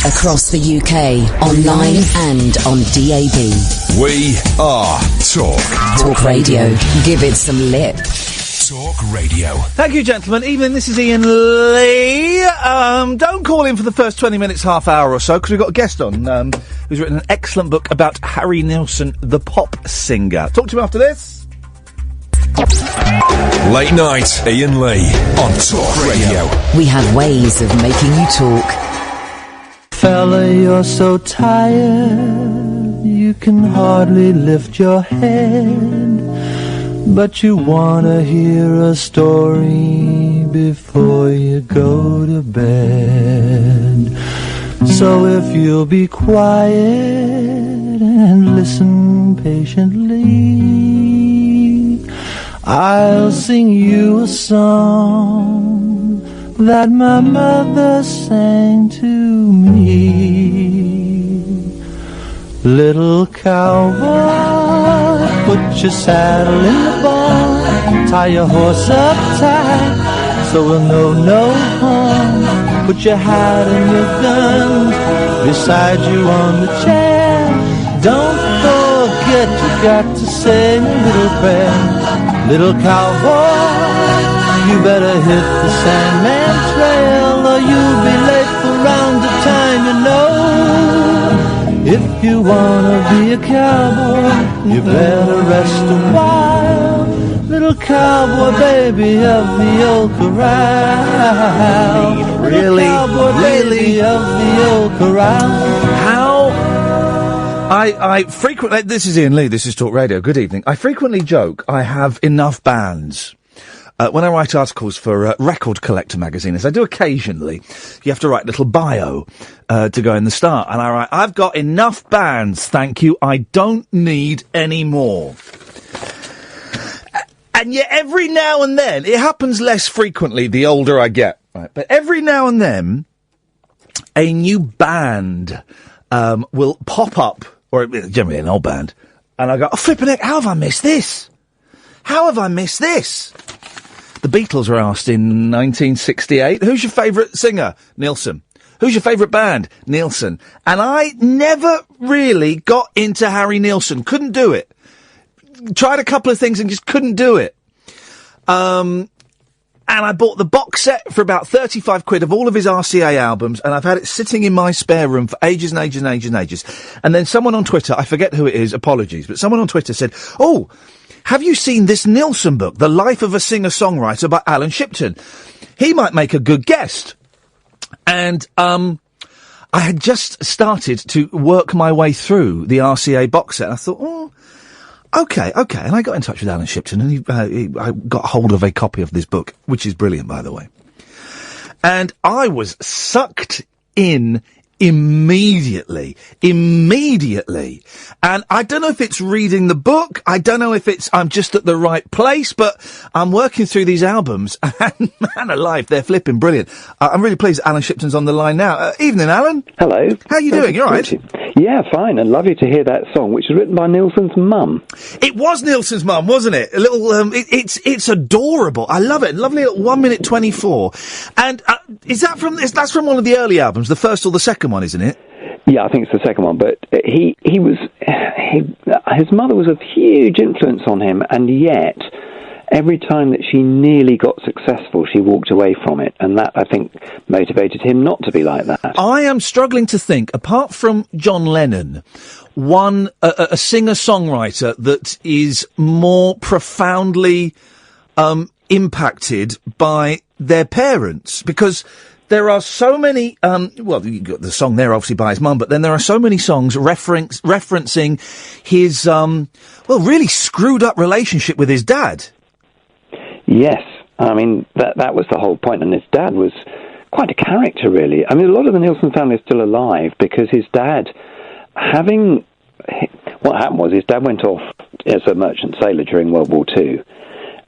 Across the UK, online and on DAB. We are Talk Radio. Give it some lip. Talk Radio. Thank you, gentlemen. Evening, this is Iain Lee. Don't call in for the first 20 minutes, half hour or so, because we've got a guest on who's written an excellent book about Harry Nilsson, the pop singer. Talk to him after this. Late night, Iain Lee on Talk Radio. We have ways of making you talk. Fella, you're so tired, you can hardly lift your head. But you wanna hear a story before you go to bed. So if you'll be quiet and listen patiently, I'll sing you a song that my mother sang to me. Little cowboy, put your saddle in the barn, tie your horse up tight, so we'll know no harm. Put your hat and your gun beside you on the chair. Don't forget you got to say a little prayer. Little cowboy, you better hit the Sandman trail, or you'll be late for round the time, you know. If you wanna be a cowboy, you better rest a while. Little cowboy baby of the old corral. Really? Cowboy baby of the old corral. How... I frequently... This is Iain Lee, this is Talk Radio. Good evening. I frequently joke I have enough bands. When I write articles for Record Collector magazine, as I do occasionally, you have to write a little bio to go in the start. And I write, I've got enough bands, thank you, I don't need any more. And yet every now and then, it happens less frequently the older I get, right? But every now and then, a new band will pop up, or generally an old band, and I go, oh, flippin' heck, how have I missed this? How have I missed this? The Beatles were asked in 1968, who's your favourite singer? Nilsson. Who's your favourite band? Nilsson. And I never really got into Harry Nilsson. Couldn't do it. Tried a couple of things and just couldn't do it. And I bought the box set for about 35 quid of all of his RCA albums, and I've had it sitting in my spare room for ages and ages and ages and ages. And then someone on Twitter, I forget who it is, apologies, but someone on Twitter said, oh, have you seen this Nilsson book, The Life of a Singer-Songwriter by Alyn Shipton? He might make a good guest. And I had just started to work my way through the RCA box set. And I thought, oh, okay. And I got in touch with Alyn Shipton, and I got hold of a copy of this book, which is brilliant, by the way. And I was sucked in immediately. And I don't know if it's reading the book, I don't know if it's I'm just at the right place, but I'm working through these albums, and man alive, they're flipping brilliant. I'm really pleased Alyn Shipton's on the line now. Evening, Alyn. Hello. How are you doing? You all right? Yeah, fine, and lovely to hear that song, which was written by Nilsson's mum. It was Nilsson's mum, wasn't it? A little, it's adorable. I love it. Lovely little 1 minute 24. And, that's from one of the early albums, the first or the second one, isn't it? Yeah, I think it's the second one, but his mother was a huge influence on him, and yet every time that she nearly got successful, she walked away from it, and that, I think, motivated him not to be like that. I am struggling to think, apart from John Lennon, a singer-songwriter that is more profoundly impacted by their parents, because there are so many, well, you got the song there, obviously, by his mum, but then there are so many songs referencing his, really screwed up relationship with his dad. Yes, I mean, that was the whole point, and his dad was quite a character, really. I mean, a lot of the Nilsson family is still alive because his dad, what happened was his dad went off as a merchant sailor during World War II,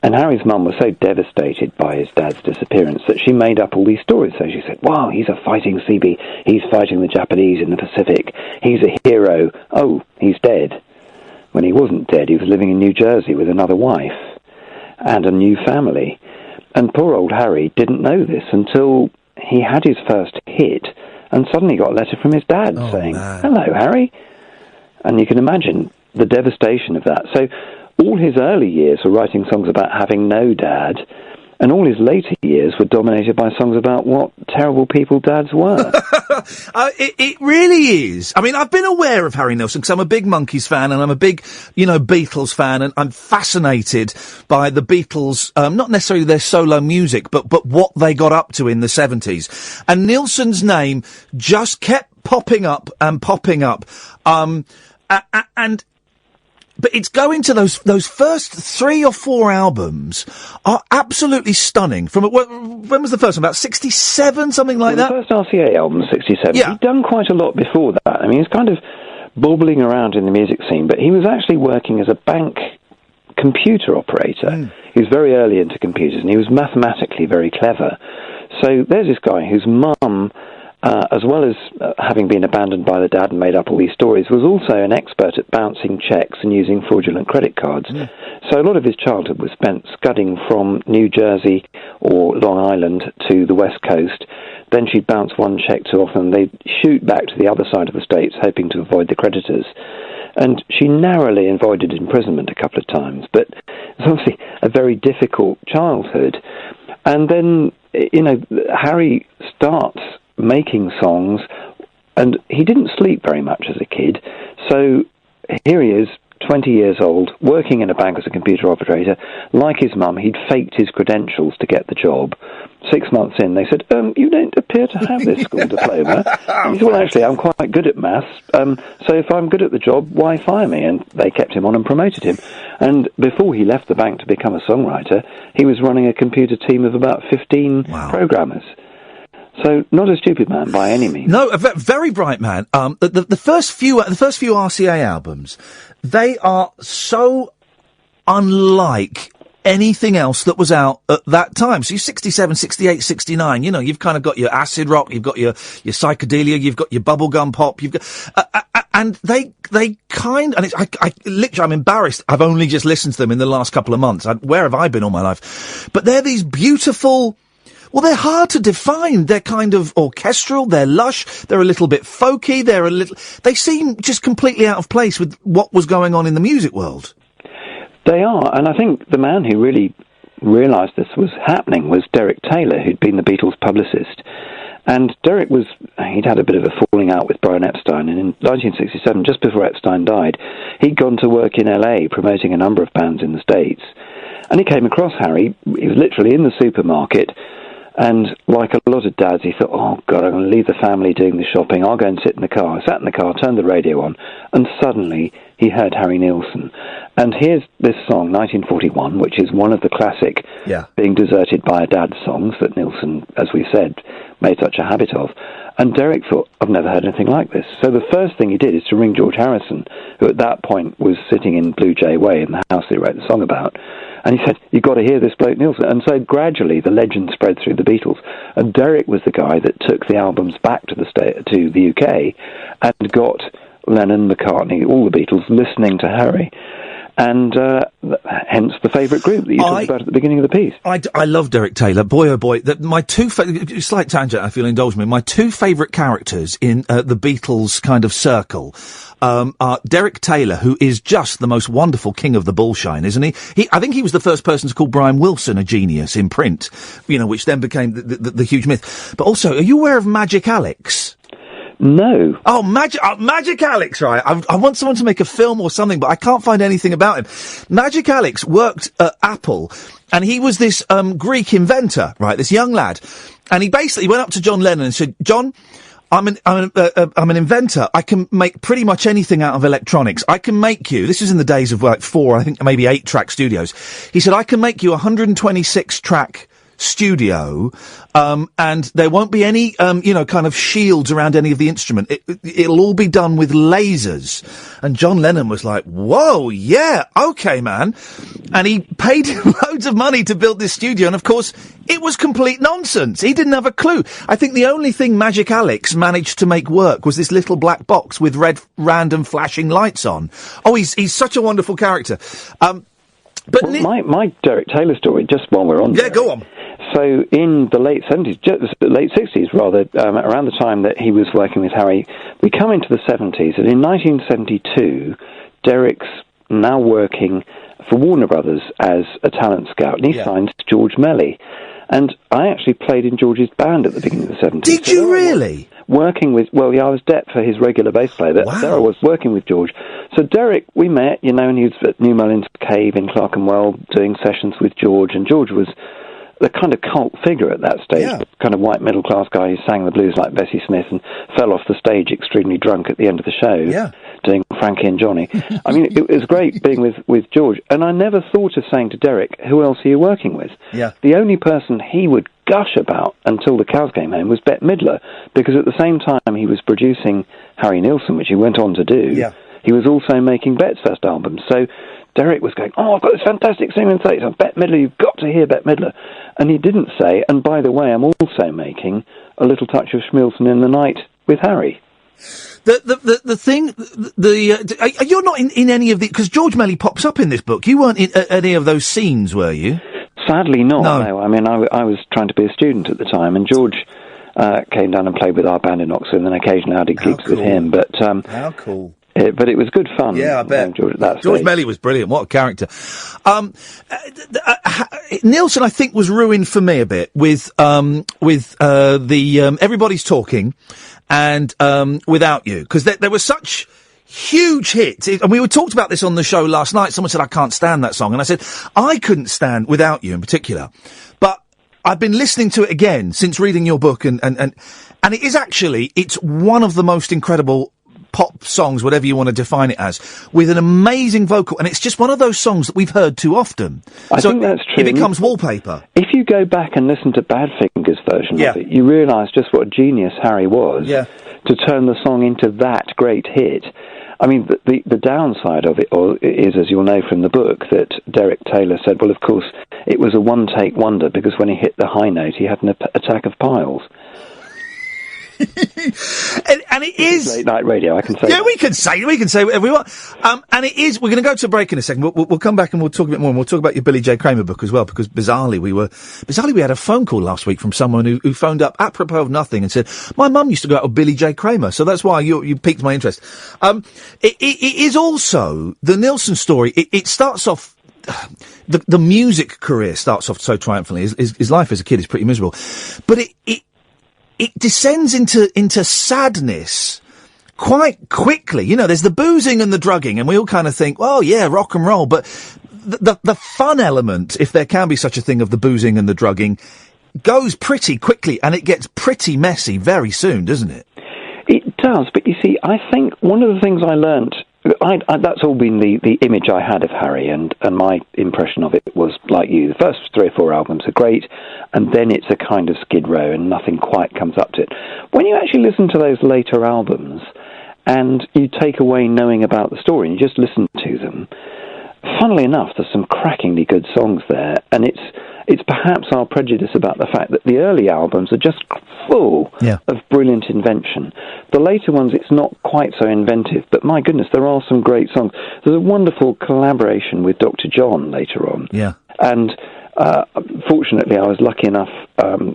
and Harry's mum was so devastated by his dad's disappearance that she made up all these stories. So she said, wow, he's a fighting Seabee, he's fighting the Japanese in the Pacific, he's a hero, oh, he's dead. When he wasn't dead, he was living in New Jersey with another wife and a new family. And poor old Harry didn't know this until he had his first hit and suddenly got a letter from his dad saying, "Hello, Harry." And you can imagine the devastation of that. So all his early years were writing songs about having no dad, and all his later years were dominated by songs about what terrible people dads were. It really is. I mean, I've been aware of Harry Nilsson because I'm a big Monkees fan and I'm a big, Beatles fan, and I'm fascinated by the Beatles, not necessarily their solo music, but what they got up to in the 70s. And Nilsson's name just kept popping up and popping up. But it's going to those first 3 or 4 albums are absolutely stunning. When was the first one? About 67, something like that? The first RCA album, 67. Yeah. He'd done quite a lot before that. I mean, he's kind of bobbling around in the music scene, but he was actually working as a bank computer operator. He was very early into computers, and he was mathematically very clever. So there's this guy whose mum, as well as having been abandoned by the dad and made up all these stories, was also an expert at bouncing checks and using fraudulent credit cards. So a lot of his childhood was spent scudding from New Jersey or Long Island to the West Coast. Then she'd bounce one check too often. They'd shoot back to the other side of the states, hoping to avoid the creditors. And she narrowly avoided imprisonment a couple of times. But it's obviously a very difficult childhood. And then, Harry starts making songs, and he didn't sleep very much as a kid. So here he is, 20 years old, working in a bank as a computer operator. Like his mum, he'd faked his credentials to get the job. 6 months in, they said, "You don't appear to have this school diploma." And he said, "Well, actually, I'm quite good at maths, so if I'm good at the job, why fire me?" And they kept him on and promoted him. And before he left the bank to become a songwriter, he was running a computer team of about 15 programmers. So not a stupid man by any means. No, a very bright man. The first few RCA albums, they are so unlike anything else that was out at that time. So you're 67, 68, 69, you've kind of got your acid rock, you've got your psychedelia, you've got your bubblegum pop, you've got, and they kind, and I'm embarrassed. I've only just listened to them in the last couple of months. Where have I been all my life? But they're these beautiful, well, they're hard to define. They're kind of orchestral, they're lush, they're a little bit folky, they seem just completely out of place with what was going on in the music world. They are, and I think the man who really realised this was happening was Derek Taylor, who'd been the Beatles' publicist. And Derek he'd had a bit of a falling out with Brian Epstein, and in 1967, just before Epstein died, he'd gone to work in LA promoting a number of bands in the States. And he came across Harry. He was literally in the supermarket, and like a lot of dads, he thought, "Oh, God, I'm going to leave the family doing the shopping. I'll go and sit in the car." I sat in the car, turned the radio on, and suddenly he heard Harry Nilsson. And here's this song, 1941, which is one of the classic Being Deserted by a Dad songs that Nilsson, as we said, made such a habit of. And Derek thought, "I've never heard anything like this." So the first thing he did is to ring George Harrison, who at that point was sitting in Blue Jay Way in the house they wrote the song about. And he said, "You've got to hear this bloke Nilsson." And so gradually the legend spread through the Beatles. And Derek was the guy that took the albums back to the UK and got Lennon, McCartney, all the Beatles listening to Harry. And hence the favourite group that you talked about at the beginning of the piece. I love Derek Taylor. Boy, oh boy. My two slight tangent, if you'll indulge me. My two favourite characters in the Beatles kind of circle are Derek Taylor, who is just the most wonderful king of the bullshine, isn't he? I think he was the first person to call Brian Wilson a genius in print, which then became the huge myth. But also, are you aware of Magic Alex? No. Oh, Magic Alex, right. I want someone to make a film or something, but I can't find anything about him. Magic Alex worked at Apple, and he was this Greek inventor, right, this young lad. And he basically went up to John Lennon and said, "John, I'm an inventor. I can make pretty much anything out of electronics. I can make you," this is in the days of like 4, I think maybe 8-track studios. He said, "I can make you a 126-track studio, and there won't be any, kind of shields around any of the instrument. It'll all be done with lasers." And John Lennon was like, "Whoa, yeah, okay, man." And he paid him loads of money to build this studio, and of course, it was complete nonsense. He didn't have a clue. I think the only thing Magic Alex managed to make work was this little black box with red random flashing lights on. Oh, he's such a wonderful character. But my Derek Taylor story, just while we're on. Yeah, go on. so in the late 70s, late 60s rather, around the time that he was working with Harry, we come into the 70s, and in 1972, Derek's now working for Warner Brothers as a talent scout, and he signed George Melly. And I actually played in George's band at the beginning of the 70s. Did you really? Working with, I was Det for his regular bass player, but there I was working with George. So Derek, we met, and he was at New Mullins Cave in Clerkenwell doing sessions with George, and George was the kind of cult figure at that stage, kind of white middle-class guy who sang the blues like Bessie Smith and fell off the stage extremely drunk at the end of the show, doing Frankie and Johnny. I mean, it was great being with George, and I never thought of saying to Derek, who else are you working with? Yeah. The only person he would gush about until the cows came home was Bette Midler, because at the same time he was producing Harry Nilsson, which he went on to do, he was also making Bette's first album. So Derek was going, I've got this fantastic singer and on Bette Midler, you've got to hear Bette Midler. And he didn't say, and by the way, I'm also making a little touch of Schmilson in the Night with Harry. The thing, you're not in any of the, because George Melly pops up in this book. You weren't in any of those scenes, were you? Sadly not, no. I mean, I was trying to be a student at the time, and George came down and played with our band in Oxford, and then occasionally I did gigs with him. But how cool. But it was good fun. Yeah, I bet. George Melly was brilliant. What a character. Nilsson, I think, was ruined for me a bit with the Everybody's Talking and Without You, because there were such huge hits. And we talked about this on the show last night. Someone said, I can't stand that song. And I said, I couldn't stand Without You in particular. But I've been listening to it again since reading your book, and it is actually, it's one of the most incredible pop songs, whatever you want to define it as, with an amazing vocal, and it's just one of those songs that we've heard too often. I think that's true. It becomes wallpaper. If you go back and listen to Badfinger's version of it, you realise just what a genius Harry was to turn the song into that great hit. I mean, the downside of it is, as you'll know from the book, that Derek Taylor said, well, of course, it was a one-take wonder, because when he hit the high note, he had an attack of piles. and it is late night radio. I can say. Yeah, we can say whatever we want. And it is. We're going to go to a break in a second. We'll come back and we'll talk a bit more. And we'll talk about your Billy J. Kramer book as well, because bizarrely we had a phone call last week from someone who phoned up apropos of nothing and said, my mum used to go out with Billy J. Kramer, so that's why you piqued my interest. It is also the Nilsson story. It starts off. The music career starts off so triumphantly. His life as a kid is pretty miserable, but it descends into sadness quite quickly. You know, there's the boozing and the drugging, and we all kind of think, well, yeah, rock and roll, but the fun element, if there can be such a thing of the boozing and the drugging, goes pretty quickly, and it gets pretty messy very soon, doesn't it? It does, but you see, I think one of the things I learnt, that's all been the image I had of Harry, and my impression of it was like you. The first 3 or 4 albums are great, and then it's a kind of skid row, and nothing quite comes up to it. When you actually listen to those later albums, and you take away knowing about the story, and you just listen to them, funnily enough, there's some crackingly good songs there, and it's perhaps our prejudice about the fact that the early albums are just full of brilliant invention. The later ones, it's not quite so inventive, but my goodness, there are some great songs. There's a wonderful collaboration with Dr. John later on. Yeah. And fortunately, I was lucky enough,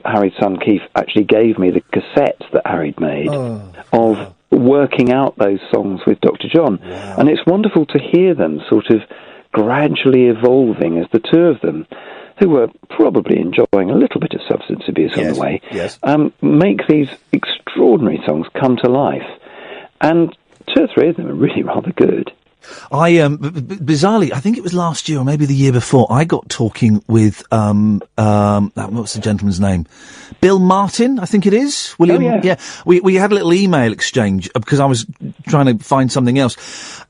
Harry's son Keith actually gave me the cassettes that Harry'd made of working out those songs with Dr. John. Wow. And it's wonderful to hear them sort of gradually evolving as the two of them, who were probably enjoying a little bit of substance abuse on the way, make these extraordinary songs come to life. And 2 or 3 of them are really rather good. I bizarrely, I think it was last year or maybe the year before, I got talking with what's the gentleman's name? Bill Martin, I think it is. William. Oh, yeah. We had a little email exchange because I was trying to find something else.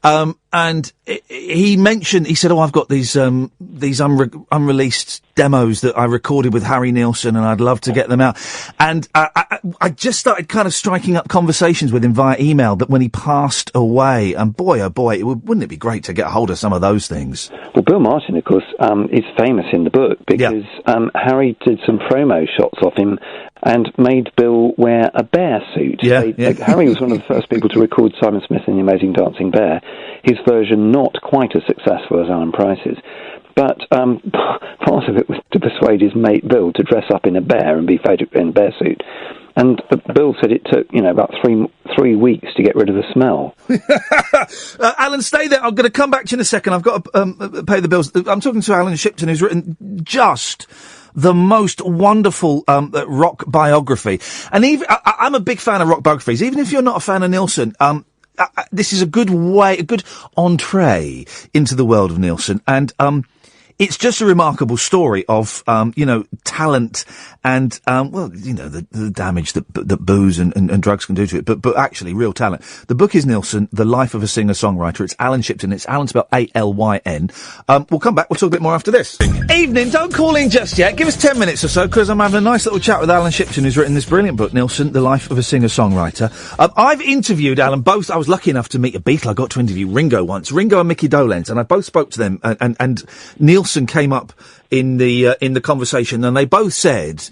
And he mentioned, he said, I've got these unreleased demos that I recorded with Harry Nilsson, and I'd love to get them out. And I just started kind of striking up conversations with him via email that when he passed away, and boy, oh boy, wouldn't it be great to get a hold of some of those things? Well, Bill Martin, of course, is famous in the book because Harry did some promo shots of him and made Bill wear a bear suit. Harry was one of the first people to record Simon Smith and the Amazing Dancing Bear, his version not quite as successful as Alan Price's. But part of it was to persuade his mate Bill to dress up in a bear and be photographed in a bear suit. And Bill said it took, about three weeks to get rid of the smell. Alan, stay there. I'm going to come back to you in a second. I've got to pay the bills. I'm talking to Alyn Shipton, who's written just the most wonderful rock biography. And even I'm a big fan of rock biographies. Even if you're not a fan of Nilsson, this is a good entree into the world of Nilsson. And it's just a remarkable story of, talent and, the damage that booze and drugs can do to it, but actually real talent. The book is Nilsson, The Life of a Singer-Songwriter. It's Alyn Shipton. It's Alyn spelled A-L-Y-N. We'll come back. We'll talk a bit more after this. Evening. Don't call in just yet. Give us 10 minutes or so, because I'm having a nice little chat with Alyn Shipton, who's written this brilliant book, Nilsson, The Life of a Singer-Songwriter. I've interviewed Alyn both. I was lucky enough to meet a Beatle. I got to interview Ringo once. Ringo and Mickey Dolenz, and I both spoke to them, and Nilsson came up in the conversation, and they both said,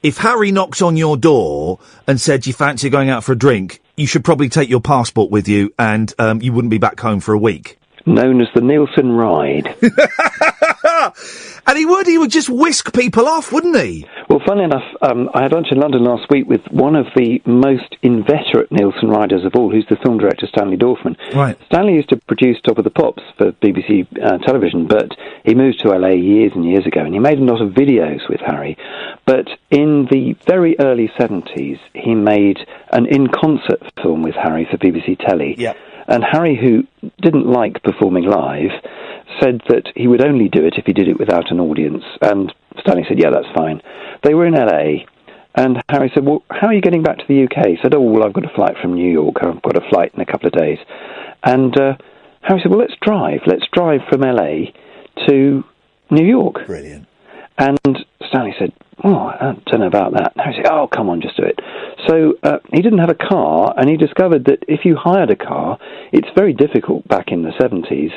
if Harry knocks on your door and said you fancy going out for a drink, you should probably take your passport with you, and you wouldn't be back home for a week. Known as the Nilsson Ride. And he would just whisk people off, wouldn't he? Well, funnily enough, I had lunch in London last week with one of the most inveterate Nilsson riders of all, who's the film director Stanley Dorfman. Right. Stanley used to produce Top of the Pops for BBC television, but he moved to LA years and years ago, and he made a lot of videos with Harry. But in the very early 70s, he made an in-concert film with Harry for BBC Telly. Yeah. And Harry, who didn't like performing live, said that he would only do it if he did it without an audience. And Stanley said, yeah, that's fine. They were in LA, and Harry said, well, how are you getting back to the UK? He said, oh, well, I've got a flight from New York. I've got a flight in a couple of days. And Harry said, well, let's drive. Let's drive from LA to New York. Brilliant. And Stanley said, oh, I don't know about that. And Harry said, oh, come on, just do it. So he didn't have a car, and he discovered that if you hired a car, it's very difficult back in the 70s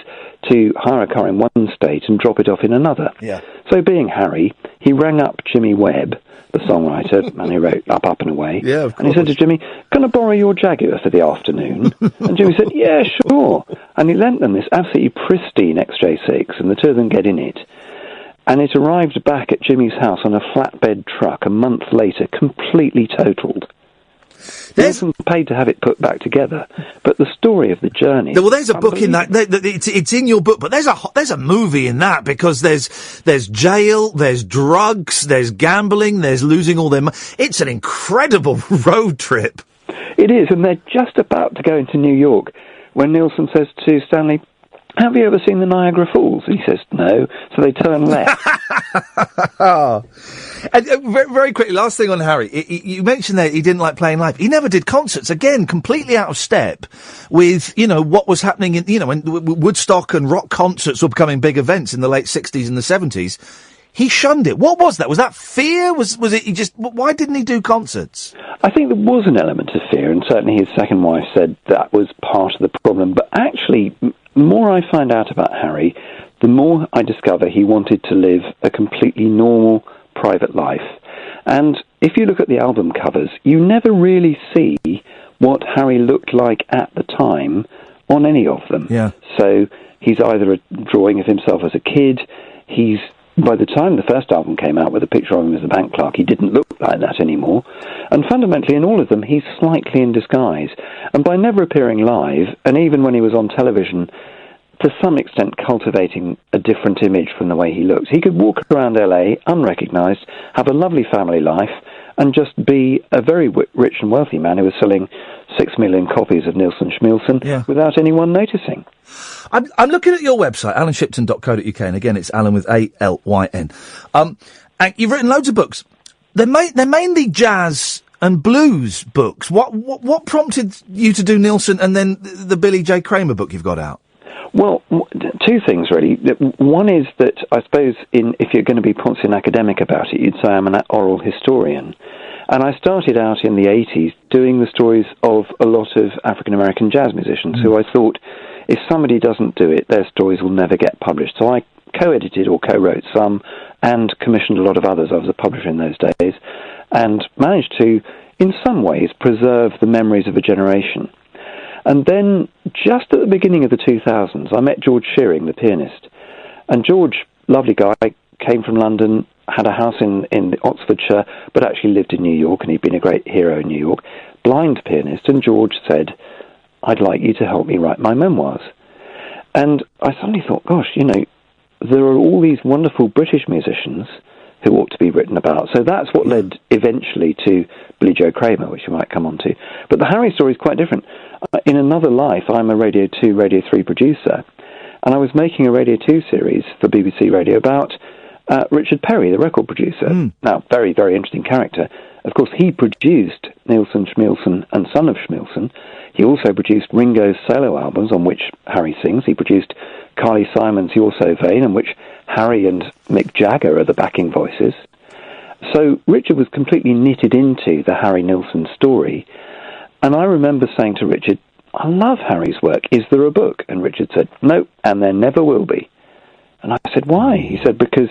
to hire a car in one state and drop it off in another. Yeah. So being Harry, he rang up Jimmy Webb, the songwriter, and he wrote Up and Away. Yeah, of course. And he said to Jimmy, can I borrow your Jaguar for the afternoon? And Jimmy said, yeah, sure. And he lent them this absolutely pristine XJ6, and the two of them get in it. And it arrived back at Jimmy's house on a flatbed truck a month later, completely totaled. Nilsson paid to have it put back together, but the story of the journey... Well, there's a book in that. It's in your book, but there's a movie in that, because there's jail, there's drugs, there's gambling, there's losing all their money. It's an incredible road trip. It is, and they're just about to go into New York when Nilsson says to Stanley, have you ever seen the Niagara Falls? And he says, no. So they turn left. And, very quickly, last thing on Harry. You mentioned that he didn't like playing live. He never did concerts. Again, completely out of step with, what was happening in, when Woodstock and rock concerts were becoming big events in the late 60s and the 70s. He shunned it. What was that? Was that fear? Was it he just... Why didn't he do concerts? I think there was an element of fear, and certainly his second wife said that was part of the problem. But actually, the more I find out about Harry, the more I discover he wanted to live a completely normal, private life. And if you look at the album covers, you never really see what Harry looked like at the time on any of them. Yeah. So he's either a drawing of himself as a kid, by the time the first album came out with a picture of him as a bank clerk, he didn't look like that anymore. And fundamentally, in all of them, he's slightly in disguise. And by never appearing live, and even when he was on television, to some extent cultivating a different image from the way he looks, he could walk around LA unrecognised, have a lovely family life, and just be a very rich and wealthy man who was selling 6 million copies of Nilsson Schmilsson without anyone noticing. I'm looking at your website, alynshipton.co.uk, and again, it's Alyn with A-L-Y-N. And you've written loads of books. They're mainly jazz and blues books. What prompted you to do Nilsson and then the Billy J. Kramer book you've got out? Well, two things, really. One is that I suppose if you're going to be poncy and academic about it, you'd say I'm an oral historian. And I started out in the 80s doing the stories of a lot of African-American jazz musicians who I thought, if somebody doesn't do it, their stories will never get published. So I co-edited or co-wrote some and commissioned a lot of others. I was a publisher in those days and managed to, in some ways, preserve the memories of a generation. And then, just at the beginning of the 2000s, I met George Shearing, the pianist. And George lovely guy, came from London, had a house in Oxfordshire, but actually lived in New York, and he'd been a great hero in New York. Blind pianist, and George said, "I'd like you to help me write my memoirs." And I suddenly thought, gosh, there are all these wonderful British musicians who ought to be written about. So that's what led eventually to Billy Joe Kramer, which you might come on to. But the Harry story is quite different. In another life, I'm a Radio 2, Radio 3 producer, and I was making a Radio 2 series for BBC Radio about Richard Perry, the record producer. Now, very, very interesting character. Of course, he produced Nilsson, Schmilsson and Son of Schmilsson. He also produced Ringo's solo albums on which Harry sings. He produced Carly Simon's You're So Vain, in which Harry and Mick Jagger are the backing voices. So Richard was completely knitted into the Harry Nilsson story. And I remember saying to Richard, "I love Harry's work. Is there a book?" And Richard said, "No, and there never will be." And I said, "Why?" He said, "Because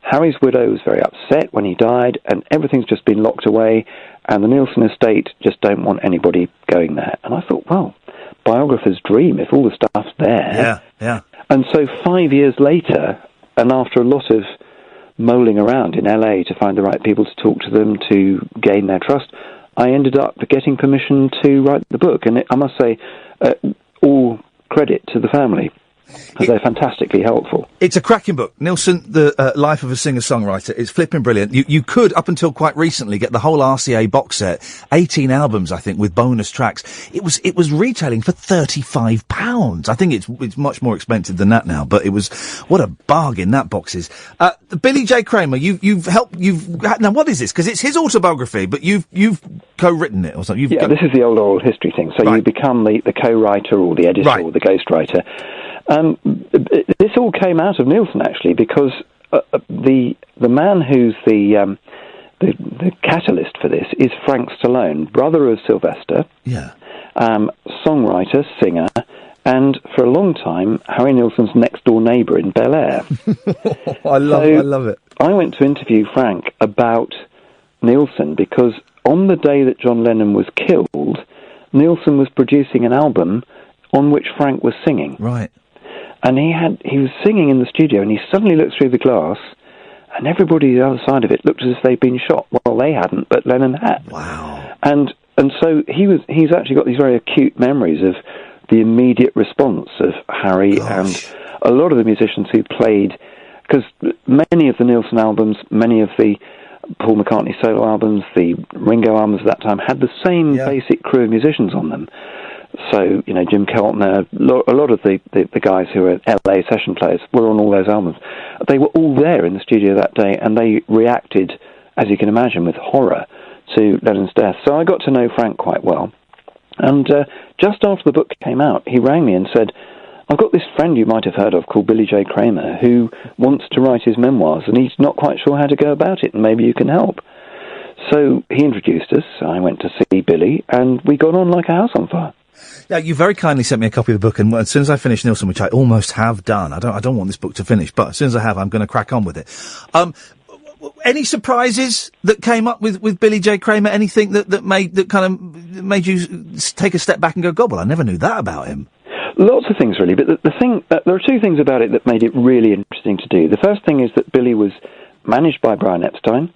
Harry's widow was very upset when he died, and everything's just been locked away, and the Nilsson estate just don't want anybody going there." And I thought, well, biographer's dream, if all the stuff's there. Yeah. And so 5 years later, and after a lot of mulling around in LA to find the right people to talk to them, to gain their trust, I ended up getting permission to write the book. And I must say, all credit to the family. They're fantastically helpful. It's a cracking book. Nilsson, the Life of a Singer-Songwriter. It's flipping brilliant. You could, up until quite recently, get the whole RCA box set, 18 albums, I think, with bonus tracks. It was retailing for £35. I think it's much more expensive than that now, but what a bargain that box is. Billy J. Kramer, now what is this? Because it's his autobiography, but you've co-written it or something. This is the old history thing. So you become the co-writer or the editor or the ghostwriter. This all came out of Nilsson, actually, because the man who's the catalyst for this is Frank Stallone, brother of Sylvester, songwriter, singer, and for a long time, Harry Nilsson's next-door neighbour in Bel Air. I love it. I went to interview Frank about Nilsson because on the day that John Lennon was killed, Nilsson was producing an album on which Frank was singing. Right. And he was singing in the studio, and he suddenly looked through the glass, and everybody the other side of it looked as if they'd been shot. Well, they hadn't, but Lennon had. Wow. And so he's actually got these very acute memories of the immediate response of Harry and a lot of the musicians who played, because many of the Nilsson albums, many of the Paul McCartney solo albums, the Ringo albums at that time had the same basic crew of musicians on them. So, Jim Keltner, a lot of the guys who are LA session players were on all those albums. They were all there in the studio that day, and they reacted, as you can imagine, with horror to Lennon's death. So I got to know Frank quite well. And just after the book came out, he rang me and said, "I've got this friend you might have heard of called Billy J. Kramer who wants to write his memoirs, and he's not quite sure how to go about it, and maybe you can help." So he introduced us. I went to see Billy, and we got on like a house on fire. Yeah, you very kindly sent me a copy of the book, and as soon as I finish Nilsson, which I almost have done, I don't want this book to finish, but as soon as I have, I'm going to crack on with it. Any surprises that came up with Billy J. Kramer? Anything that made you take a step back and go, "God, well, I never knew that about him." Lots of things, really, but the thing there are two things about it that made it really interesting to do. The first thing is that Billy was managed by Brian Epstein.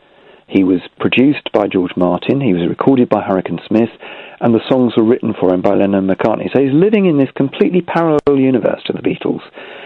He was produced by George Martin. He was recorded by Hurricane Smith, and the songs were written for him by Lennon and McCartney. So he's living in this completely parallel universe to the Beatles.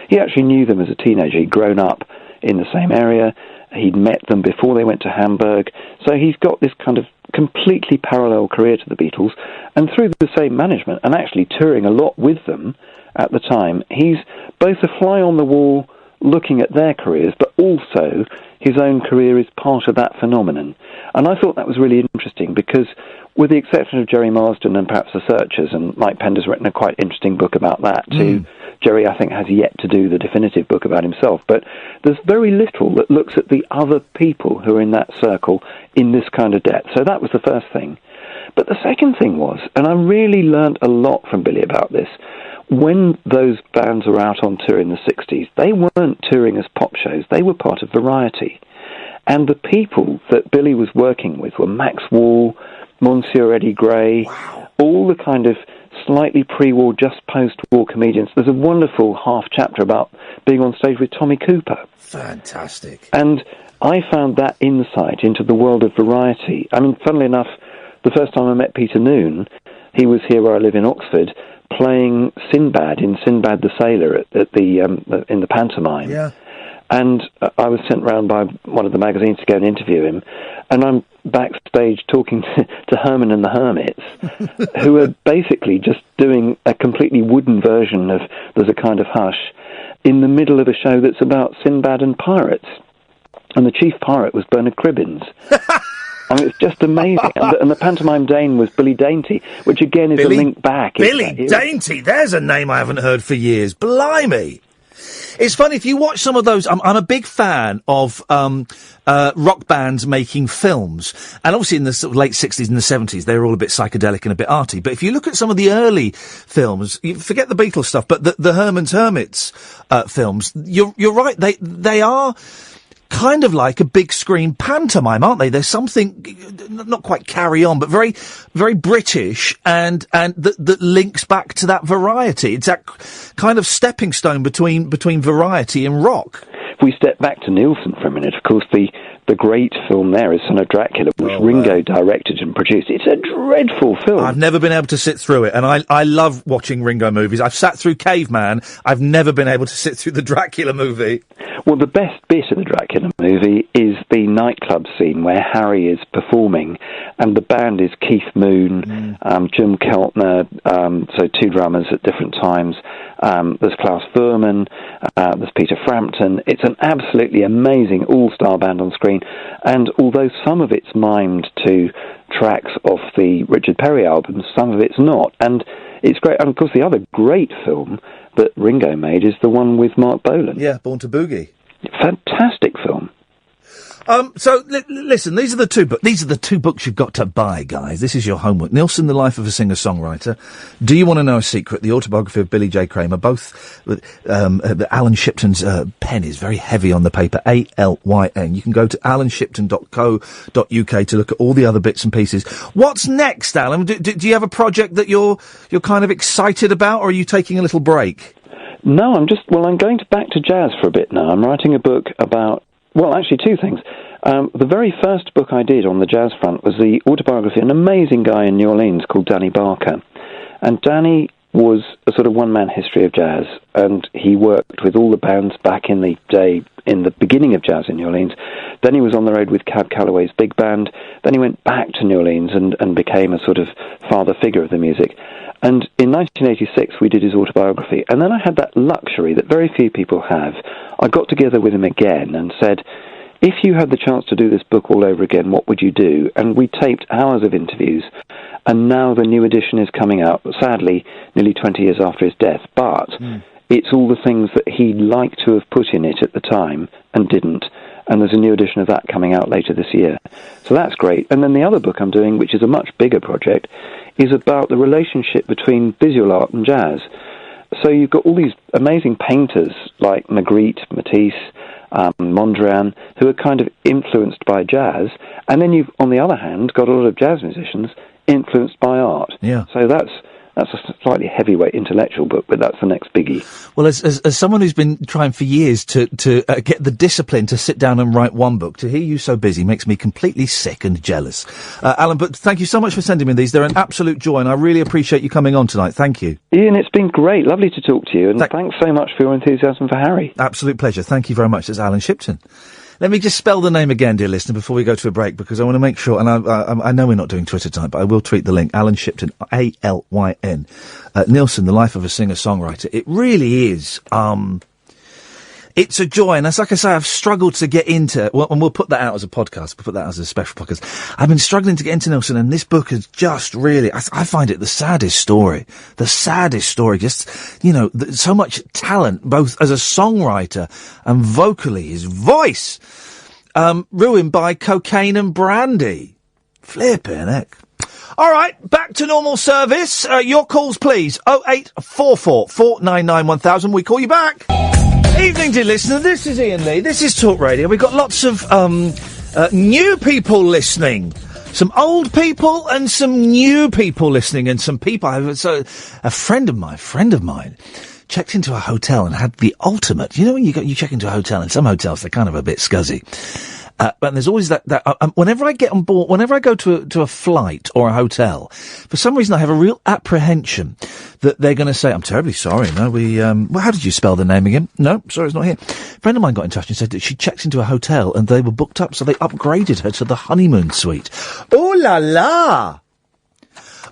He actually knew them as a teenager. He'd grown up in the same area. He'd met them before they went to Hamburg. So he's got this kind of completely parallel career to the Beatles, and through the same management, and actually touring a lot with them at the time, he's both a fly on the wall looking at their careers, but also his own career is part of that phenomenon. And I thought that was really interesting because, with the exception of Jerry Marsden and perhaps The Searchers, and Mike Pender's written a quite interesting book about that too. Jerry, I think, has yet to do the definitive book about himself, but there's very little that looks at the other people who are in that circle in this kind of depth. So that was the first thing. But the second thing was, and I really learnt a lot from Billy about this, when those bands were out on tour in the 60s, they weren't touring as pop shows, they were part of Variety. And the people that Billy was working with were Max Wall, Monsieur Eddie Gray, all the kind of slightly pre-war, just post-war comedians. There's a wonderful half chapter about being on stage with Tommy Cooper. Fantastic. And I found that insight into the world of variety. I mean, funnily enough, the first time I met Peter Noone, he was here where I live in Oxford, playing Sinbad in Sinbad the Sailor in the pantomime. Yeah. And I was sent round by one of the magazines to go and interview him, and I'm backstage talking to Herman and the Hermits, who are basically just doing a completely wooden version of There's a Kind of Hush in the middle of a show that's about Sinbad and pirates. And the chief pirate was Bernard Cribbins. I mean, it's just amazing. And the pantomime Dane was Billy Dainty, which again is a link back. Billy Dainty, there's a name I haven't heard for years. Blimey. It's funny, if you watch some of those, I'm a big fan of rock bands making films. And obviously in the sort of late 60s and the 70s, they were all a bit psychedelic and a bit arty. But if you look at some of the early films, you forget the Beatles stuff, but the Herman's Hermits films, you're right, they are kind of like a big screen pantomime, aren't they? There's something, not quite Carry On, but very, very British and that links back to that variety. It's that kind of stepping stone between variety and rock. If we step back to Nilsson for a minute, of course, the great film there is Son of Dracula, which Ringo directed and produced. It's a dreadful film. I've never been able to sit through it, and I love watching Ringo movies. I've sat through Caveman. I've never been able to sit through the Dracula movie. Well, the best bit of the Dracula movie is the nightclub scene where Harry is performing, and the band is Keith Moon, Jim Keltner, so two drummers at different times. There's Klaus Verman, there's Peter Frampton. It's an absolutely amazing all-star band on screen, and although some of it's mimed to tracks off the Richard Perry albums, some of it's not, and it's great. And of course, the other great film that Ringo made is the one with Mark Bolan. Yeah, Born to Boogie. Fantastic film. So listen, these are the two books you've got to buy, guys. This is your homework. Nilsson, The Life of a Singer-Songwriter. Do You Want to Know a Secret? The Autobiography of Billy J. Kramer. Both, Alyn Shipton's pen is very heavy on the paper. Alyn. You can go to alynshipton.co.uk to look at all the other bits and pieces. What's next, Alyn? Do you have a project that you're kind of excited about, or are you taking a little break? No, I'm going back to jazz for a bit now. I'm writing a book about, well, actually two things. The very first book I did on the jazz front was the autobiography of an amazing guy in New Orleans called Danny Barker. And Danny was a sort of one-man history of jazz, and he worked with all the bands back in the day, in the beginning of jazz in New Orleans. Then he was on the road with Cab Calloway's big band. Then he went back to New Orleans and became a sort of father figure of the music. And in 1986, we did his autobiography. And then I had that luxury that very few people have. I got together with him again and said, if you had the chance to do this book all over again, what would you do? And we taped hours of interviews. And now the new edition is coming out, sadly, nearly 20 years after his death. But it's all the things that he'd like to have put in it at the time and didn't. And there's a new edition of that coming out later this year. So that's great. And then the other book I'm doing, which is a much bigger project, is about the relationship between visual art and jazz. So you've got all these amazing painters like Magritte, Matisse, Mondrian, who are kind of influenced by jazz. And then you've, on the other hand, got a lot of jazz musicians influenced by art. Yeah. So that's a slightly heavyweight intellectual book, but that's the next biggie. Well, as someone who's been trying for years to get the discipline to sit down and write one book, to hear you so busy makes me completely sick and jealous. Alyn, but thank you so much for sending me these. They're an absolute joy, and I really appreciate you coming on tonight. Thank you. Iain, it's been great. Lovely to talk to you, and thanks so much for your enthusiasm for Harry. Absolute pleasure. Thank you very much. It's Alyn Shipton. Let me just spell the name again, dear listener, before we go to a break, because I want to make sure, and I know we're not doing Twitter tonight, but I will tweet the link. Alyn Shipton, Alyn. Nilsson, The Life of a Singer-Songwriter. It really is, it's a joy, and like I say, I've struggled to get into, well, and we'll put that out as a podcast, we'll put that out as a special podcast. I've been struggling to get into Nilsson, and this book is just really, I find it the saddest story, just, so much talent, both as a songwriter and vocally, his voice, ruined by cocaine and brandy. Flippin' heck. All right, back to normal service. Your calls, please. 0844 499 1000. We call you back. Evening, dear listener. This is Iain Lee. This is Talk Radio. We've got lots of new people listening. Some old people and some new people listening, and some people. So, a friend of mine, checked into a hotel and had the ultimate. You know when you check into a hotel, and some hotels they're kind of a bit scuzzy. But there's always that whenever I get on board, whenever I go to a flight or a hotel, for some reason I have a real apprehension that they're going to say, "I'm terribly sorry, no, well, how did you spell the name again? No, sorry, it's not here." A friend of mine got in touch and said that she checked into a hotel and they were booked up, so they upgraded her to the honeymoon suite. Oh la la!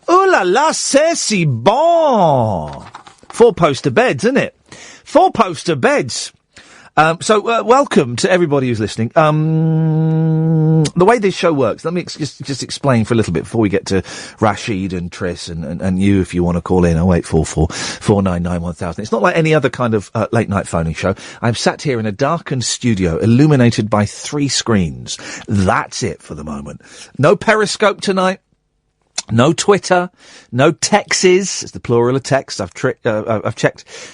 Oh la la, c'est si bon! 4-poster beds, isn't it? 4-poster beds. So welcome to everybody who's listening. The way this show works, let me just explain for a little bit before we get to Rashid and Triss and you, if you want to call in, 0844 499 1000. It's not like any other kind of late night phoning show. I'm sat here in a darkened studio, illuminated by 3 screens. That's it for the moment. No Periscope tonight. No Twitter, no texts, it's the plural of texts, I've checked.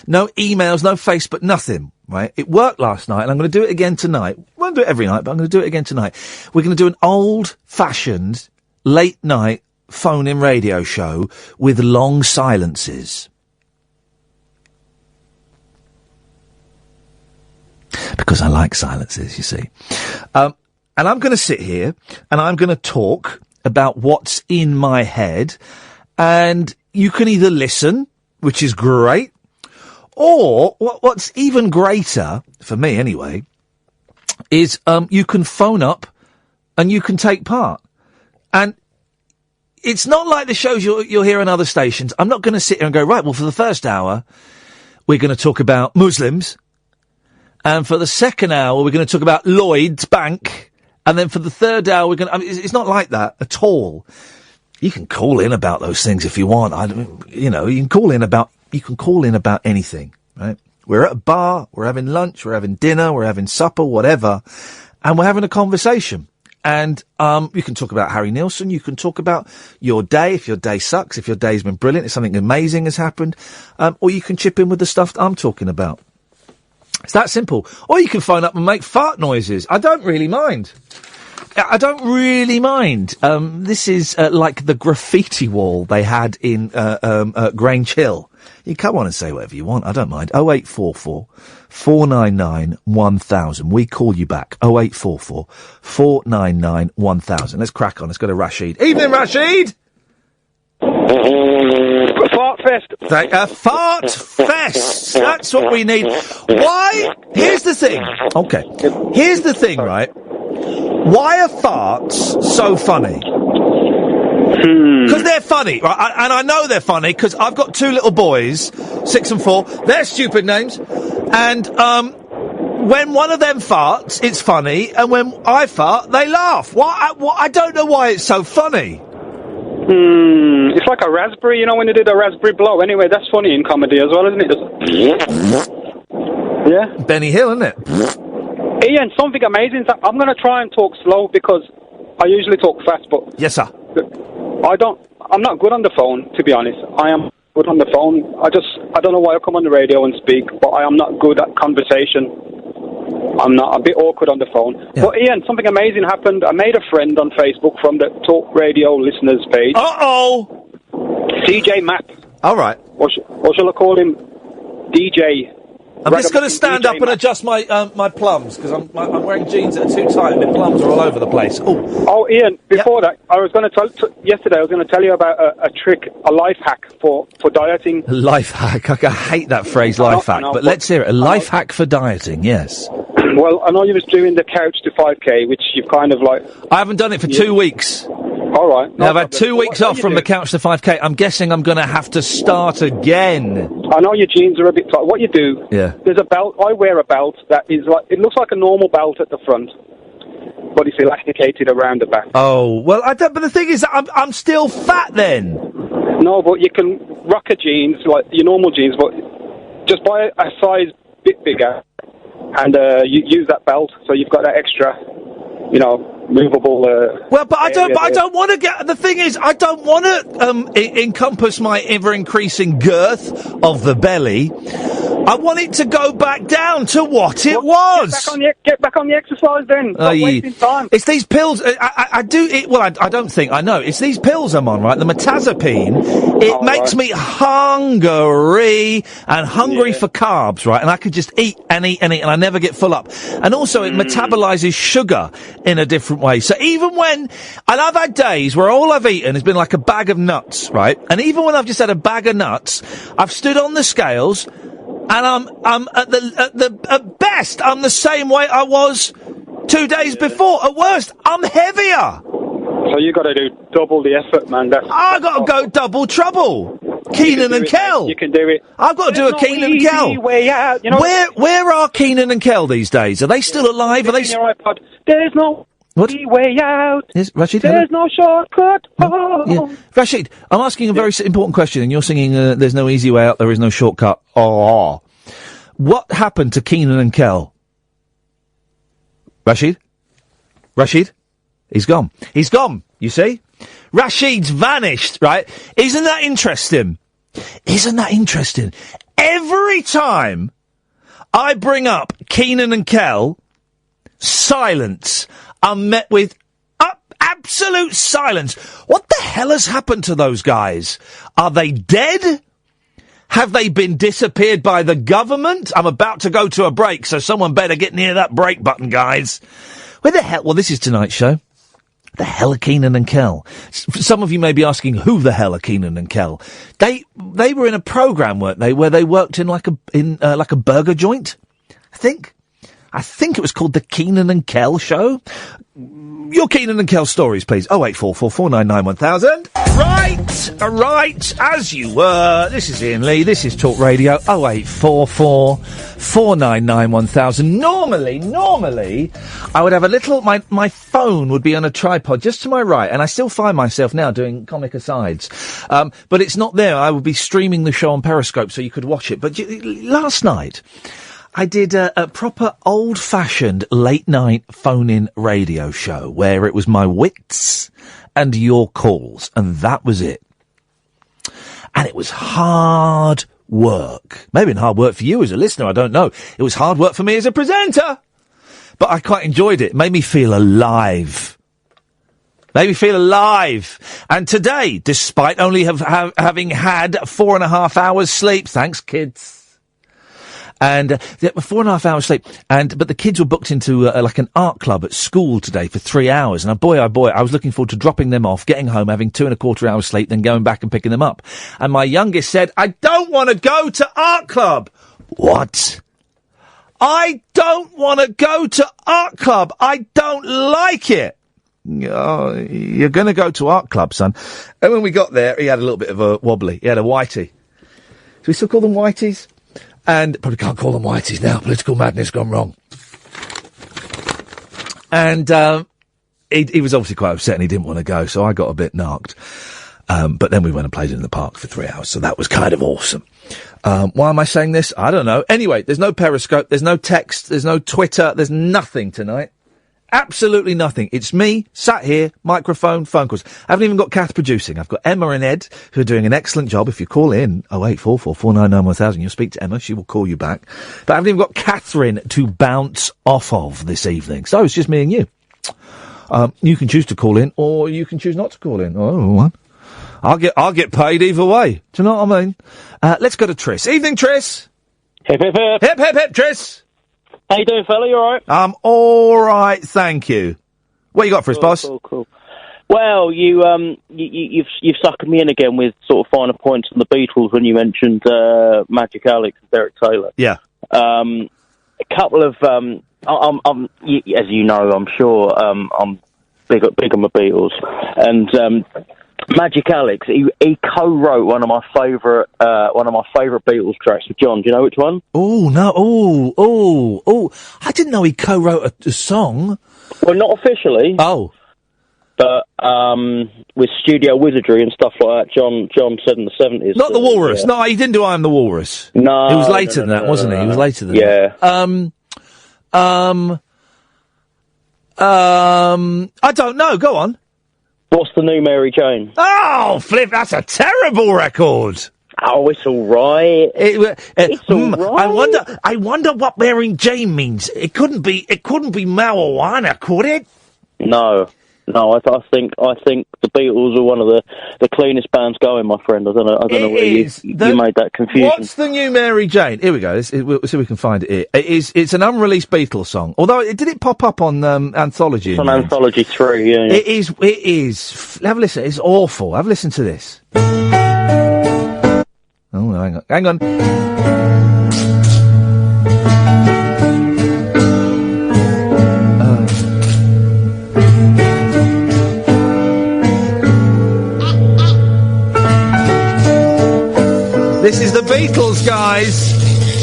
No emails, no Facebook, nothing, right? It worked last night, and I'm going to do it again tonight. I won't do it every night, but I'm going to do it again tonight. We're going to do an old-fashioned, late-night phone-in radio show with long silences. Because I like silences, you see. And I'm going to sit here, and I'm going to talk about what's in my head, and you can either listen, which is great, or what's even greater, for me anyway, is you can phone up and you can take part. And it's not like the shows you'll hear on other stations. I'm not going to sit here and go, right, well, for the first hour, we're going to talk about Muslims, and for the second hour, we're going to talk about Lloyd's Bank, and then for the third hour, we're going to... I mean, it's not like that at all. You can call in about those things if you want. You can call in about anything, right? We're at a bar, we're having lunch, we're having dinner, we're having supper, whatever, and we're having a conversation. And you can talk about Harry Nilsson, you can talk about your day, if your day sucks, if your day's been brilliant, if something amazing has happened, or you can chip in with the stuff that I'm talking about. It's that simple. Or you can phone up and make fart noises. I don't really mind. This is like the graffiti wall they had in Grange Hill. You come on and say whatever you want. I don't mind. 0844 499 1000. We call you back. 0844 499 1000. Let's crack on. Let's go to Rashid. Evening, Rashid! Fart fest. A fart fest. That's what we need. Why? Here's the thing. Okay. Here's the thing, right? Why are farts so funny? Because they're funny, right? And I know they're funny because I've got 2 little boys, 6 and 4. They're stupid names. And when one of them farts, it's funny. And when I fart, they laugh. I don't know why it's so funny. It's like a raspberry, when you did a raspberry blow. Anyway, that's funny in comedy as well, isn't it? Yeah. Benny Hill, isn't it? Ian, something amazing. I'm going to try and talk slow because I usually talk fast, but... Yes, sir. I'm not good on the phone, to be honest. I am good on the phone. I don't know why I come on the radio and speak, but I am not good at conversation. I'm not a bit awkward on the phone. Yeah. But Ian, something amazing happened. I made a friend on Facebook from the Talk Radio listeners page. Uh-oh! CJ Map. All right. Or shall I call him DJ? I'm just going to stand up and adjust my my plums, because I'm wearing jeans that are too tight and my plums are all over the place. Oh, Ian, before that, I was going to yesterday I was going to tell you about a trick, a life hack for dieting. Life hack? I hate that phrase, life hack, but let's hear it. A life hack for dieting, yes. Well, I know you was doing the couch to 5K, which you've kind of like... I haven't done it for 2 weeks. All right. Now, I've had 2 weeks off from the couch to 5K. I'm guessing I'm going to have to start again. I know your jeans are a bit tight. What you do, there's a belt. I wear a belt that is like... It looks like a normal belt at the front, but it's elasticated around the back. Oh, well, I don't... But the thing is, I'm still fat then. No, but you can rock a jeans, like your normal jeans, but just buy a size bit bigger, and you use that belt, so you've got that extra, movable. Well, but I don't want to get. The thing is, I don't want to encompass my ever increasing girth of the belly I want it to go back down to what it was. Get back on the exercise then. Stop wasting time. It's these pills. I don't think I know. It's these pills I'm on, right? The metazapine. It makes me hungry for carbs, right? And I could just eat and eat and eat, and I never get full up. And also, it metabolizes sugar in a different way. So even when I've had days where all I've eaten has been like a bag of nuts, right? And even when I've just had a bag of nuts, I've stood on the scales. And I'm at best, I'm the same weight I was 2 days before. At worst, I'm heavier. So you got to do double the effort, man. I got to go double trouble. Kenan and Kel. You can do it. I've got to do a Kenan and Kel. Way out. You know, where are Kenan and Kel these days? Are they still alive? Are they? Your iPod. There's no way out. Yes, Rashid, there's no shortcut home. Yeah. Rashid, I'm asking a very important question, and you're singing there's no easy way out, there is no shortcut. Oh. What happened to Kenan and Kel? Rashid? He's gone. He's gone, you see? Rashid's vanished, right? Isn't that interesting? Every time I bring up Kenan and Kel, silence. I'm met with absolute silence. What the hell has happened to those guys? Are they dead? Have they been disappeared by the government? I'm about to go to a break, so someone better get near that break button, guys. Where the hell? Well, this is tonight's show. The hell are Kenan and Kel? Some of you may be asking, who the hell are Kenan and Kel? They were in a programme, weren't they, where they worked in like a burger joint? I think it was called the Kenan and Kel Show. Your Kenan and Kel stories, please. 0844 499 1000. Right, as you were. This is Iain Lee. This is Talk Radio. 0844 499 1000. Normally, I would have a little. My phone would be on a tripod just to my right, and I still find myself now doing comic asides. But it's not there. I would be streaming the show on Periscope so you could watch it. But last night, I did a proper old-fashioned late-night phone-in radio show where it was my wits and your calls, and that was it. And it was hard work. Maybe hard work for you as a listener, I don't know. It was hard work for me as a presenter. But I quite enjoyed it. It made me feel alive. And today, despite only having had 4.5 hours sleep, thanks kids, and 4.5 hours sleep, but the kids were booked into like an art club at school today for 3 hours, and boy, I was looking forward to dropping them off, getting home, having 2.25 hours sleep, then going back and picking them up. And my youngest said, I don't want to go to art club. What? I don't want to go to art club. I don't like it. Oh, you're going to go to art club, son. And when we got there, he had a little bit of a wobbly. He had a whitey. Do we still call them whiteys? And probably can't call them whiteys now. Political madness gone wrong. And he was obviously quite upset and he didn't want to go, so I got a bit narked. But then we went and played in the park for 3 hours, so that was kind of awesome. Why am I saying this? I don't know. Anyway, there's no Periscope, there's no text, there's no Twitter, there's nothing tonight. Absolutely nothing. It's me, sat here, microphone, phone calls. I haven't even got Kath producing. I've got Emma and Ed, who are doing an excellent job. If you call in 0844 499 1000, you'll speak to Emma. She will call you back. But I haven't even got Catherine to bounce off of this evening. So it's just me and you. You can choose to call in, or you can choose not to call in. Oh, I'll get paid either way. Do you know what I mean? Let's go to Triss. Evening, Triss. Hip, hip, hip. Hip, hip, hip, Triss. How you doing, fella? You all right? I'm all right, thank you. What you got for us, boss? Cool. Well, you've suckered me in again with sort of finer points on the Beatles when you mentioned Magic Alex and Derek Taylor. Yeah. A couple of as you know, I'm sure I'm big on the Beatles, and Magic Alex, he co-wrote one of my favourite Beatles tracks with John. Do you know which one? Oh no! Oh! I didn't know he co-wrote a song. Well, not officially. Oh, but with studio wizardry and stuff like that. John said in the 70s. Not the Walrus. Yeah. No, he didn't do "I Am the Walrus." No, he was later than that, wasn't he? He was later than that. I don't know. Go on. What's the new Mary Jane? Oh, Flip, that's a terrible record. Oh, it's all right. It's all right. I wonder what Mary Jane means. It couldn't be marijuana, could it? No, I think the Beatles are one of the cleanest bands going, my friend. I don't know where you made that confusion. What's the new Mary Jane? Here we go. We'll see if we can find it here. It's an unreleased Beatles song. Although, did it pop up on Anthology? It's on Anthology 3, yeah. It is. Have a listen. It's awful. Have a listen to this. Oh, no, hang on. This is the Beatles, guys.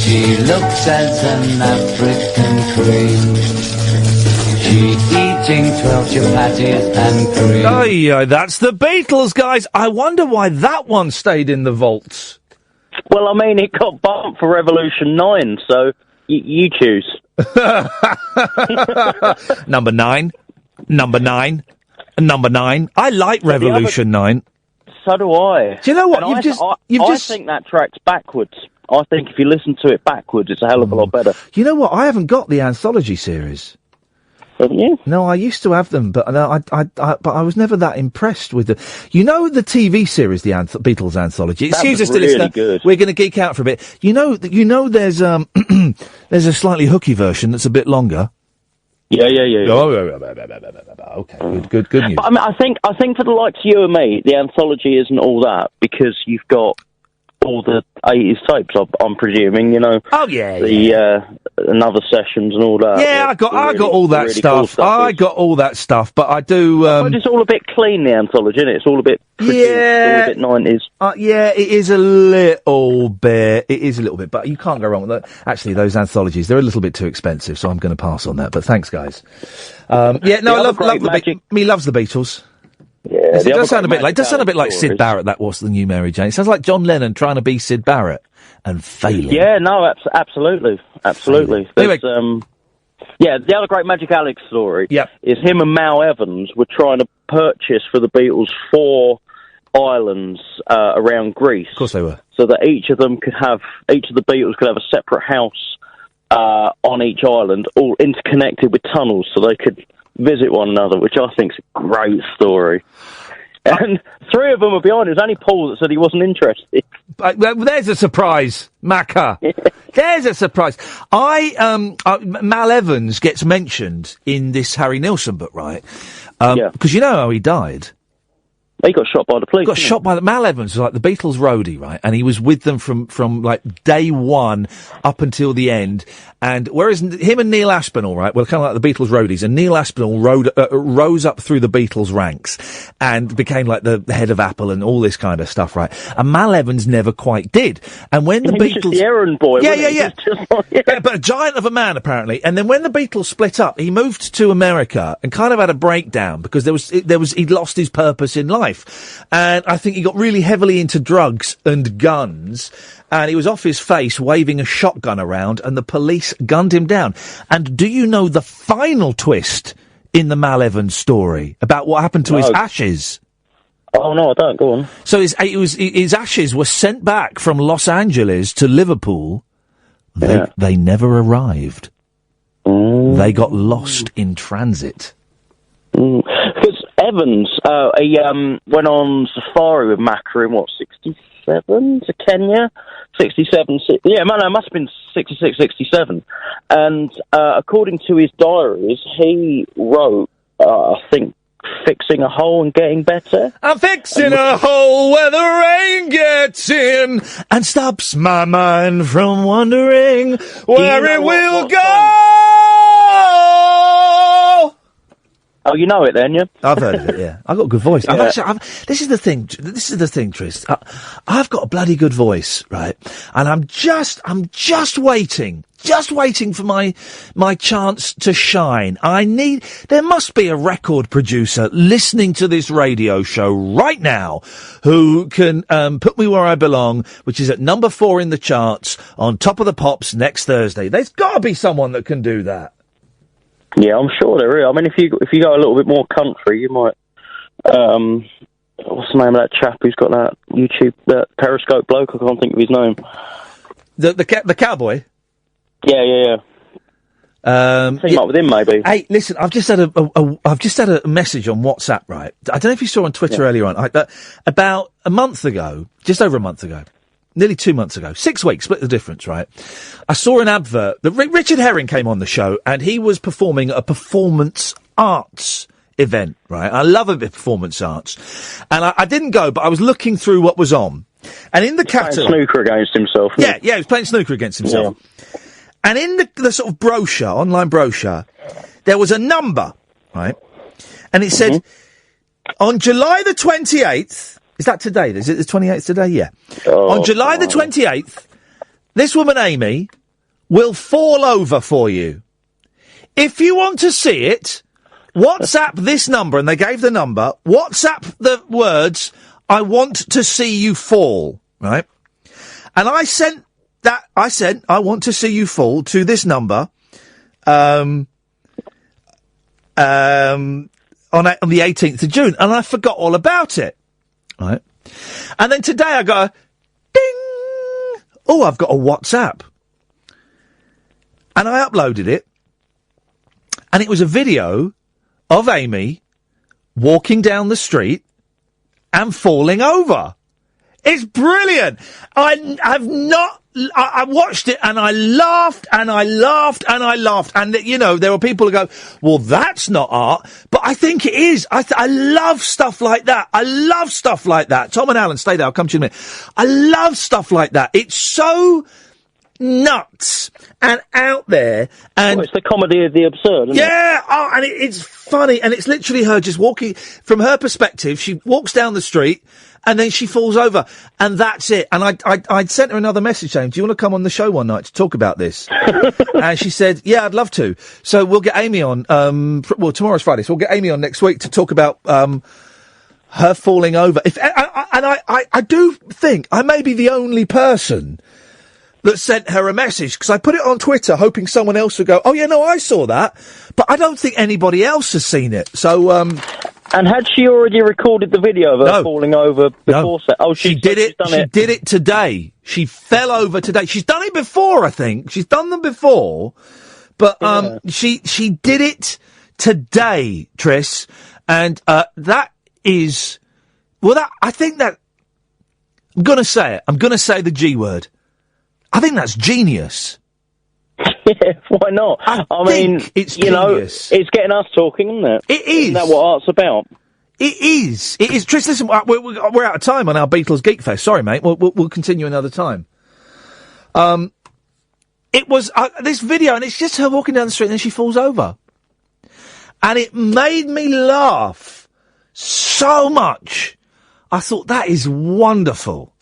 She looks as an African queen. She eating 12 chapatis and cream. Oh, yeah, that's the Beatles, guys. I wonder why that one stayed in the vaults. Well, I mean, it got bumped for Revolution 9, so you choose. Number 9. I like Revolution 9. So do I. Do you know what? I think that track's backwards. I think if you listen to it backwards, it's a hell of a lot better. You know what? I haven't got the Anthology series. Haven't you? No, I used to have them, but but I was never that impressed with the. You know the TV series, the Beatles Anthology. Excuse us, really listener. Good. We're going to geek out for a bit. You know, there's there's a slightly hooky version that's a bit longer. Yeah. Okay, good news. But I mean, I think for the likes of you and me, the Anthology isn't all that because you've got all the 80s tapes. I'm presuming, you know. Oh yeah. Another sessions and all that. Yeah, I got all that really stuff. Cool I got all that stuff, but I do. But it's all a bit clean, the Anthology, isn't it? It's all a bit produced, all a bit 90s. Yeah, it is a little bit. It is a little bit, but you can't go wrong with that. Actually, those anthologies, they're a little bit too expensive, so I'm going to pass on that. But thanks, guys. I love the me loves the Beatles. Yeah, it does sound a bit like Sid Barrett. That was the new Mary Jane. It sounds like John Lennon trying to be Sid Barrett and failing. Yeah, no, absolutely. Anyway, the other great Magic Alex story is him and Mal Evans were trying to purchase for the Beatles 4 islands around Greece. Of course they were. So that each of the Beatles could have a separate house on each island, all interconnected with tunnels, so they could visit one another, which I think is a great story. And 3 of them, I'll be honest, it was only Paul that said he wasn't interested. There's a surprise, Macca. There's a surprise. Mal Evans gets mentioned in this Harry Nilsson book, right? Because you know how he died. He got shot by the police. Mal Evans was like the Beatles roadie, right? And he was with them from like day one up until the end. And whereas him and Neil Aspinall, right, were kind of like the Beatles roadies, and Neil Aspinall rose up through the Beatles ranks and became like the head of Apple and all this kind of stuff, right? And Mal Evans never quite did. And when the Beatles, was just the errand boy, yeah. But a giant of a man apparently. And then when the Beatles split up, he moved to America and kind of had a breakdown because he'd lost his purpose in life. And I think he got really heavily into drugs and guns, and he was off his face waving a shotgun around, and the police gunned him down. And do you know the final twist in the Mal Evans story about what happened to his ashes? Oh, no, I don't. Go on. So his ashes were sent back from Los Angeles to Liverpool. They never arrived. They got lost in transit. Because Evans, he went on safari with Macca in, 67 to Kenya? 67, yeah, man, it must have been 66, 67. And according to his diaries, he wrote, I think, fixing a hole and getting better. I'm fixing a hole where the rain gets in and stops my mind from wondering where it will go. Oh, you know it then, yeah? I've heard of it, yeah. I've got a good voice. This is the thing, Tris. I've got a bloody good voice, right? And I'm just waiting for my chance to shine. There must be a record producer listening to this radio show right now who can, put me where I belong, which is at number 4 in the charts, on Top of the Pops next Thursday. There's gotta be someone that can do that. Yeah, I'm sure there is. I mean, if you go a little bit more country, you might what's the name of that chap who's got that YouTube, that Periscope bloke? I can't think of his name. The cowboy? Yeah. Team up with him, maybe. Hey, listen, I've just had a message on WhatsApp, right? I don't know if you saw on Twitter earlier on, but about a month ago, just over a month ago, nearly 2 months ago, 6 weeks, split the difference, right? I saw an advert that Richard Herring came on the show, and he was performing a performance arts event, right? I love a bit of performance arts. And I didn't go, but I was looking through what was on. And in the catalogue... snooker against himself. Yeah, he was playing snooker against himself. Yeah. And in the sort of brochure, online brochure, there was a number, right? And it said, on July the 28th, is that today? Is it the 28th today? Yeah. On July the 28th, this woman, Amy, will fall over for you. If you want to see it, WhatsApp this number, and they gave the number, WhatsApp the words, I want to see you fall, right? And I sent, I want to see you fall to this number, on the 18th of June, and I forgot all about it, right? And then today I go, ding! Oh, I've got a WhatsApp. And I uploaded it, and it was a video of Amy walking down the street and falling over. It's brilliant. I watched it and I laughed and I laughed and I laughed. And, you know, there were people who go, well, that's not art. But I think it is. I love stuff like that. I love stuff like that. Tom and Alan, stay there. I'll come to you in a minute. I love stuff like that. It's so nuts and out there. And it's the comedy of the absurd, isn't it? Yeah. And it's funny. And it's literally her just walking, from her perspective, she walks down the street and then she falls over, and that's it. And I'd sent her another message saying, do you want to come on the show one night to talk about this? And she said, yeah, I'd love to. So we'll get Amy on, well, tomorrow's Friday, so we'll get Amy on next week to talk about, her falling over. I do think I may be the only person that sent her a message, because I put it on Twitter hoping someone else would go, oh yeah, no, I saw that. But I don't think anybody else has seen it. So, and had she already recorded the video of her falling over before? No. Oh, she did it. She did it today. She fell over today. She's done it before, I think. She's done them before, but she did it today, Triss, and that is I think that I'm gonna say it. I'm gonna say the G word. I think that's genius. Yeah, why not? I mean, it's genius. It's getting us talking, isn't it? It is. Isn't that what art's about? It is. It is. Trish, listen, we're out of time on our Beatles Geek Fest. Sorry, mate. We'll continue another time. It was this video, and it's just her walking down the street, and then she falls over, and it made me laugh so much. I thought, that is wonderful.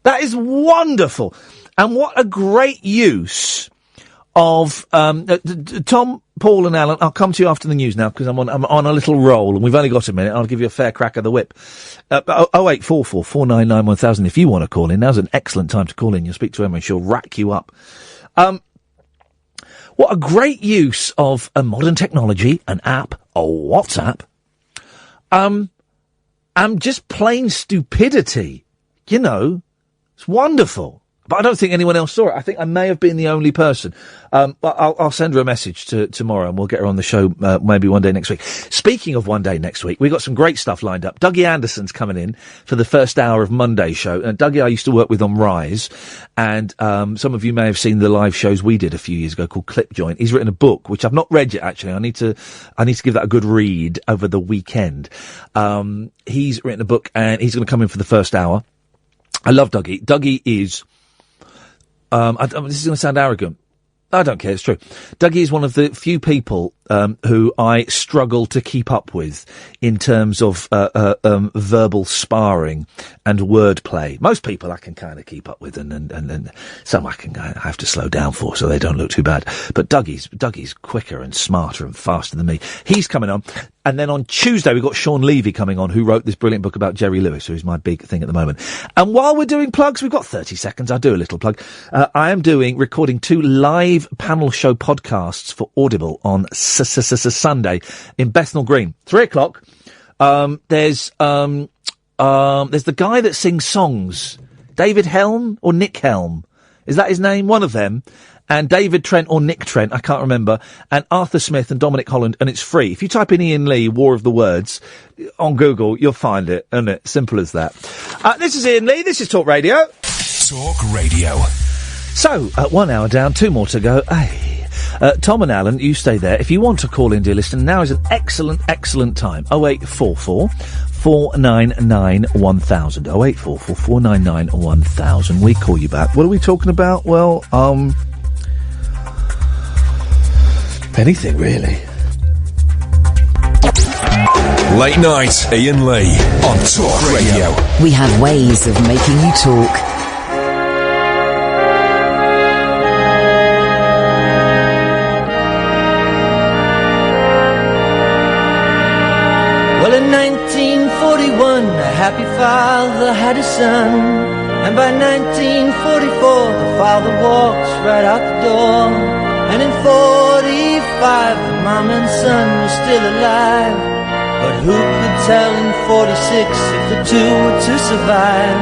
That is wonderful, and what a great use of Tom, Paul and Alan. I'll come to you after the news now, because I'm on a little roll and we've only got a minute. I'll give you a fair crack of the whip. 0844 499 1000 if you want to call in. Now's an excellent time to call in. You'll speak to Emma and she'll rack you up. What a great use of a modern technology, an app, a WhatsApp, and just plain stupidity. You know, it's wonderful. But I don't think anyone else saw it. I think I may have been the only person. But I'll send her a message tomorrow, and we'll get her on the show maybe one day next week. Speaking of one day next week, we've got some great stuff lined up. Dougie Anderson's coming in for the first hour of Monday's show. And Dougie I used to work with on Rise, and some of you may have seen the live shows we did a few years ago called Clip Joint. He's written a book, which I've not read yet, actually. I need to give that a good read over the weekend. He's written a book, and he's going to come in for the first hour. I love Dougie. Dougie is... this is going to sound arrogant. I don't care, it's true. Dougie is one of the few people who I struggle to keep up with in terms of verbal sparring and wordplay. Most people I can kind of keep up with, and some I have to slow down for so they don't look too bad. But Dougie's quicker and smarter and faster than me. He's coming on. And then on Tuesday, we've got Sean Levy coming on, who wrote this brilliant book about Jerry Lewis, who is my big thing at the moment. And while we're doing plugs, we've got 30 seconds. I'll do a little plug. I am recording 2 live panel show podcasts for Audible on Sunday in Bethnal Green. 3:00. There's There's the guy that sings songs. David Helm or Nick Helm? Is that his name? One of them. And David Trent or Nick Trent, I can't remember. And Arthur Smith and Dominic Holland, and it's free. If you type in Iain Lee, War of the Words, on Google, you'll find it, isn't it? Simple as that. This is Iain Lee, this is Talk Radio. Talk Radio. So, 1 hour down, 2 more to go. Hey. Tom and Alan, you stay there. If you want to call in, dear listener, now is an excellent, excellent time. 0844 499 1000. 0844 499 1000. We call you back. What are we talking about? Well, anything, really. Late night, Iain Lee on Talk Radio. We have ways of making you talk. Well, in 1941, a happy father had a son. And by 1944, the father walks right out the door. And in 45, the mom and son were still alive. But who could tell in 46 if the two were to survive?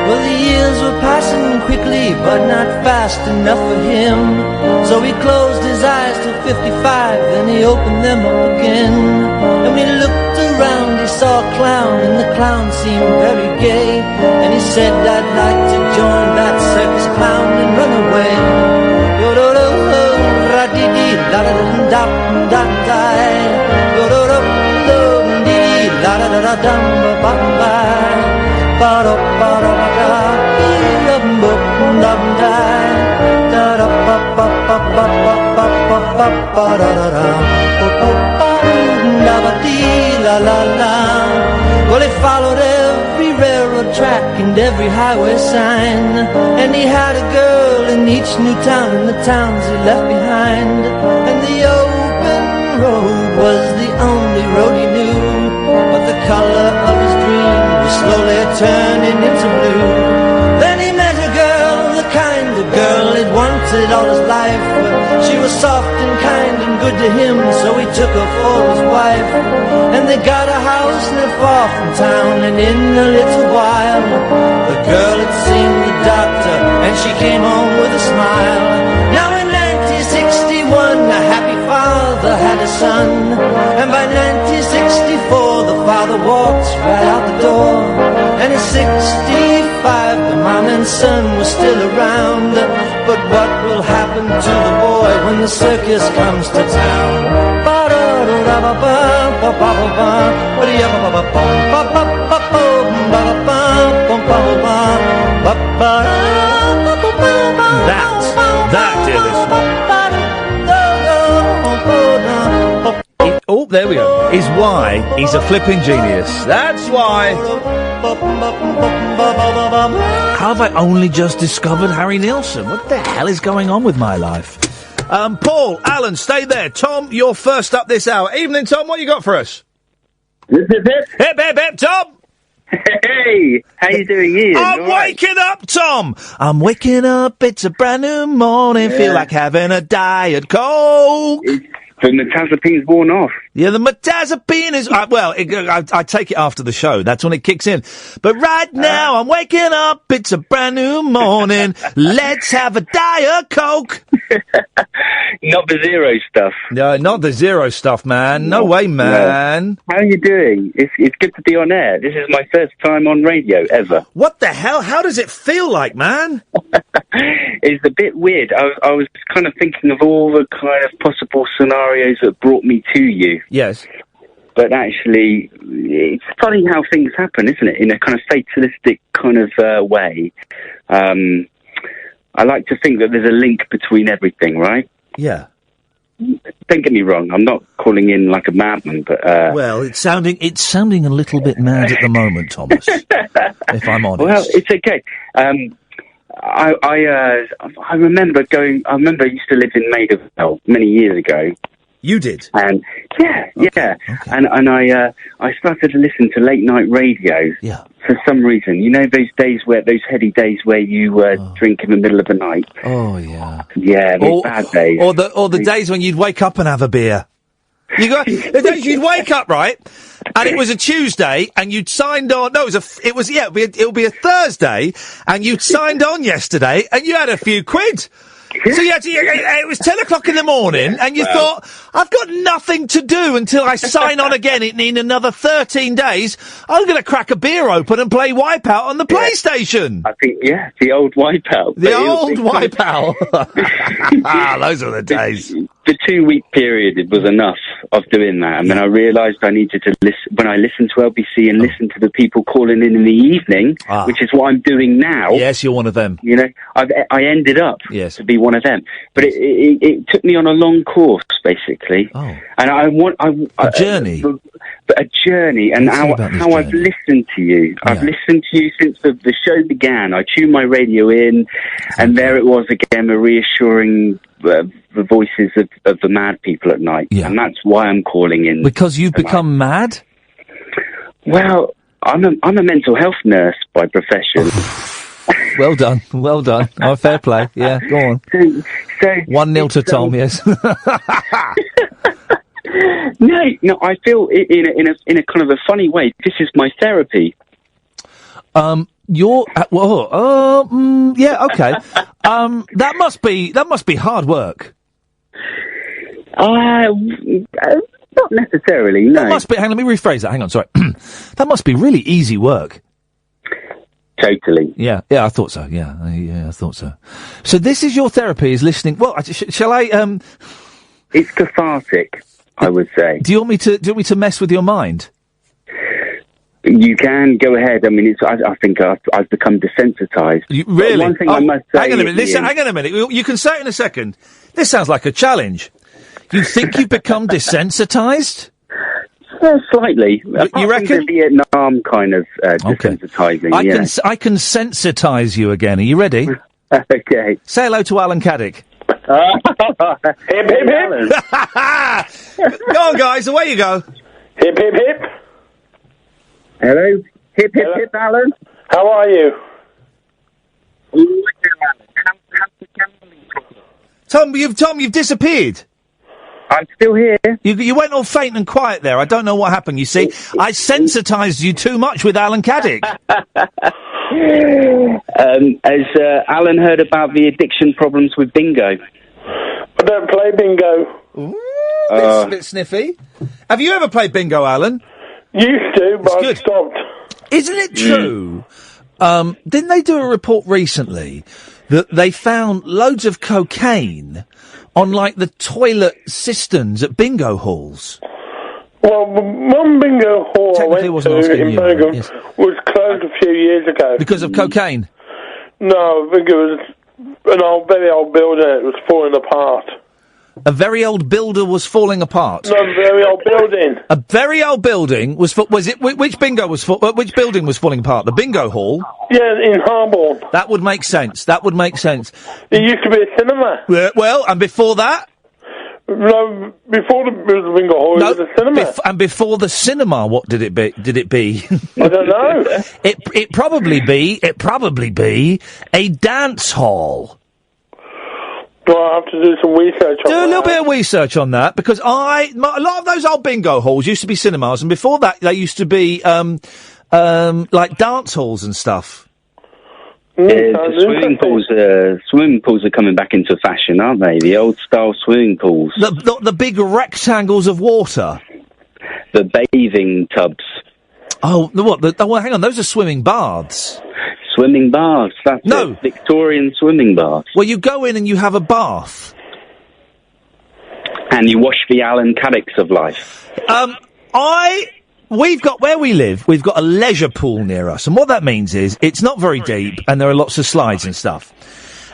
Well, the years were passing quickly, but not fast enough for him. So he closed his eyes till 55, then he opened them up again. And when he looked around, he saw a clown, and the clown seemed very gay. And he said, I'd like to join that circus clown and run away. Well, he followed every railroad track and every highway sign, and he had a girl in each new town in the towns he left behind. And the open road was the only road he knew, but the color of his dream was slowly turning into blue. Then he met a girl, the kind of girl he'd wanted all his life. She was soft and kind and good to him, so he took her for his wife. And they got a house not far from town, and in a little while the girl had seen the doctor, and she came home with a smile. Now in 1961, a happy father had a son, and by 1964 the father walks right out the door. And at 65 the mom and son were still around, but what will happen to the boy when the circus comes to town? That, dear listener. Oh, there we go. Is why he's a flipping genius. That's why. Have I only just discovered Harry Nilsson? What the hell is going on with my life? Paul, Alan, stay there. Tom, you're first up this hour. Evening, Tom. What you got for us? Hip, hip, hip. Hip, hip, hip, Tom. Hey, how you doing, Iain? I'm waking up, Tom. I'm waking up. It's a brand new morning. Yeah. Feel like having a Diet Coke. The metazapines worn off. Yeah, the metazapine is... I take it after the show. That's when it kicks in. But right now, I'm waking up. It's a brand new morning. Let's have a Diet Coke. Not the zero stuff. No, not the zero stuff, man. No way, man. How are you doing? It's good to be on air. This is my first time on radio ever. What the hell? How does it feel like, man? It's a bit weird. I was kind of thinking of all the kind of possible scenarios that brought me to you. Yes. But actually, it's funny how things happen, isn't it? In a kind of fatalistic kind of way. I like to think that there's a link between everything, right? Yeah. Don't get me wrong. I'm not calling in like a madman, but well, it's sounding a little bit mad at the moment, Thomas. If I'm honest. Well, it's okay. I remember going. I remember I used to live in Maidavale many years ago. You did? And yeah. And I started to listen to late night radio. Yeah. For some reason, you know, those heady days where you drink in the middle of the night. Oh yeah. Yeah, those bad days. Or the days when you'd wake up and have a beer. You'd wake up, right? And it was a Tuesday, and you'd signed on. No, it'll be a Thursday, and you'd signed on yesterday, and you had a few quid. So you had to, it was 10 o'clock in the morning, and you thought, I've got nothing to do until I sign on again in another 13 days. I'm going to crack a beer open and play Wipeout on the PlayStation. I think, the old Wipeout. The old Wipeout. Those are the days. The 2-week period, it was enough of doing that. And then I realised I needed to listen, when I listened to LBC and listen to the people calling in the evening, which is what I'm doing now. Yes, you're one of them. You know, I ended up to be one of them. But it took me on a long course, basically. Oh. And a journey. A journey, and how I've listened to you. I've listened to you since the show began. I tuned my radio in, and there it was again, a reassuring the voices of the mad people at night. And that's why I'm calling in. Because you've become mad? Well, I'm a mental health nurse by profession. Well done. Oh, fair play. Yeah, go on. So 1-0 to Tom, yes. No, I feel in a kind of a funny way. This is my therapy. Yeah, okay. That must be hard work. Not necessarily. No. That must be. Let me rephrase that. Hang on, sorry. That must be really easy work. Totally. Yeah, I thought so. Yeah, I thought so. So this is your therapy, is listening. Well, shall I? It's cathartic, I would say. Do you want me to mess with your mind? You can go ahead. I mean, I think I've become desensitized. Really? But one thing I must say. Hang on a minute. Hang on a minute. You can say it in a second. This sounds like a challenge. You think you've become desensitized? Slightly. You reckon? The Vietnam kind of desensitizing. I can sensitize you again. Are you ready? Okay. Say hello to Alan Caddick. Hip, hip, hip. Go on, guys. Away you go. Hip, hip, hip. Hello. Hip, hip, hip, Alan. How are you? Tom, you've disappeared. I'm still here. You went all faint and quiet there. I don't know what happened, you see. I sensitised you too much with Alan Caddick. Has Alan heard about the addiction problems with bingo? I don't play bingo. Ooh, bit sniffy. Have you ever played bingo, Alan? Used to, but I've stopped. Isn't it true? Didn't they do a report recently that they found loads of cocaine on, like, the toilet cisterns at bingo halls? Well, one bingo hall I went to in Birmingham was closed a few years ago. Because of cocaine? No, I think it was an very old building. It was falling apart. A very old builder was falling apart. No, a very old building. A very old building was which bingo was which building was falling apart? The bingo hall. Yeah, in Harborne. That would make sense. It used to be a cinema. Well, and before that. No, before it was the bingo hall, it was a cinema. And before the cinema, what did it be? I don't know. It probably be a dance hall. Do I have to do some research on that? Do a little bit of research on that, because a lot of those old bingo halls used to be cinemas, and before that they used to be like dance halls and stuff. Swimming pools are coming back into fashion, aren't they? The old style swimming pools. The big rectangles of water. The bathing tubs. Oh, hang on, those are swimming baths. Swimming baths, that's it. Victorian swimming baths. Well, you go in and you have a bath. And you wash the Alan Caddicks of life. We've got, where we live, we've got a leisure pool near us. And what that means is, it's not very deep, and there are lots of slides and stuff.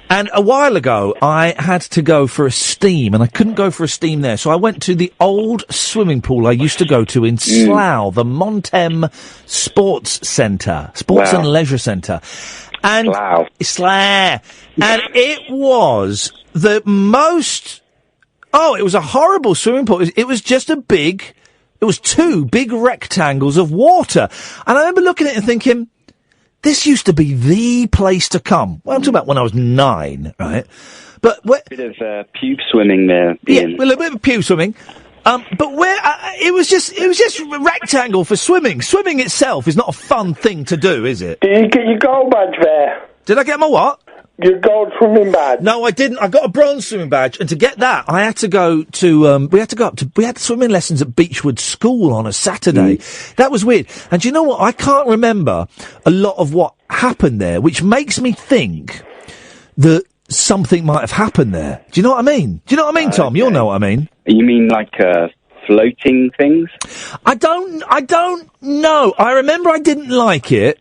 And a while ago, I had to go for a steam, and I couldn't go for a steam there. So I went to the old swimming pool I used to go to in Slough, the Montem Sports and Leisure Centre. And Slough. And it was the most... Oh, it was a horrible swimming pool. It was just it was two big rectangles of water. And I remember looking at it and thinking... This used to be the place to come. Well, I'm talking about when I was 9, right? But bit of pube swimming there. Ian. Yeah, well, a bit of pube swimming. But where it was just rectangle for swimming. Swimming itself is not a fun thing to do, is it? Did you get your gold badge there? Did I get my what? Your gold swimming badge. No, I didn't. I got a bronze swimming badge, and to get that, I had to go to. We had swimming lessons at Beechwood School on a Saturday. That was weird. And do you know what? I can't remember a lot of what happened there, which makes me think that something might have happened there. Do you know what I mean? Do you know what I mean, Tom? You'll know what I mean. You mean like floating things? I don't know. I remember I didn't like it.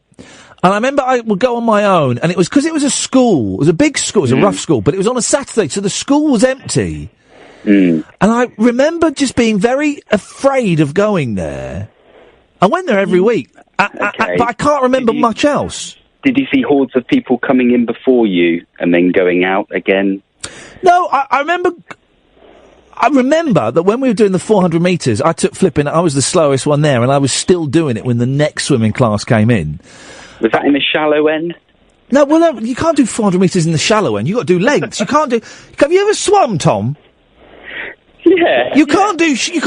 And I remember I would go on my own, and it was because it was a school. It was a big school. It was a rough school, but it was on a Saturday, so the school was empty. And I remember just being very afraid of going there. I went there every week, but I can't remember much else. Did you see hordes of people coming in before you and then going out again? No, I remember that when we were doing the 400 metres, I was the slowest one there, and I was still doing it when the next swimming class came in. Was that in the shallow end? No, you can't do 400 metres in the shallow end. You've got to do lengths. You can't do... Have you ever swum, Tom? Yeah. You can't do... If you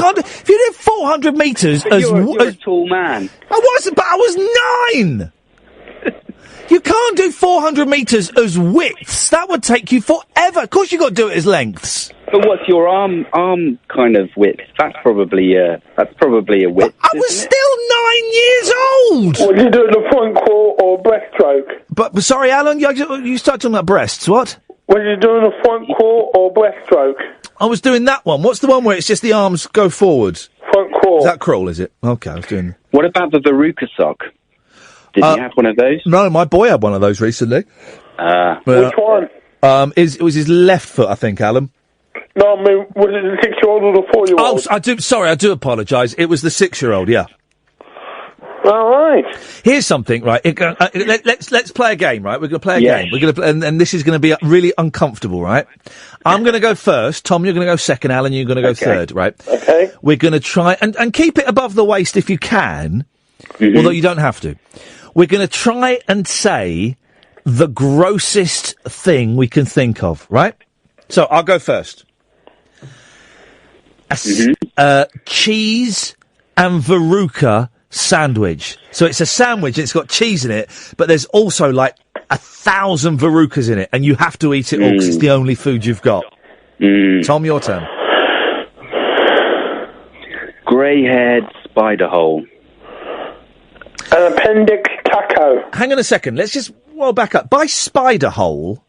did 400 metres as... You're a tall man. I wasn't, but I was 9! You can't do 400 metres as widths. That would take you forever. Of course you've got to do it as lengths. But what's your arm kind of width? That's probably a width. I was still 9 years old. What did you do in the front court or breaststroke? But sorry, Alan, you started talking about breasts. What? What did you do in the front court or breaststroke? I was doing that one. What's the one where it's just the arms go forwards? Front court. Is that crawl? Is it? Okay, I was doing. What about the Veruca sock? Did you have one of those? No, my boy had one of those recently. Which one? It was his left foot, I think, Alan. No, I mean, was it the 6-year-old or the 4-year-old? Oh, I do apologise. It was the 6-year-old, yeah. All right. Here's something, right? Let's play a game, right? We're going to play a game. We're going to, and this is going to be really uncomfortable, right? I'm going to go first. Tom, you're going to go second. Alan, you're going to go third, right? Okay. We're going to try and keep it above the waist if you can, although you don't have to. We're going to try and say the grossest thing we can think of, right? So I'll go first. Cheese and Veruca sandwich. So it's a sandwich, and it's got cheese in it, but there's also like 1,000 Verucas in it, and you have to eat it all because it's the only food you've got. Tom, your turn. Grey-haired spider hole. An appendix taco. Hang on a second. Let's just back up. By spider hole,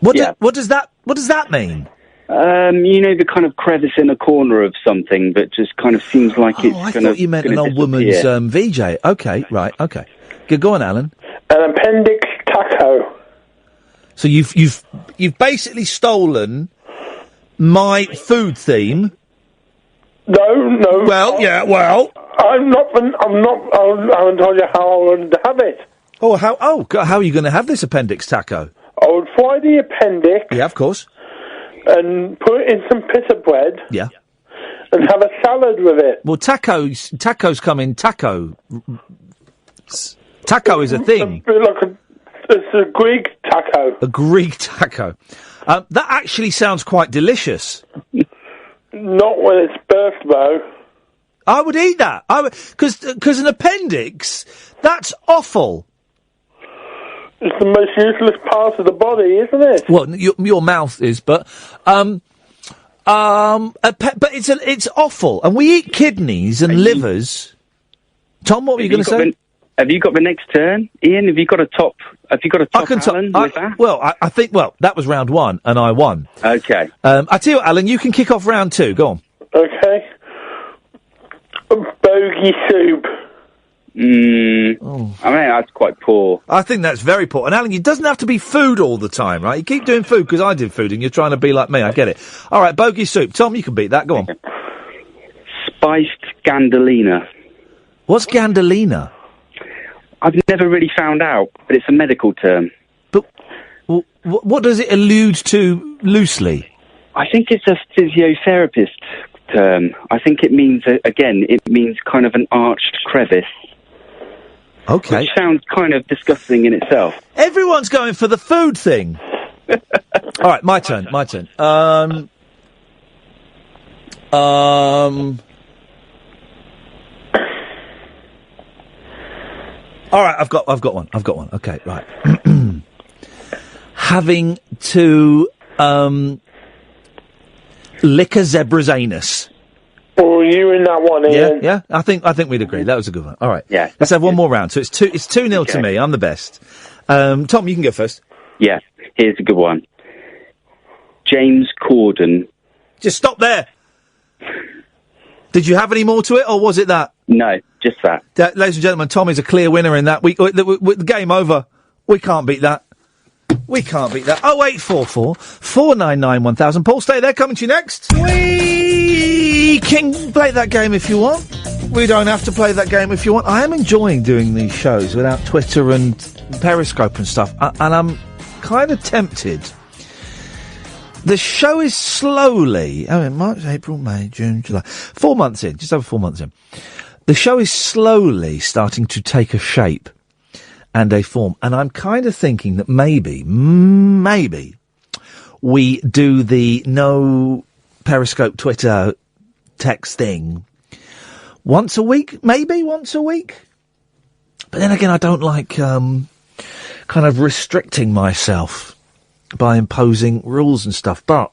what does that mean? The kind of crevice in a corner of something that just kind of seems like it's I thought you meant an old woman's VJ. Okay, right, okay. Go on, Alan. An appendix taco. So you've basically stolen my food theme. No. Well, yeah, well. I haven't told you how I would have it. Oh, how are you going to have this appendix taco? I would fry the appendix. Yeah, of course. And put it in some pita bread. Yeah. And have a salad with it. Well, tacos come in taco. Taco is a thing. It's a Greek taco. A Greek taco. That actually sounds quite delicious. Not when it's birthed, though. I would eat that. Because an appendix, that's awful. It's the most useless part of the body, isn't it? Well, your mouth is, but it's awful. And we eat kidneys and livers. Tom, what were you going to say? Have you got the next turn, Ian? Have you got a top? Alan with that? Well, I think. Well, that was round one, and I won. Okay. I tell you what, Alan, you can kick off round two. Go on. Okay. Bogey soup. I mean, that's quite poor. I think that's very poor. And Alan, it doesn't have to be food all the time, right? You keep doing food because I did food, and you're trying to be like me. I get it. All right, bogey soup. Tom, you can beat that. Go on. Spiced gandolina. What's gandolina? I've never really found out, but it's a medical term. But what does it allude to loosely? I think it's a physiotherapist term. I think it means, it means kind of an arched crevice. Okay. Which sounds kind of disgusting in itself. Everyone's going for the food thing. All right, my turn. All right, I've got one. Okay, right. Having to lick a zebra's anus. Oh, you in that one, Ian? Yeah. I think we'd agree. That was a good one. All right. Yeah. Let's have one more round. So it's 2-0 to me. I'm the best. Tom, you can go first. Yeah. Here's a good one. James Corden. Just stop there. Did you have any more to it, or was it that? No, just that. Ladies and gentlemen, Tom is a clear winner in that. The game over. We can't beat that. 0844 499 1000. Paul, stay there. Coming to you next. We can play that game if you want. We don't have to play that game if you want. I am enjoying doing these shows without Twitter and Periscope and stuff, and I'm kind of tempted. The show is slowly, March, April, May, June, July, 4 months in, just over 4 months in. The show is slowly starting to take a shape and a form. And I'm kind of thinking that maybe we do the no Periscope, Twitter, text thing once a week, maybe once a week. But then again, I don't like kind of restricting myself by imposing rules and stuff. But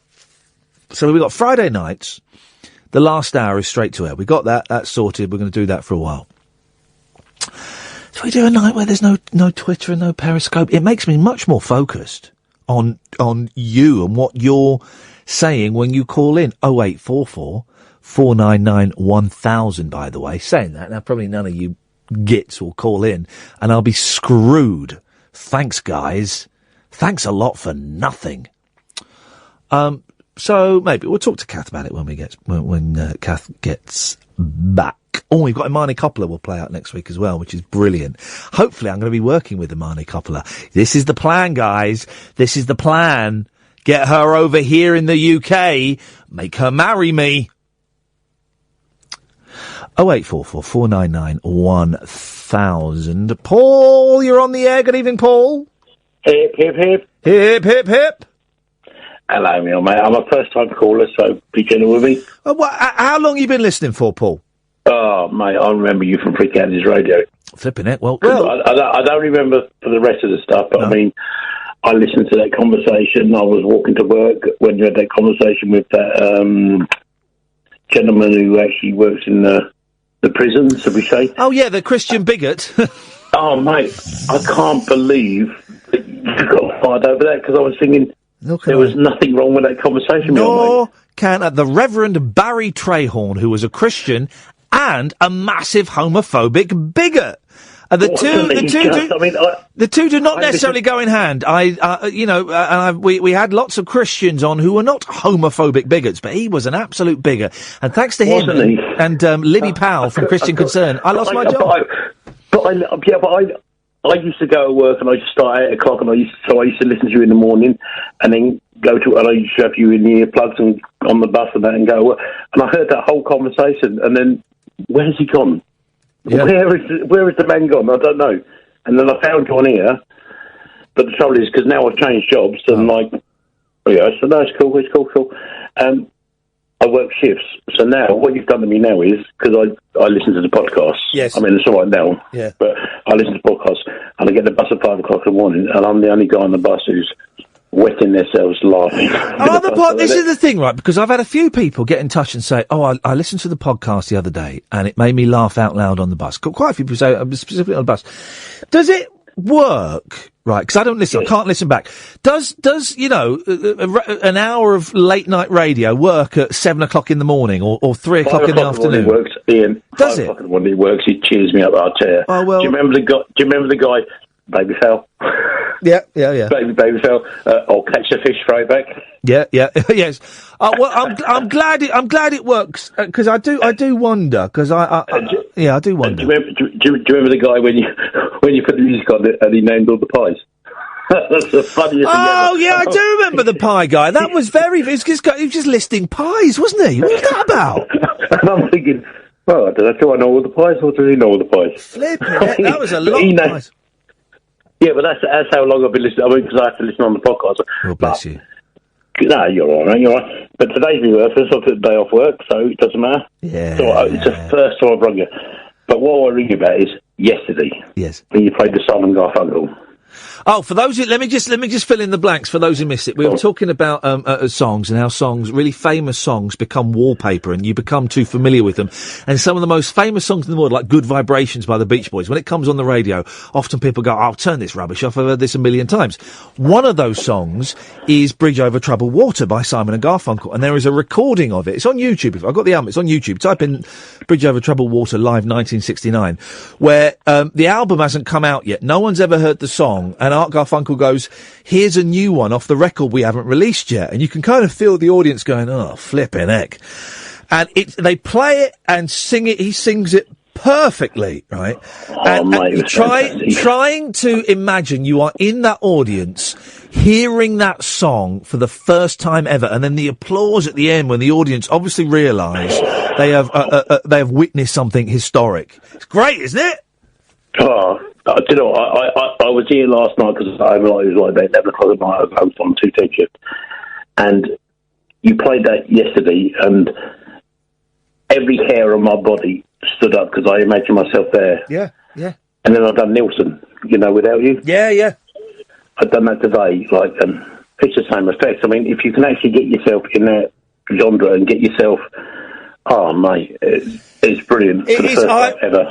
so we've got Friday nights. The last hour is straight to air. We got that. That's sorted. We're going to do that for a while. So we do a night where there's no Twitter and no Periscope. It makes me much more focused on you and what you're saying when you call in. 0844 499 1000, by the way. Saying that, now probably none of you gits will call in, and I'll be screwed. Thanks, guys. Thanks a lot for nothing. So maybe we'll talk to Kath about it when Kath gets back. Oh, we've got Imani Coppola we'll play out next week as well, which is brilliant. Hopefully I'm going to be working with Imani Coppola. This is the plan, guys. This is the plan. Get her over here in the UK. Make her marry me. 0844 499 1000. Paul, you're on the air. Good evening, Paul. Hip, hip, hip. Hip, hip, hip. Hello, Neil, mate. I'm a first-time caller, so be gentle with me. How long have you been listening for, Paul? Oh, mate, I remember you from Freak Andy's Radio. Flipping it. Well, I don't remember for the rest of the stuff, but no. I mean, I listened to that conversation. I was walking to work when you had that conversation with that gentleman who actually works in the prison, so we say. Oh, yeah, the Christian bigot. Oh, mate, I can't believe that you got fired over that, because I was thinking there was nothing wrong with that conversation. Nor can the Reverend Barry Trahorn, who was a Christian and a massive homophobic bigot. The two do not necessarily go in hand. We had lots of Christians on who were not homophobic bigots, but he was an absolute bigot. And thanks to him and Libby Powell from Christian Concern, I lost my job. I used to go to work and I used to start at 8 o'clock, and I used to listen to you in the morning, and then and I used to have you in the earplugs and on the bus and that, and go to work. And I heard that whole conversation, and then where's he gone? Yeah. Where is the man gone? I don't know. And then I found you on here, but the trouble is because now I've changed jobs, and so no, it's cool. I work shifts, so now what you've done to me now is, because I listen to the podcast. Yes. I mean, it's all right now. Yeah. But I listen to podcasts, and I get the bus at 5 o'clock in the morning, and I'm the only guy on the bus who's wetting themselves laughing. This is the thing, right? Because I've had a few people get in touch and say, I listened to the podcast the other day, and it made me laugh out loud on the bus. Quite a few people say, specifically on the bus. Does it work? Right, because I don't listen. I can't listen back. Does an hour of late night radio work at 7 o'clock in the morning or 3 o'clock in the afternoon? It works, Ian. Does it? When it works, it cheers me up. I'll tell you. Oh well. Do you remember the guy, Baby Fell? Yeah. Baby Fell. Or Catch the Fish throwback. Yeah, yes. Well, I'm glad it works, because I do wonder, because I do wonder. Do you remember the guy when you put the music on it and he named all the pies? That's the funniest thing ever. Yeah, I do remember the pie guy. That was he was just listing pies, wasn't he? What was that about? And I'm thinking, well, do I know all the pies, or does he know all the pies? Flipping it, that was a lot of pies. Yeah, but that's how long I've been listening. I mean, because I have to listen on the podcast. Oh, bless you. No, you're all right, you're all right. But today's my birthday, so I took the day off work, so it doesn't matter. Yeah. So it's the first time I've rung you. But what I ring you about is yesterday. Yes. When you played the Simon Garfunkel. Oh, for those who, let me just fill in the blanks for those who missed it. We were talking about songs and how songs, really famous songs, become wallpaper and you become too familiar with them. And some of the most famous songs in the world, like Good Vibrations by the Beach Boys, when it comes on the radio, often people go, "I'll turn this rubbish off. I've heard this a million times." One of those songs is Bridge Over Troubled Water by Simon and Garfunkel, and there is a recording of it. It's on YouTube. I've got the album. It's on YouTube. Type in Bridge Over Troubled Water live 1969, where the album hasn't come out yet. No one's ever heard the song, and Art Garfunkel goes, "Here's a new one off the record we haven't released yet." And you can kind of feel the audience going, "Oh, flipping heck." And they play it and sing it. He sings it perfectly, right? And trying to imagine you are in that audience hearing that song for the first time ever, and then the applause at the end when the audience obviously realise they have witnessed something historic. It's great, isn't it? Oh, do you know, I was here last night because it was like 11 o'clock at night. I was on 2-10 shift. And you played that yesterday, and every hair on my body stood up because I imagined myself there. Yeah, yeah. And then I've done Nilsson, Without You. Yeah, yeah. I've done that today, it's the same effect. I mean, if you can actually get yourself in that genre and get yourself... Oh, mate, it's brilliant. It is.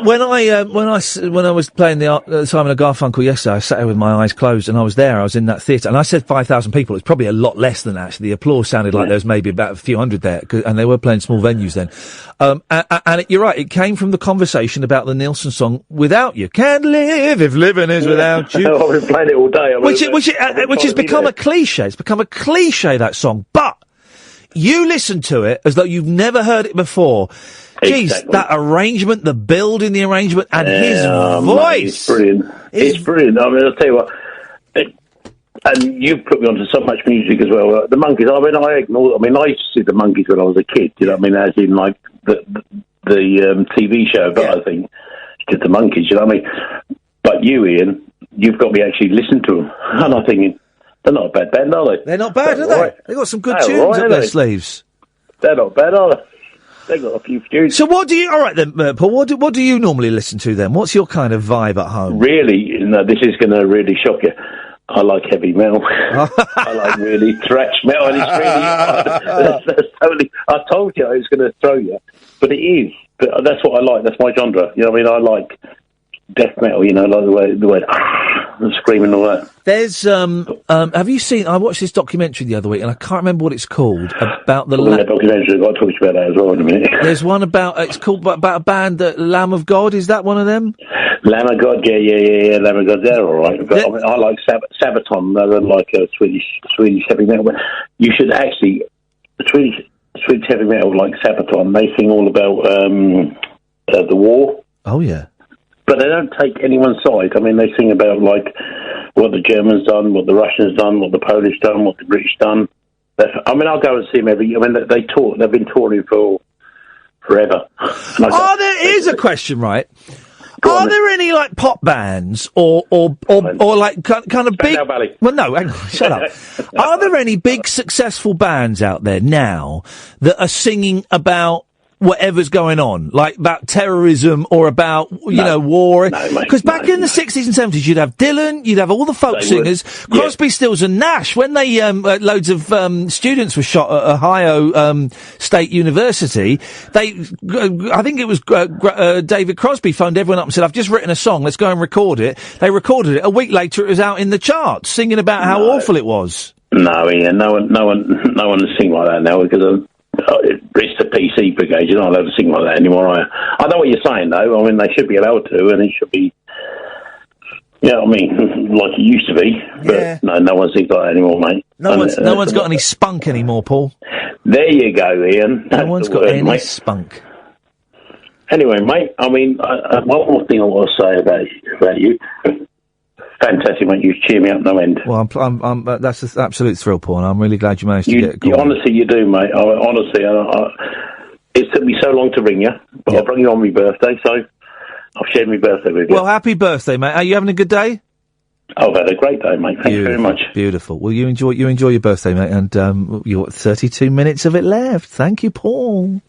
When I was playing the Simon and Garfunkel yesterday, I sat there with my eyes closed, and I was in that theatre, and I said 5,000 people. It's probably a lot less than that, actually. The applause sounded like there was maybe about a few hundred there, and they were playing small venues then. You're right, it came from the conversation about the Nilsson song, Without You. Can't live if living is without you. I've been playing it all day. Which has become a cliche. It's become a cliche, that song. But you listen to it as though you've never heard it before. Jeez, that arrangement, the build in the arrangement, and his voice. Mate, it's brilliant. It's brilliant. I mean, I'll tell you what, and you've put me onto so much music as well. The Monkees, I used to see the Monkees when I was a kid, as in like the TV show, but I think it's the Monkees, what I mean? But you, Ian, you've got me actually listen to them. And I'm thinking, they're not a bad band, are they? They're not bad, are they? They've got some good tunes up their sleeves. They're not bad, are they? They've got a few tunes. So what do you... All right then, Paul, what do you normally listen to then? What's your kind of vibe at home? Really, this is going to really shock you. I like heavy metal. I like really thrash metal. And it's really... that's totally... I told you I was going to throw you. But it is. But that's what I like. That's my genre. I like... death metal, like the way and screaming and all that. There's have you seen? I watched this documentary the other week, and I can't remember what it's called about the documentary. I'll talk to you about that as well in a minute. There's one about it's called about a band, Lamb of God. Is that one of them? Lamb of God, yeah. Lamb of God, they're all right. But I like Sabaton. They're like a Swedish heavy metal. You should actually Swedish heavy metal like Sabaton. They sing all about the war. Oh yeah. But they don't take anyone's side. I mean, they sing about, what the Germans done, what the Russians done, what the Polish done, what the British done. I'll go and see them they tour. They've been touring for forever. There is a question, right? Are there any, pop bands or kind of big... Valley. Well, no, hang on, shut up. Are there any big successful bands out there now that are singing about whatever's going on, like about terrorism or about, war? Because back in the 60s and 70s, you'd have Dylan, you'd have all the folk singers, Crosby, Stills and Nash. When they, loads of students were shot at Ohio State University, I think it was David Crosby phoned everyone up and said, "I've just written a song, let's go and record it." They recorded it. A week later, it was out in the charts, singing about how awful it was. No, Ian, no one sing like that now because it's the PC brigade. You're not allowed to sing like that anymore. I know what you're saying, though. I mean, they should be allowed to, and it should be, like it used to be. But no one sings like that anymore, mate. No one's got any spunk anymore, Paul. There you go, Ian. No one's got any spunk. Anyway, mate, one more thing I want to say about you. Fantastic, mate. You cheer me up no end. Well, I'm that's an absolute thrill, Paul, and I'm really glad you managed to get a call. Honestly, you do, mate. It took me so long to ring you, but I brought you on my birthday, so I've shared my birthday with you. Well, happy birthday, mate. Are you having a good day? I've had a great day, mate. Thank you very much. Beautiful. Well, you enjoy your birthday, mate, and you've got 32 minutes of it left. Thank you, Paul.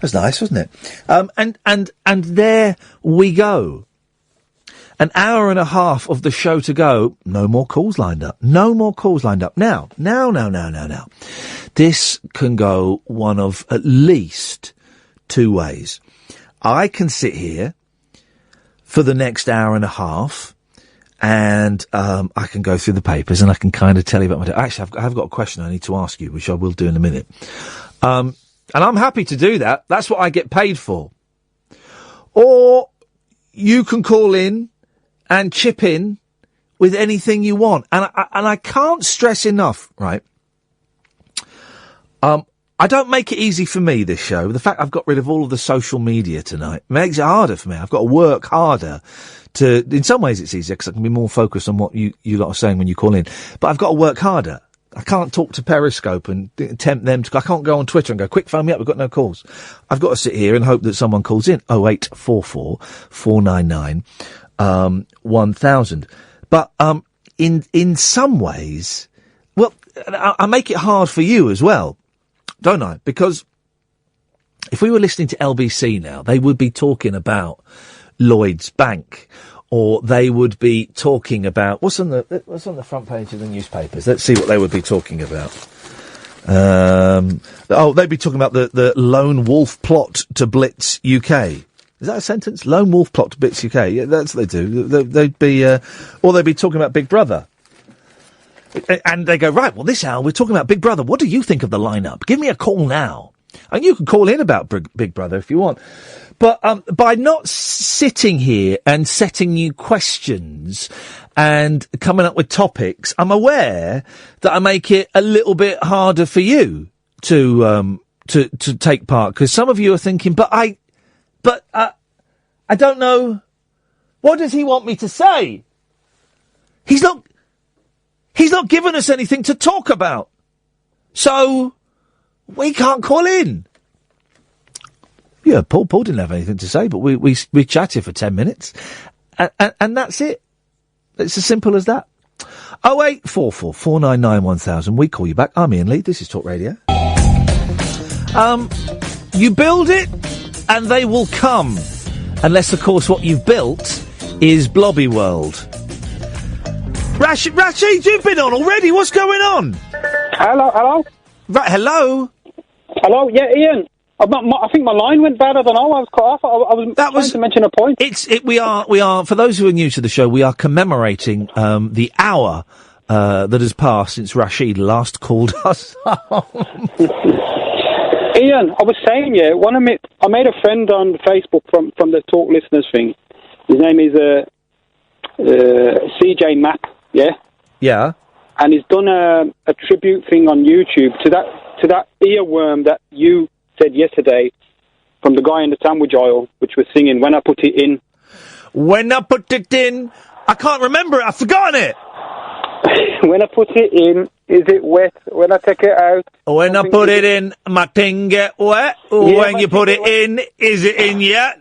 That's nice, wasn't it? And there we go. An hour and a half of the show to go. No more calls lined up. No more calls lined up. Now. This can go one of at least two ways. I can sit here for the next hour and a half, and I can go through the papers, and I can kind of tell you about my day. Actually, I've got a question I need to ask you, which I will do in a minute. And I'm happy to do that. That's what I get paid for. Or you can call in and chip in with anything you want. And I can't stress enough, right? I don't make it easy for me, this show. The fact I've got rid of all of the social media tonight makes it harder for me. I've got to work harder to... In some ways it's easier because I can be more focused on what you lot are saying when you call in. But I've got to work harder. I can't talk to Periscope and tempt them to... I can't go on Twitter and go, quick, phone me up, we've got no calls. I've got to sit here and hope that someone calls in. 0844 499 1000. But in some ways... Well, I make it hard for you as well, don't I? Because if we were listening to LBC now, they would be talking about Lloyd's Bank, or they would be talking about what's on the front page of the newspapers. Let's see what they would be talking about. They'd be talking about the lone wolf plot to blitz UK. Is that a sentence? Lone wolf plot to blitz UK. Yeah, that's what they do. They'd be, or they'd be talking about Big Brother. And they go, right, well, this hour we're talking about Big Brother. What do you think of the lineup? Give me a call now. And you can call in about Big Brother if you want. But by not sitting here and setting you questions and coming up with topics, I'm aware that I make it a little bit harder for you to take part. Because some of you are thinking, but I don't know. What does he want me to say? He's not given us anything to talk about. So, we can't call in. Yeah, Paul didn't have anything to say, but we chatted for 10 minutes. And that's it. It's as simple as that. 0844 499 1000. We call you back. I'm Iain Lee. This is Talk Radio. You build it, and they will come. Unless, of course, what you've built is Blobby World. Rashid, you've been on already. What's going on? Hello? Right, hello? Hello, yeah, Ian. I think my line went bad. I don't know. I was cut off. I was trying to mention a point. We are, for those who are new to the show, we are commemorating the hour that has passed since Rashid last called us home. Ian, I was saying, yeah, I made a friend on Facebook from the Talk Listeners thing. His name is CJ Mapp, yeah? Yeah. And he's done a tribute thing on YouTube to that earworm that you said yesterday from the guy in the sandwich aisle, which was singing When I Put It In. When I put it in, I can't remember it, I've forgotten it. When I put it in, is it wet? When I take it out? When I put it in, my thing get wet. Yeah, when you put it in, is it in yet?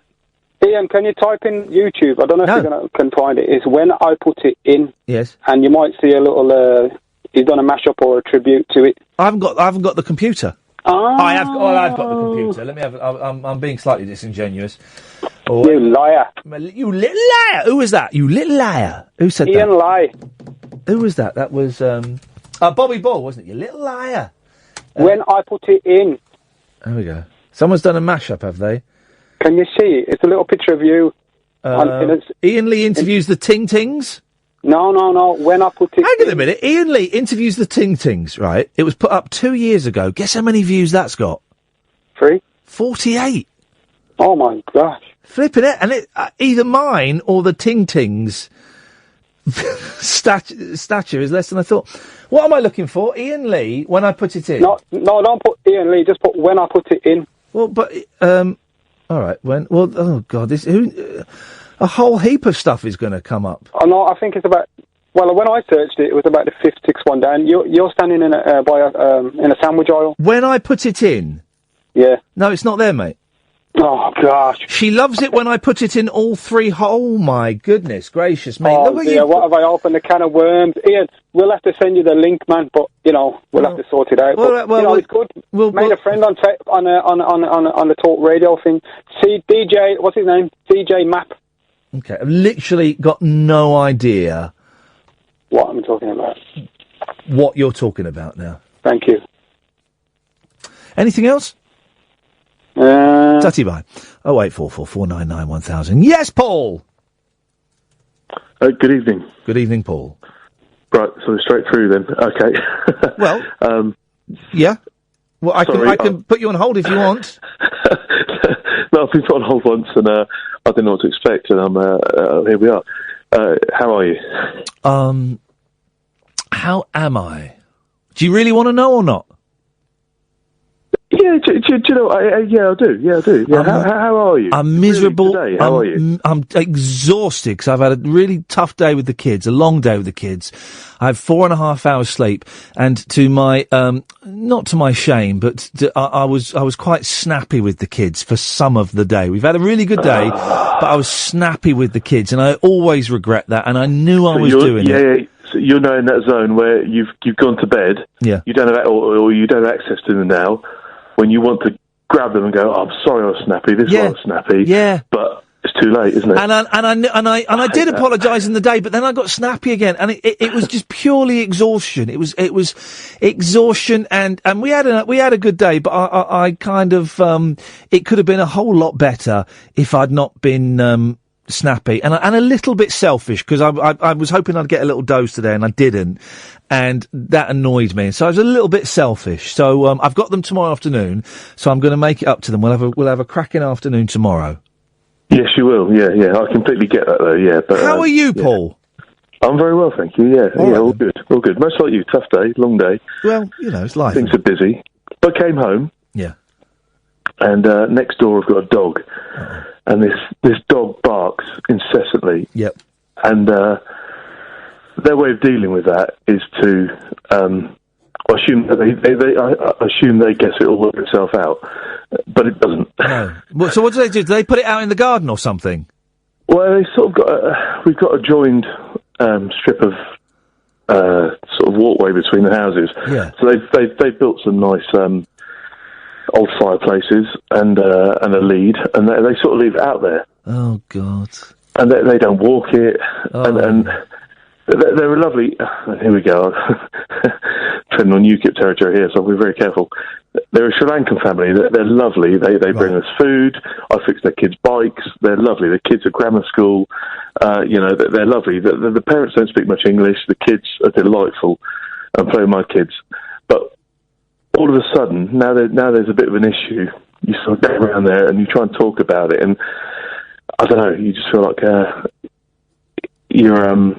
Ian, can you type in YouTube? I don't know if you can find it. It's When I Put It In. Yes. And you might see a little, he's done a mashup or a tribute to it. I haven't got the computer. Oh. I've got the computer. Let me have it. I'm being slightly disingenuous. Oh, you liar. You little liar. Who was that? You little liar. Who said that? Ian Lie. Who was that? That was, Bobby Ball, wasn't it? You little liar. When I Put It In. There we go. Someone's done a mashup, have they? Can you see it? It's a little picture of you. Iain Lee interviews the Ting Tings? No. When I Put It In. Hang on a minute. Iain Lee interviews the Ting Tings, right? It was put up 2 years ago. Guess how many views that's got? 3? 48. Oh, my gosh. Flipping it. And either mine or the Ting Tings stature is less than I thought. What am I looking for? Iain Lee, When I Put It In? No, don't put Iain Lee. Just put When I Put It In. Well, but, all right. Oh, God, a whole heap of stuff is going to come up. Oh, no, I think it's about... Well, when I searched it, it was about the 5th, 6th one down. You're standing in a sandwich aisle. When I Put It In? Yeah. No, it's not there, mate. Oh, gosh. She loves it when I put it in all three. Oh, my goodness gracious me. Oh, Look what dear, you... what have I opened a can of worms? Ian, we'll have to send you the link, man, but, we'll have to sort it out. It's good. Made a friend on the talk radio thing. DJ, what's his name? DJ Map. Okay, I've literally got no idea... What I'm talking about. What you're talking about now. Thank you. Anything else? Tutty bye. 0844 499 1000. Yes, Paul! Good evening. Good evening, Paul. Right, so straight through then. Okay. Well, yeah. Well, I can put you on hold if you want. No, I've been put on hold once and I didn't know what to expect, and here we are. How are you? How am I? Do you really want to know or not? Yeah, do you know? I do. Yeah, I do. Yeah, how are you? I'm miserable. Today? How are you? I'm exhausted because I've had a really tough day with the kids, a long day with the kids. I have 4.5 hours sleep, and to my not to my shame, but I was quite snappy with the kids for some of the day. We've had a really good day, but I was snappy with the kids, and I always regret that. And I knew I was doing it. Yeah. So you're now in that zone where you've gone to bed. Yeah. You don't have or you don't have access to them now. When you want to grab them and go, I'm sorry I was snappy, this was snappy. Yeah. But it's too late, isn't it? And I did apologise in the day, but then I got snappy again, and it was just purely exhaustion. It was exhaustion, and we had a good day, but I kind of it could have been a whole lot better if I'd not been snappy and a little bit selfish, because I was hoping I'd get a little dose today and I didn't, and that annoyed me. So I was a little bit selfish. So I've got them tomorrow afternoon, so I'm going to make it up to them. We'll have a cracking afternoon tomorrow. Yes, you will. Yeah. I completely get that though. Yeah. But how are you, Paul? I'm very well, thank you. Yeah, all good. Much like you. Tough day, long day. Well, it's life. Things are busy. But came home. Yeah. And next door I've got a dog. Uh-oh. And this dog barks incessantly. Yep. And their way of dealing with that is to, I assume that I assume they guess it will work itself out, but it doesn't. No. Well, so what do? Do they put it out in the garden or something? Well, they sort of we've got a joined strip of sort of walkway between the houses. Yeah. So they've built some nice old fireplaces and a lead, and they sort of leave it out there. Oh God! And they don't walk it, and they're lovely. Here we go. Treading on UKIP territory here, so I'll be very careful. They're a Sri Lankan family. They're lovely. They bring us food. I fix their kids' bikes. They're lovely. The kids at grammar school. They're lovely. The parents don't speak much English. The kids are delightful and play with my kids. But all of a sudden, now there's a bit of an issue. You sort of get around there and you try and talk about it, and I don't know. You just feel like you're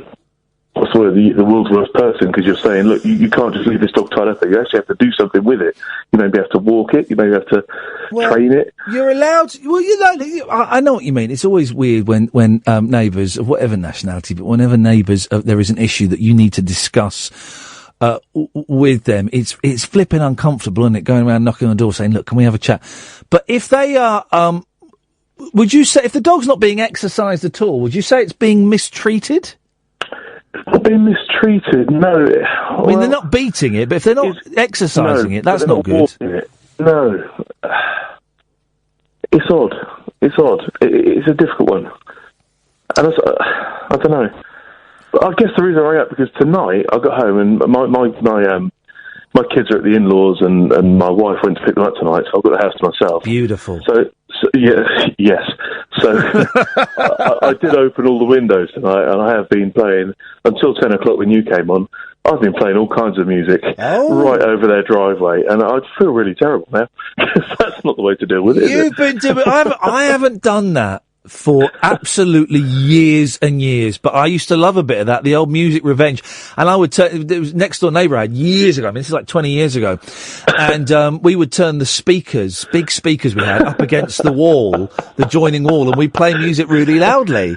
what's the word? The world's worst person, because you're saying, look, you can't just leave this dog tied up there. You actually have to do something with it. You maybe have to walk it. You maybe have to train it. You're allowed. I know what you mean. It's always weird when neighbours of whatever nationality, but whenever neighbours there is an issue that you need to discuss with them, it's flipping uncomfortable, isn't it? Going around knocking on the door saying, look, can we have a chat? But if they are, would you say, if the dog's not being exercised at all, would you say it's being mistreated? Not being mistreated, no. I mean, they're not beating it, but if they're not exercising it, that's not good. No. It's odd. It's a difficult one. And I don't know. But I guess the reason I rang up, because tonight I got home and my kids are at the in-laws and my wife went to pick them up tonight, so I've got the house to myself. Beautiful. So yes. So I did open all the windows tonight, and I have been playing until 10 o'clock when you came on. I've been playing all kinds of music right over their driveway, and I feel really terrible now, because that's not the way to deal with it. You've been doing. I haven't done that for absolutely years and years, but I used to love a bit of that, the old music revenge. And I would turn, it was next door neighbour I had years ago, I mean this is like 20 years ago, and we would turn the speakers, big speakers we had, up against the wall, the joining wall, and we'd play music really loudly.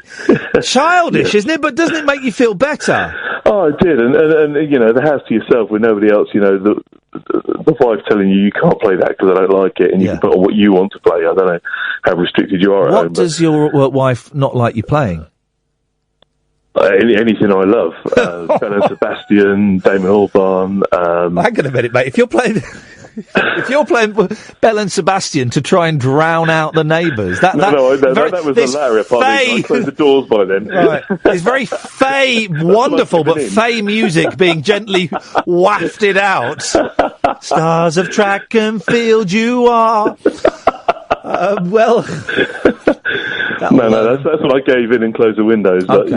Childish, isn't it? But doesn't it make you feel better? Oh, it did, and the house to yourself with nobody else, the wife telling you can't play that because I don't like it, and you can put on what you want to play. I don't know. how restricted you are at home. What does your wife not like you playing? Anything I love. Bell and Sebastian, Damon Albarn. Hang on a minute, mate. If you're playing Bell and Sebastian to try and drown out the neighbours, that was hilarious. I closed the doors by then. Right. It's very fey, wonderful, but fey music being gently wafted out. Stars of track and field you are. Well... that's what I gave in and closed the windows. But,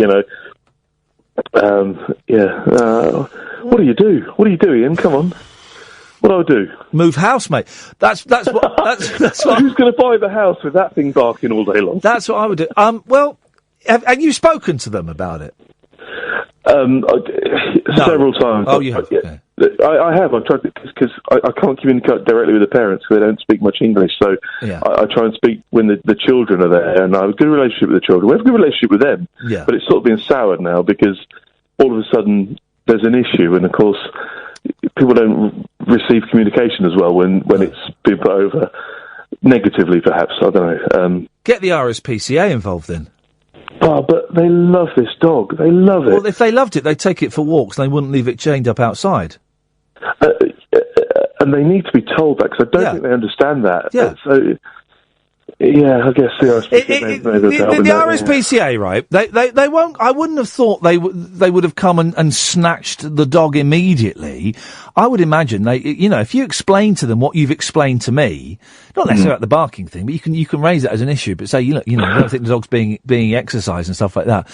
what do you do? What do you do, Ian? Come on. What do I do? Move house, mate. That's what. Who's going to buy the house with that thing barking all day long? That's what I would do. Well, have you spoken to them about it? Several times. Oh, you have. Okay. I have. I've tried because I can't communicate directly with the parents because they don't speak much English. So I try and speak when the children are there, and I have a good relationship with the children. We have a good relationship with them, but it's sort of been soured now because all of a sudden there's an issue, and of course people don't receive communication as well when it's been put over negatively, perhaps. I don't know. Get the RSPCA involved then. Oh, but they love this dog. They love it. Well, if they loved it, they'd take it for walks and they wouldn't leave it chained up outside. And they need to be told that, because I don't think they understand that. Yeah. So, I guess the RSPCA... The RSPCA, right, they won't... I wouldn't have thought they would have come and snatched the dog immediately. I would imagine if you explain to them what you've explained to me, not necessarily about the barking thing, but you can raise it as an issue, but say, I don't think the dog's being exercised and stuff like that.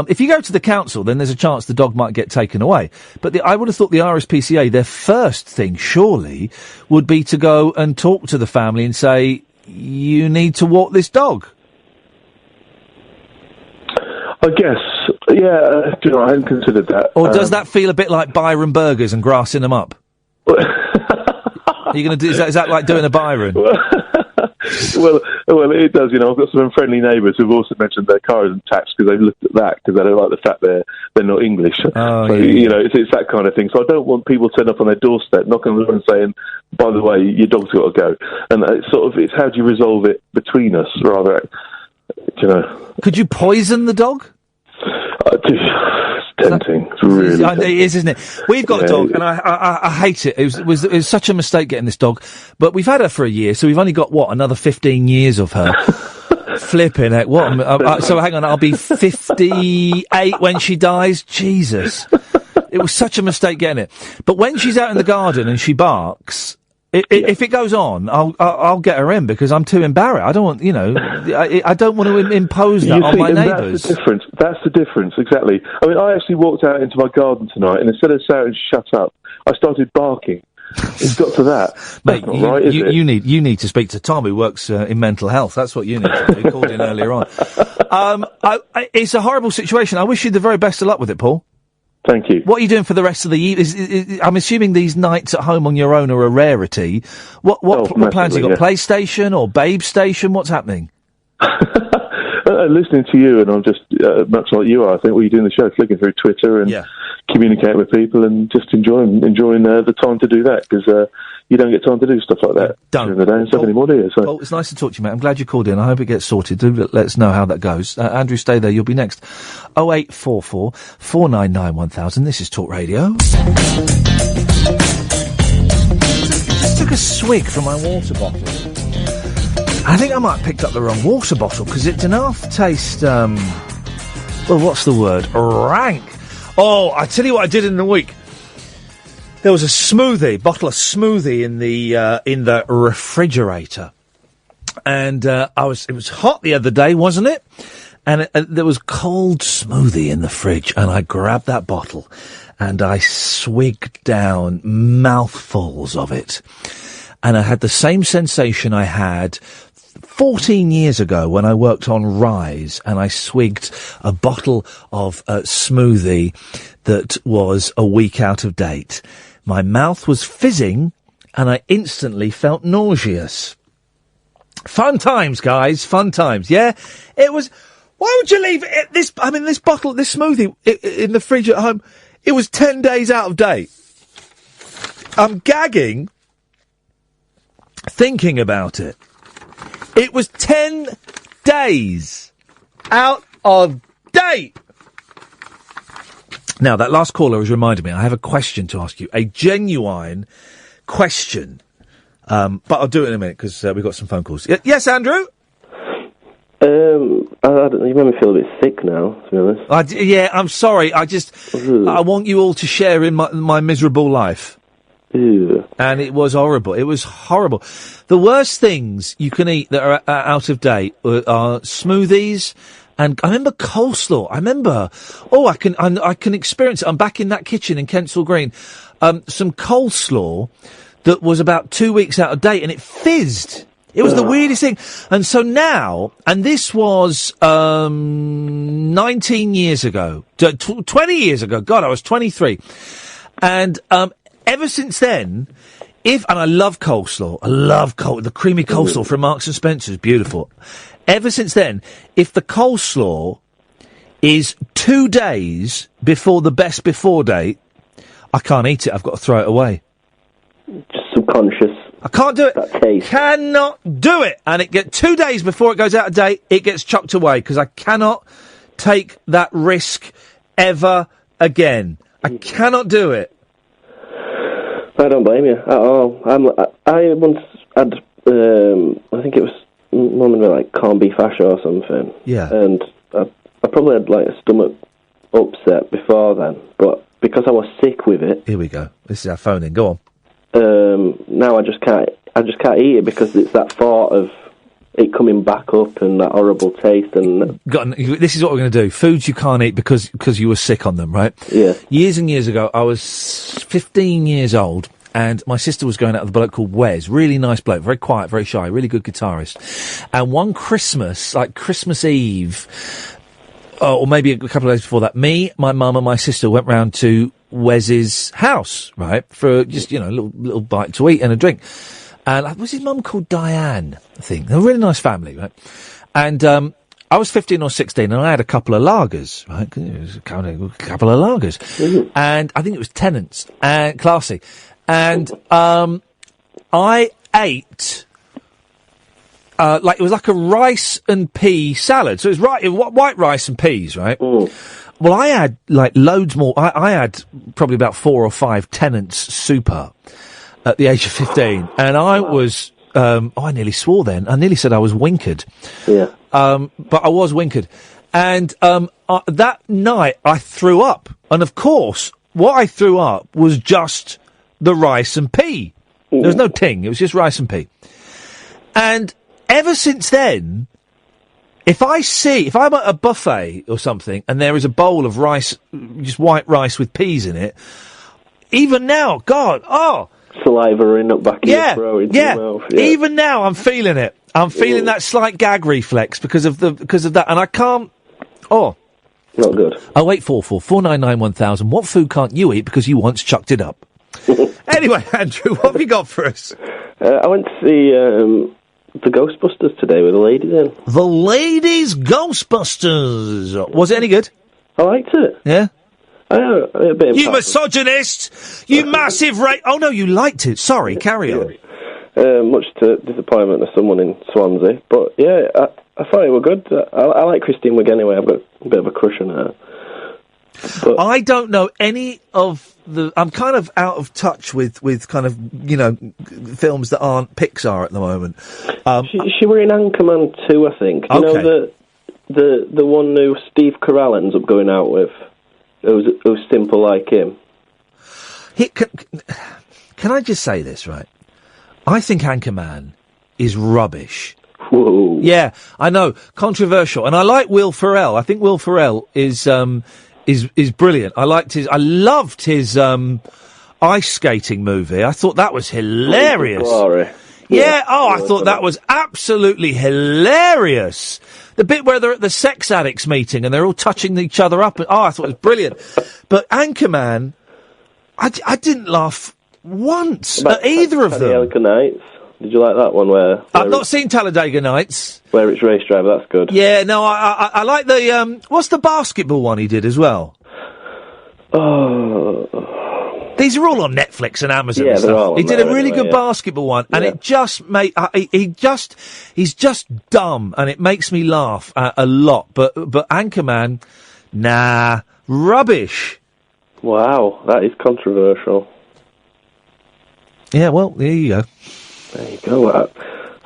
If you go to the council, then there's a chance the dog might get taken away. But I would have thought the RSPCA, their first thing, surely, would be to go and talk to the family and say, you need to walk this dog. I guess, I hadn't considered that. Or does that feel a bit like Byron burgers and grassing them up? Are you going to do? Is that like doing a Byron? Well, it does. I've got some unfriendly neighbours who've also mentioned their car isn't taxed because they've looked at that because they don't like the fact they're not English. It's that kind of thing. So I don't want people to turn up on their doorstep, knocking on the door and saying, "By the way, your dog's got to go." And it's how do you resolve it between us, rather. Could you poison the dog? It's tempting. It's really tempting. It is, isn't it? We've got a dog, and I hate it. It was such a mistake getting this dog, but we've had her for a year, so we've only got another 15 years of her. Flipping heck! So hang on, I'll be 58 when she dies. Jesus, it was such a mistake getting it. But when she's out in the garden and she barks. If it goes on, I'll get her in because I'm too embarrassed. I don't want, I don't want to impose that on my neighbours. That's the difference, exactly. I mean, I actually walked out into my garden tonight, and instead of saying "shut up," I started barking. It's got to that. Mate, not right, is it? You need to speak to Tom, who works in mental health. That's what you need to do. He called in earlier on. It's a horrible situation. I wish you the very best of luck with it, Paul. Thank you. What are you doing for the rest of the evening? I'm assuming these nights at home on your own are a rarity. What plans you got? Yeah. PlayStation or Babe Station? What's happening? Listening to you, and I'm just much like you are. I think, you're doing the show, flicking through Twitter and communicating with people, and just enjoying the time to do that because you don't get time to do stuff like that during the day and stuff anymore, do you? So. It's nice to talk to you, mate. I'm glad you called in. I hope it gets sorted. Do let us know how that goes. Andrew, stay there. You'll be next. 0844 499 1000. This is Talk Radio. Just took a swig from my water bottle. I think I might have picked up the wrong water bottle because it didn't half taste, what's the word? Rank. Oh, I tell you what I did in the week. There was a bottle of smoothie in the refrigerator. And, it was hot the other day, wasn't it? And there was cold smoothie in the fridge, and I grabbed that bottle and I swigged down mouthfuls of it. And I had the same sensation I had 14 years ago when I worked on Rise, and I swigged a bottle of smoothie that was a week out of date. My mouth was fizzing, and I instantly felt nauseous. Fun times, guys. Fun times. Yeah, it was. Why would you leave this smoothie in the fridge at home? It was 10 days out of date. I'm gagging thinking about it. It was 10 days out of date. Now, that last caller has reminded me, I have a question to ask you, a genuine question. But I'll do it in a minute, because we've got some phone calls. Yes, Andrew? You made me feel a bit sick now, to be honest. Yeah, I'm sorry. I want you all to share in my miserable life. Ew. And it was horrible. It was horrible. The worst things you can eat that are out of date are smoothies. And I remember coleslaw. I can experience it. I'm back in that kitchen in Kensal Green. Some coleslaw that was about 2 weeks out of date, and it fizzed. It was the weirdest thing. And so now, and this was 19 years ago, 20 years ago. God, I was 23. And ever since then, and I love coleslaw. I love the creamy coleslaw from Marks and Spencer's. Beautiful. Ever since then, if the coleslaw is 2 days before the best before date, I can't eat it. I've got to throw it away. Just subconscious. I can't do it. Cannot do it. And it gets 2 days before it goes out of date, it gets chucked away, because I cannot take that risk ever again. I cannot do it. I don't blame you at all. I once had, I think it was normally like corned beef hash or something. Yeah. And I probably had like a stomach upset before then, but because I was sick with it. Here we go. This is our phone in. Go on. Now I just can't eat it because it's that thought of it coming back up and that horrible taste. And this is what we're going to do. Foods you can't eat because you were sick on them, right? Yeah. Years and years ago, I was 15 years old, and my sister was going out with a bloke called Wes. Really nice bloke, very quiet, very shy, really good guitarist. And one Christmas, like Christmas Eve, or maybe a couple of days before that, me, my mum and my sister went round to Wes's house, right, for just, a little bite to eat and a drink. And was his mum called Diane, I think? They're a really nice family, right? And I was 15 or 16, and I had a couple of lagers, right? It was a couple of lagers. Mm-hmm. And I think it was Tennant's, and classy. And I ate... it was like a rice and pea salad. So it was white rice and peas, right? Mm. Well, I had loads more. I had probably about 4 or 5 Tennant's Super at the age of 15, and I was. I nearly swore then. I nearly said I was winkered. Yeah. But I was winkered, and that night I threw up, and of course, what I threw up was just the rice and pea. There was no ting. It was just rice and pea, and ever since then, if I'm at a buffet or something and there is a bowl of rice, just white rice with peas in it, even now, saliva running up back in your throat into your mouth. Yeah. Even now, I'm feeling it. I'm feeling that slight gag reflex because of that, and I can't. Oh, not good. 0844 499 1000. What food can't you eat because you once chucked it up? Anyway, Andrew, what have you got for us? I went to see the Ghostbusters today with the ladies in. The ladies Ghostbusters. Was it any good? I liked it. Yeah? A bit you misogynist! You massive Oh no, you liked it. Sorry, carry on. Much to disappointment of someone in Swansea. But yeah, I thought it were good. I like Christine Wiig anyway. I've got a bit of a crush on her. But I don't know any of I'm kind of out of touch with kind of, films that aren't Pixar at the moment. She were in Anchorman 2, I think. You know the one who Steve Carell ends up going out with? It was simple like him. Can I just say this, right? I think Anchorman is rubbish. Whoa. Yeah, I know, controversial, and I like Will Ferrell. I think Will Ferrell is brilliant. I loved his ice skating movie. I thought that was hilarious. Yeah, I thought that was absolutely hilarious. The bit where they're at the sex addicts meeting and they're all touching each other up. I thought it was brilliant. But Anchorman, I didn't laugh once at either of them. Talladega Nights. Did you like that one where I've not seen Talladega Nights. Where it's Race Driver, that's good. Yeah, no, I like the, what's the basketball one he did as well? Oh, These are all on Netflix and Amazon and they're stuff. all He on did a there really anyway, good yeah. basketball one, and it just made he's just dumb, and it makes me laugh a lot. But Anchorman, nah, rubbish. Wow, that is controversial. Yeah, well, there you go. There you go. I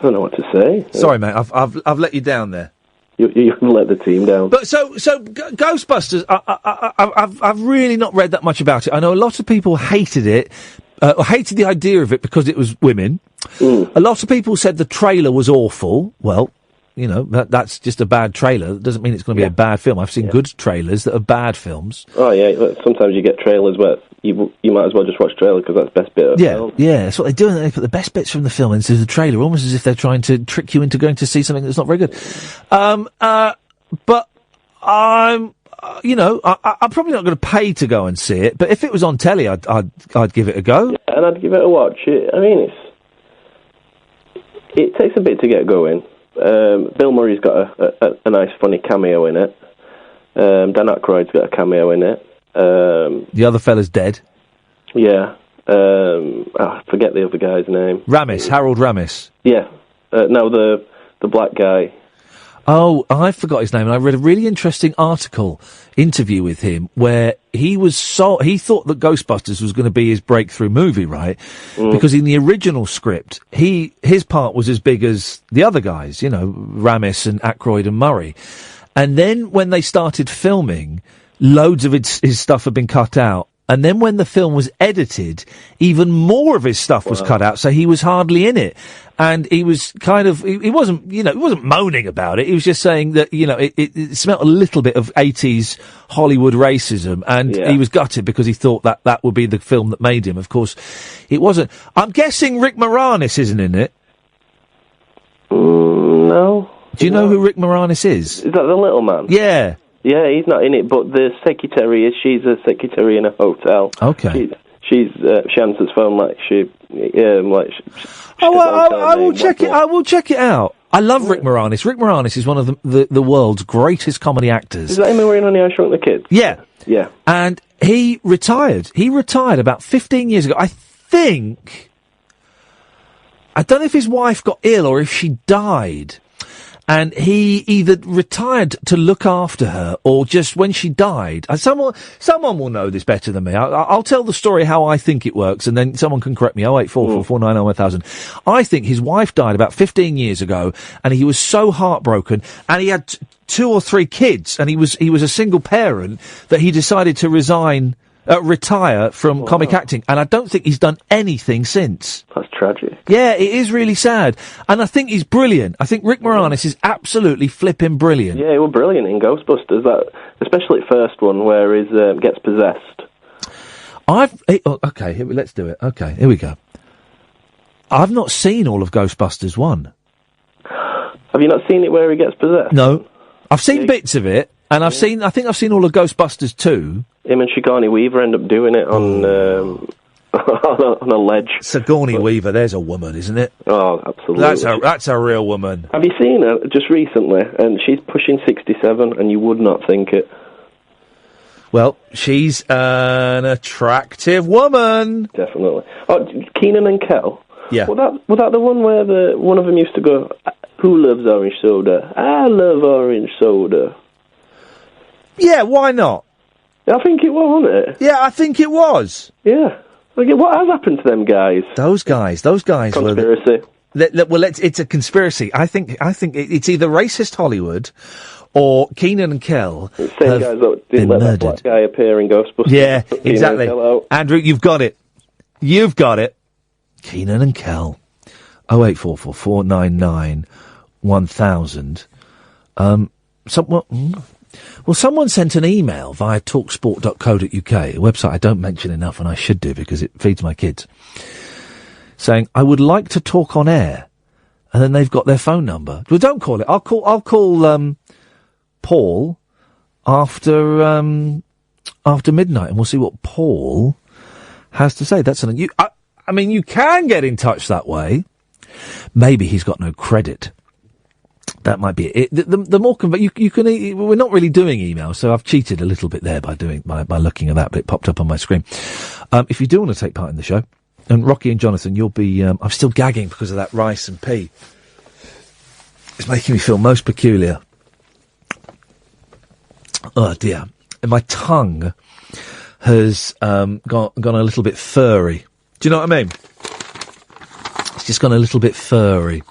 don't know what to say. Sorry, mate, I've let you down there. You let the team down. But so Ghostbusters, I've really not read that much about it. I know a lot of people hated it, hated the idea of it because it was women. A lot of people said the trailer was awful. Well, you know, that's just a bad trailer. That doesn't mean it's going to be a bad film. I've seen good trailers that are bad films. Oh yeah, sometimes you get trailers where you might as well just watch trailer because that's the best bit of the film. Yeah, that's what they do. They put the best bits from the film into the trailer, almost as if they're trying to trick you into going to see something that's not very good. But I'm, you know, I'm probably not going to pay to go and see it. But if it was on telly, I'd give it a go. Yeah, and I'd give it a watch. I mean, it takes a bit to get going. Bill Murray's got a nice, funny cameo in it. Dan Aykroyd's got a cameo in it. The other fella's dead. Yeah. I forget the other guy's name. Harold Ramis. Yeah. No, the black guy. Oh, I forgot his name, and I read a really interesting interview with him, where he thought that Ghostbusters was going to be his breakthrough movie, right? Because in the original script, his part was as big as the other guys, you know, Ramis and Aykroyd and Murray. And then when they started filming, loads of his stuff had been cut out. And then when the film was edited, even more of his stuff was cut out, so he was hardly in it. And he was kind of, he wasn't moaning about it, he was just saying that, you know, it smelt a little bit of 80s Hollywood racism, and he was gutted because he thought that would be the film that made him. Of course, it wasn't. I'm guessing Rick Moranis isn't in it. No. Do you know who Rick Moranis is? Is that the little man? Yeah. Yeah, he's not in it, but the secretary is. She's a secretary in a hotel. Okay. She answers phone like she. I will check it. I will check it out. I love Rick Moranis. Rick Moranis is one of the world's greatest comedy actors. Is that him wearing Honey, I Shrunk the Kids? Yeah. Yeah. And he retired. He retired about 15 years ago. I don't know if his wife got ill or if she died. And he either retired to look after her, or just when she died. Someone will know this better than me. I'll tell the story how I think it works, and then someone can correct me. 08444901000. I think his wife died about 15 years ago, and he was so heartbroken, and he had 2 or 3 kids, and he was a single parent, that he decided to retire from comic acting, and I don't think he's done anything since. That's tragic. Yeah, it is really sad, and I think he's brilliant. I think Rick Moranis is absolutely flipping brilliant. Yeah, he was brilliant in Ghostbusters, especially the first one where he gets possessed. Okay, let's do it. Okay, here we go. I've not seen all of Ghostbusters 1. Have you not seen it where he gets possessed? No. I've seen bits of it, and I think I've seen all of Ghostbusters 2. Him and Sigourney Weaver end up doing it on on a ledge. Sigourney Weaver, there's a woman, isn't it? Oh, absolutely. That's a real woman. Have you seen her just recently? And she's pushing 67, and you would not think it. Well, she's an attractive woman. Definitely. Oh, Kenan and Kel. Yeah. Was that the one where one of them used to go, "Who loves orange soda? I love orange soda." Yeah, why not? I think it was, wasn't it? Yeah, I think it was. Yeah. What has happened to them guys? Those guys conspiracy. It's a conspiracy. I think it's either racist Hollywood or Kenan and Kel. Same guys that didn't let that black guy appear in Ghostbusters. Yeah, exactly. Andrew, you've got it. Kenan and Kel. 08444991000. Someone sent an email via talksport.co.uk, a website I don't mention enough, and I should do because it feeds my kids, saying, I would like to talk on air. And then they've got their phone number. Well, don't call it. I'll call Paul after midnight, and we'll see what Paul has to say. That's something I mean, you can get in touch that way. Maybe he's got no credit. That might be it. The more you can. We're not really doing email, so I've cheated a little bit there by looking at that, but it popped up on my screen. If you do want to take part in the show, and Rocky and Jonathan, you'll be. I'm still gagging because of that rice and pea. It's making me feel most peculiar. Oh dear, and my tongue has gone a little bit furry. Do you know what I mean? It's just gone a little bit furry.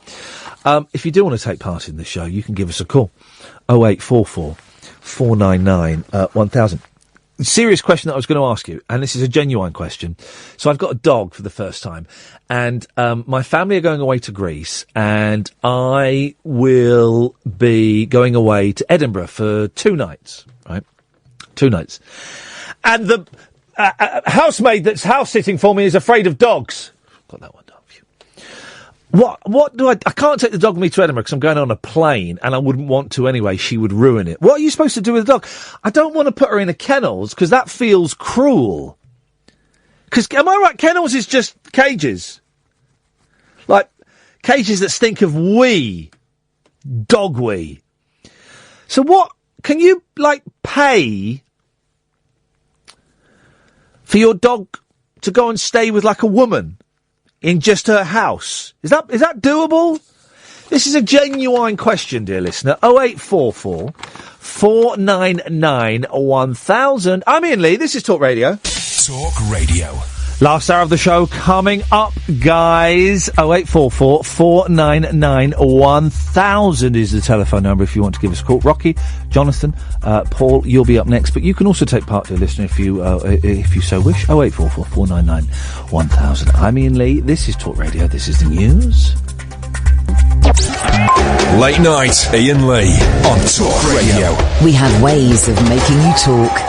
If you do want to take part in the show, you can give us a call. 0844 499 1000. Serious question that I was going to ask you, and this is a genuine question. So I've got a dog for the first time, and my family are going away to Greece, and I will be going away to Edinburgh for 2 nights, right? 2 nights. And the housemaid that's house-sitting for me is afraid of dogs. Got that one done for you. What do I can't take the dog with me to Edinburgh because I'm going on a plane and I wouldn't want to anyway. She would ruin it. What are you supposed to do with the dog? I don't want to put her in a kennels because that feels cruel. Because, am I right? Kennels is just cages. Like, cages that stink of wee. Dog wee. So what, can you, like, pay for your dog to go and stay with, like, a woman in just her house? Is that doable? This is a genuine question, dear listener. 0844 499 1000. I'm Iain Lee. This is Talk Radio. Talk Radio. Last hour of the show coming up, guys. 0844 499 1000 is the telephone number if you want to give us a call. Rocky, Jonathan, Paul, you'll be up next, but you can also take part, dear listener, if you so wish. 0844 499 1000. I'm Iain Lee. This is Talk Radio. This is the news. Late night, Iain Lee on Talk Radio. We have ways of making you talk.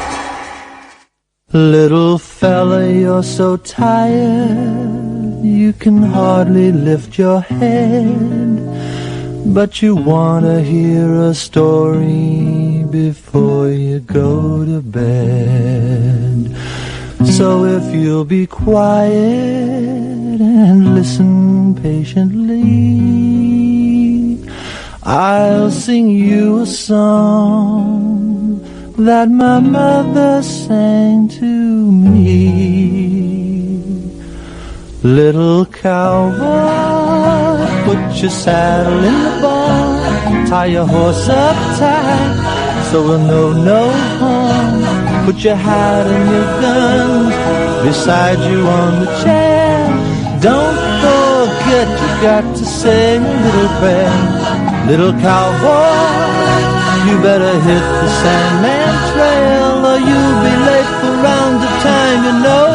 Little fella, you're so tired, you can hardly lift your head, but you want to hear a story before you go to bed. So if you'll be quiet and listen patiently, I'll sing you a song that my mother sang to me. Little cowboy, put your saddle in the barn, tie your horse up tight so we'll know no harm. Put your hat and your guns beside you on the chair. Don't forget you got to sing a little prayer. Little cowboy, you better hit the Sandman Trail or you'll be late for round the time, you know.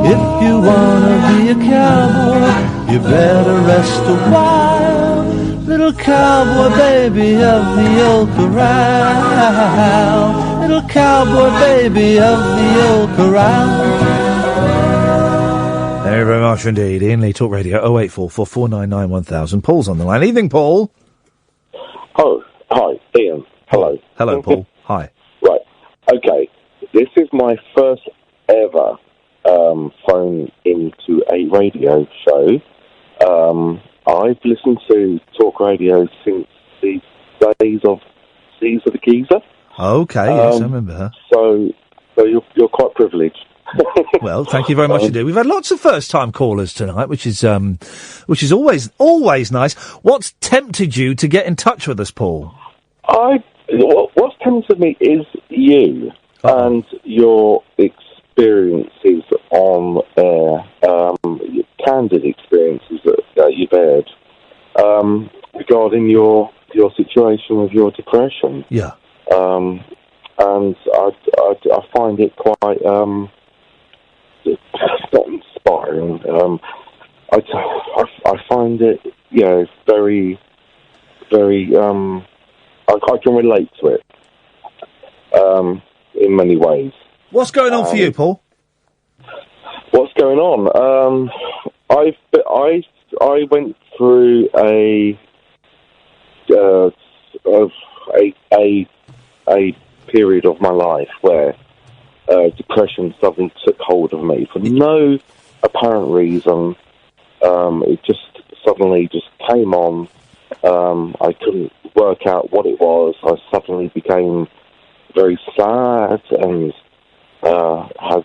If you wanna be a cowboy, you better rest a while. Little cowboy baby of the old corral. Little cowboy baby of the old corral. Very, very much indeed. Iain Lee, Talk Radio, 0844 499 1000. Paul's on the line. Evening, Paul. Oh, hi, Iain. Hello. Hello, Paul. Hi. Right. Okay. This is my first ever phone into a radio show. I've listened to Talk Radio since the days of Caesar the Geezer. Okay, yes, I remember her. So you're quite privileged. Well, thank you very much indeed. We've had lots of first-time callers tonight, which is always nice. What's tempted you to get in touch with us, Paul? What's tempted me is you and your experiences on air, your candid experiences that you've aired regarding your situation with your depression. Yeah. And I find it quite not inspiring. I find it, very, very. I can relate to it in many ways. What's going on for you, Paul? What's going on? I went through a period of my life where depression suddenly took hold of me for no apparent reason. It just suddenly just came on, I couldn't work out what it was. I suddenly became very sad and had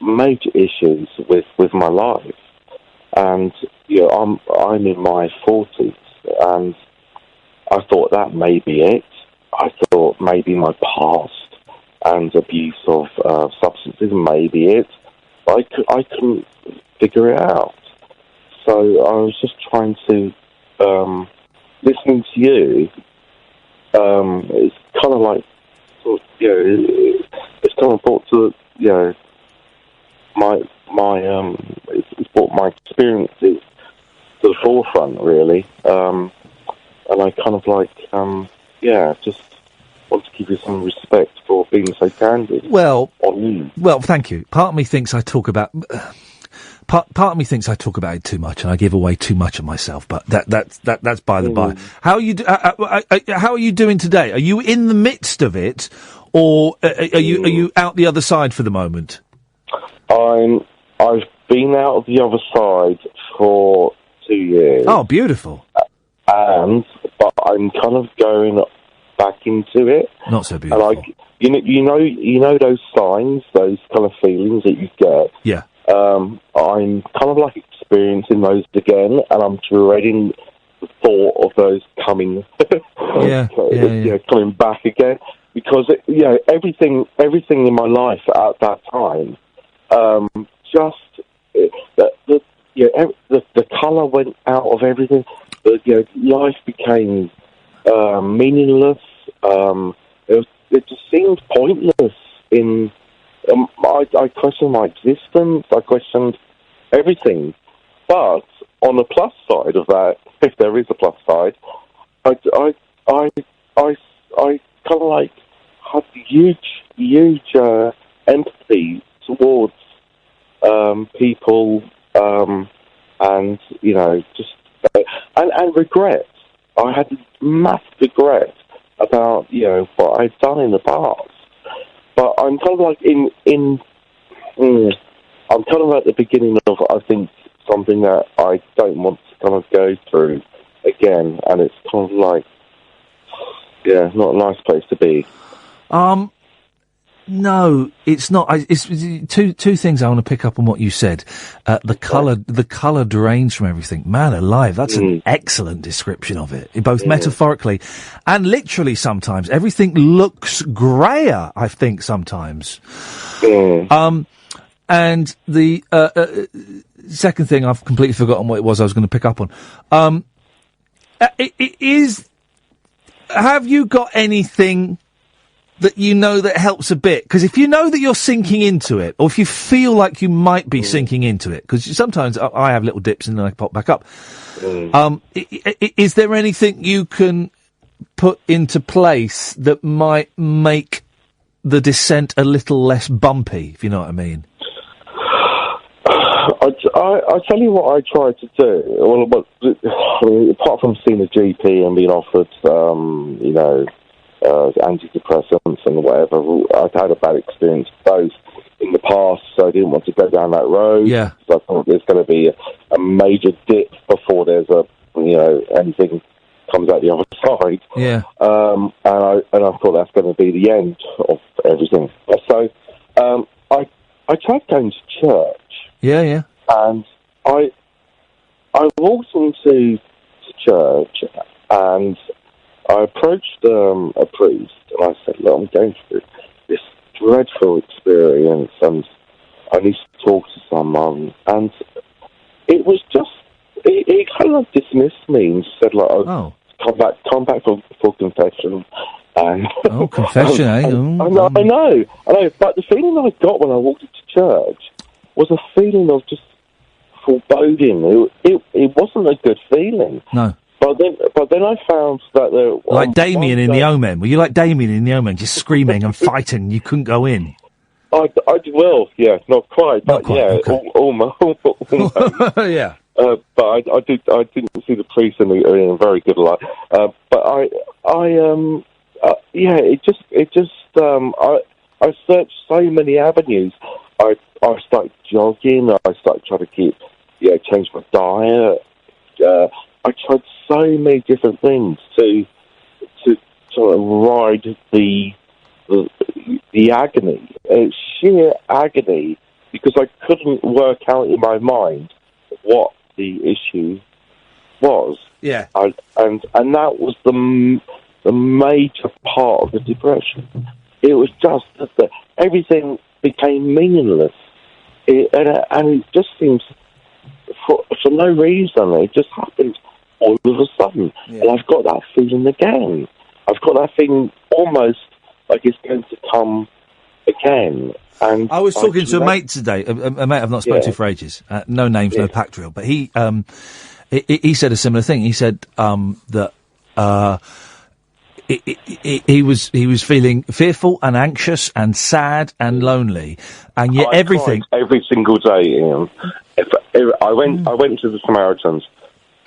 major issues with my life. And I'm in my 40s, and I thought that may be it. I thought maybe my past and abuse of substances may be it. I couldn't figure it out. So I was just trying to, listening to you, it's kind of like, it's kind of brought to, it's brought my experiences to the forefront, really. And I kind of like, just want to give you some respect for being so candid. Well, on you. Well, thank you. Part of me thinks I talk about it too much, and I give away too much of myself. But that's by the by. How are you doing today? Are you in the midst of it, or are you out the other side for the moment? I've been out of the other side for 2 years. Oh, beautiful. But I'm kind of going back into it. Not so beautiful. And you know those signs, those kind of feelings that you get. Yeah. I'm kind of like experiencing those again, and I'm dreading the thought of those coming. Coming back again, because everything in my life at that time, the colour went out of everything. Life became meaningless. It just seemed pointless. I questioned my existence. I questioned everything. But on the plus side of that, if there is a plus side, I kind of like had huge empathy towards people, and just and regret. I had massive regret about what I'd done in the past. But I'm kind of like I'm kind of at the beginning of, I think, something that I don't want to kind of go through again, and it's kind of like, not a nice place to be. No, it's not. It's two things I want to pick up on what you said. The colour drains from everything. Man alive, that's an excellent description of it, both metaphorically and literally sometimes. Everything looks greyer, I think, sometimes. And the second thing, I've completely forgotten what it was I was going to pick up on. Have you got anything that that helps a bit? Because if you know that you're sinking into it, or if you feel like you might be sinking into it, because sometimes I have little dips and then I pop back up. Is there anything you can put into place that might make the descent a little less bumpy, if you know what I mean? I tell you what I tried to do. Well, apart from seeing a GP and being offered, antidepressants and whatever, I'd had a bad experience with those in the past, so I didn't want to go down that road. Yeah. So I thought there's going to be a major dip before there's anything comes out the other side. Yeah. And I thought that's going to be the end of everything. So I tried going to church. Yeah. And I walked into church, and I approached a priest, and I said, "Look, I'm going through this dreadful experience, and I need to talk to someone." And it was just, he kind of dismissed me and said, like, come back for confession. And confession, eh? I know. But the feeling I got when I walked into church was a feeling of just foreboding. It wasn't a good feeling. No. But then I found that there... Like Damien in the Omen. Were you like Damien in the Omen, just screaming and fighting? You couldn't go in. Not quite. But okay. Almost. Yeah. But I didn't see the priest in a very good light. I searched so many avenues. I started jogging. I started trying to change my diet. I tried so many different things to sort of ride the agony, sheer agony, because I couldn't work out in my mind what the issue was. Yeah. And that was the major part of the depression. It was just that everything became meaningless. And it just seems, for no reason, it just happened all of a sudden. Yeah. And I've got that feeling again. I've got that feeling almost like it's going to come again. And I was talking to a mate today, a mate I've not spoken to for ages. No names, no pack drill. But he said a similar thing. He said that he was feeling fearful and anxious and sad and lonely, and yet everything every single day. Ian. I went to the Samaritans.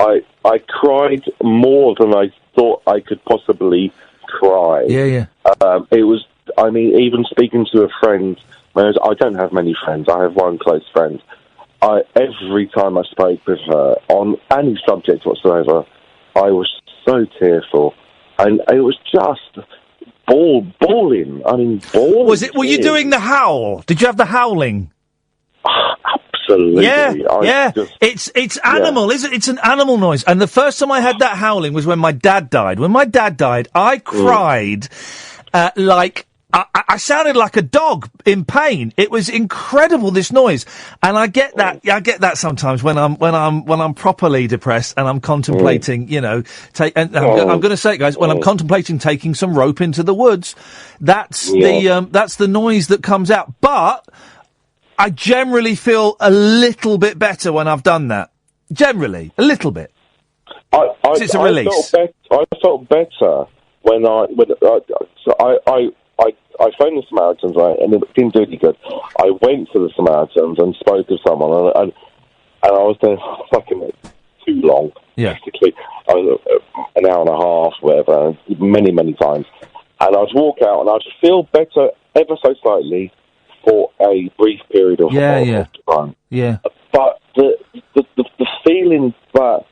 I cried more than I thought I could possibly cry. Yeah. It was. I mean, even speaking to a friend. Whereas I don't have many friends. I have one close friend. Every time I spoke with her on any subject whatsoever, I was so tearful. And it was just bawling. I mean, bawling. Were you doing the howl? Did you have the howling? Absolutely. Yeah. It's animal, isn't it? It's an animal noise. And the first time I had that howling was when my dad died. When my dad died, I cried like... I sounded like a dog in pain. It was incredible, this noise, and I get that. I get that sometimes when I'm properly depressed and I'm contemplating, I'm going to say it, guys. When I'm contemplating taking some rope into the woods, that's the noise that comes out. But I generally feel a little bit better when I've done that. Generally, a little bit. It's a release. I felt better when I phoned the Samaritans, right, and it didn't do any good. I went to the Samaritans and spoke to someone, and I was there fucking too long, basically. I was an hour and a half, whatever, many, many times. And I'd walk out and I'd feel better ever so slightly for a brief period of time. Yeah. But the feeling that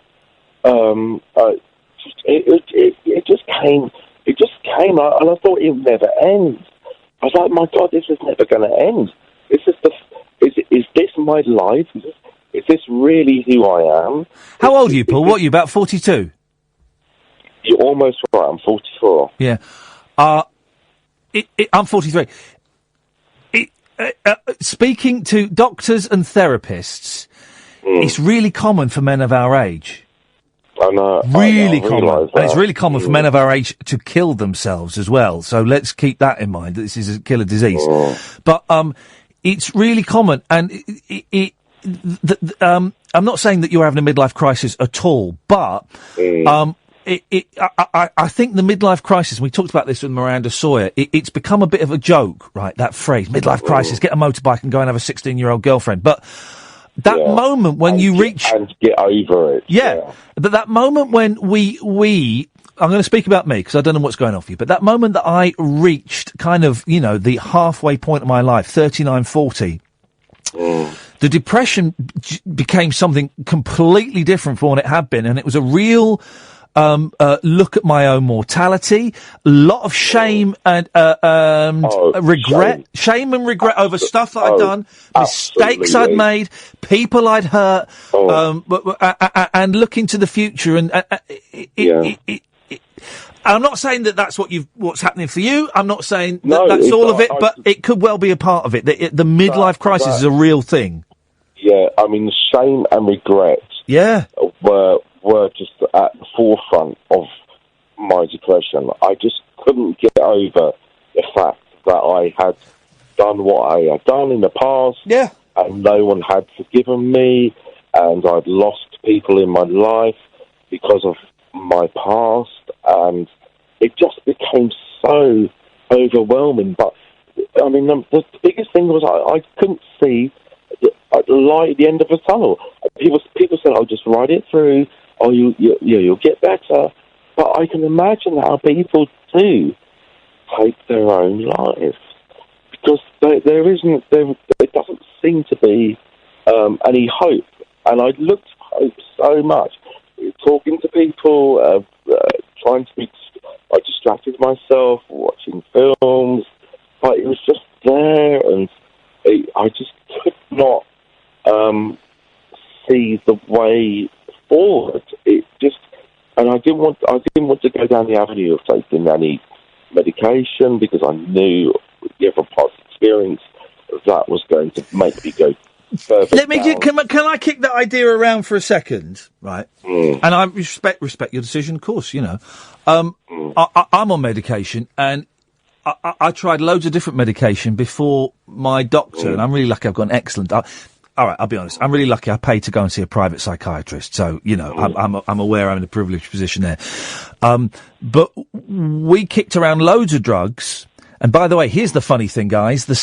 it just came. It just came out, and I thought it would never end. I was like, my God, this is never going to end. Is this my life? Is this really who I am? How old are you, Paul? What are you, about 42? You're almost right. I'm 44. Yeah. I'm 43. Speaking to doctors and therapists, it's really common for men of our age. Really common. And it's really common for men of our age to kill themselves as well. So let's keep that in mind, that this is a killer disease. But it's really common. And I'm not saying that you're having a midlife crisis at all, but I think the midlife crisis, and we talked about this with Miranda Sawyer, it's become a bit of a joke, right, that phrase, midlife crisis, get a motorbike and go and have a 16-year-old girlfriend. But that moment when you reach... And get over it. Yeah. But that moment when we I'm going to speak about me, because I don't know what's going on for you, but that moment that I reached kind of, the halfway point of my life, 39, 40, the depression became something completely different from what it had been, and it was a real... look at my own mortality, a lot of shame and regret, shame and regret over stuff that I'd done, mistakes I'd made, people I'd hurt, and looking to the future. And I'm not saying that that's what's happening for you. I'm not saying that's all of it, but it could well be a part of it. The midlife crisis is a real thing. Yeah, I mean, the shame and regret. Yeah. Were just at the forefront of my depression. I just couldn't get over the fact that I had done what I had done in the past. Yeah. And no one had forgiven me, and I'd lost people in my life because of my past, and it just became so overwhelming. But, I mean, the biggest thing was I couldn't see the light at the end of the tunnel. People said, "Oh, just ride it through. Oh, you'll get better." But I can imagine how people do take their own lives, because there doesn't seem to be any hope. And I looked for hope so much. talking to people, trying to be. I distracted myself watching films, but it was just there, and I just could not see the way forward. It just, and I didn't want to go down the avenue of taking any medication because I knew, from past experience, that was going to make me go further. Let me can I kick that idea around for a second, right? And I respect your decision, of course. I'm on medication, and I tried loads of different medication before my doctor, and I'm really lucky. I've got an excellent. All right, I'll be honest. I'm really lucky. I paid to go and see a private psychiatrist, so I'm aware I'm in a privileged position there. But we kicked around loads of drugs. And by the way, here's the funny thing, guys. The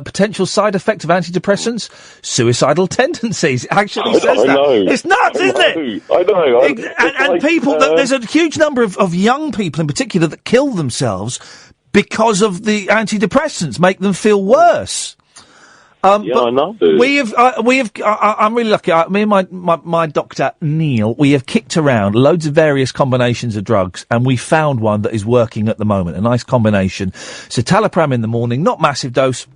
potential side effect of antidepressants, suicidal tendencies. It actually says that. It's nuts, isn't it? I know. And people, there's a huge number of young people in particular that kill themselves because of the antidepressants, make them feel worse. I know. I'm really lucky. Me and my doctor, Neil, we have kicked around loads of various combinations of drugs, and we found one that is working at the moment. A nice combination. Citalopram in the morning, not massive dose,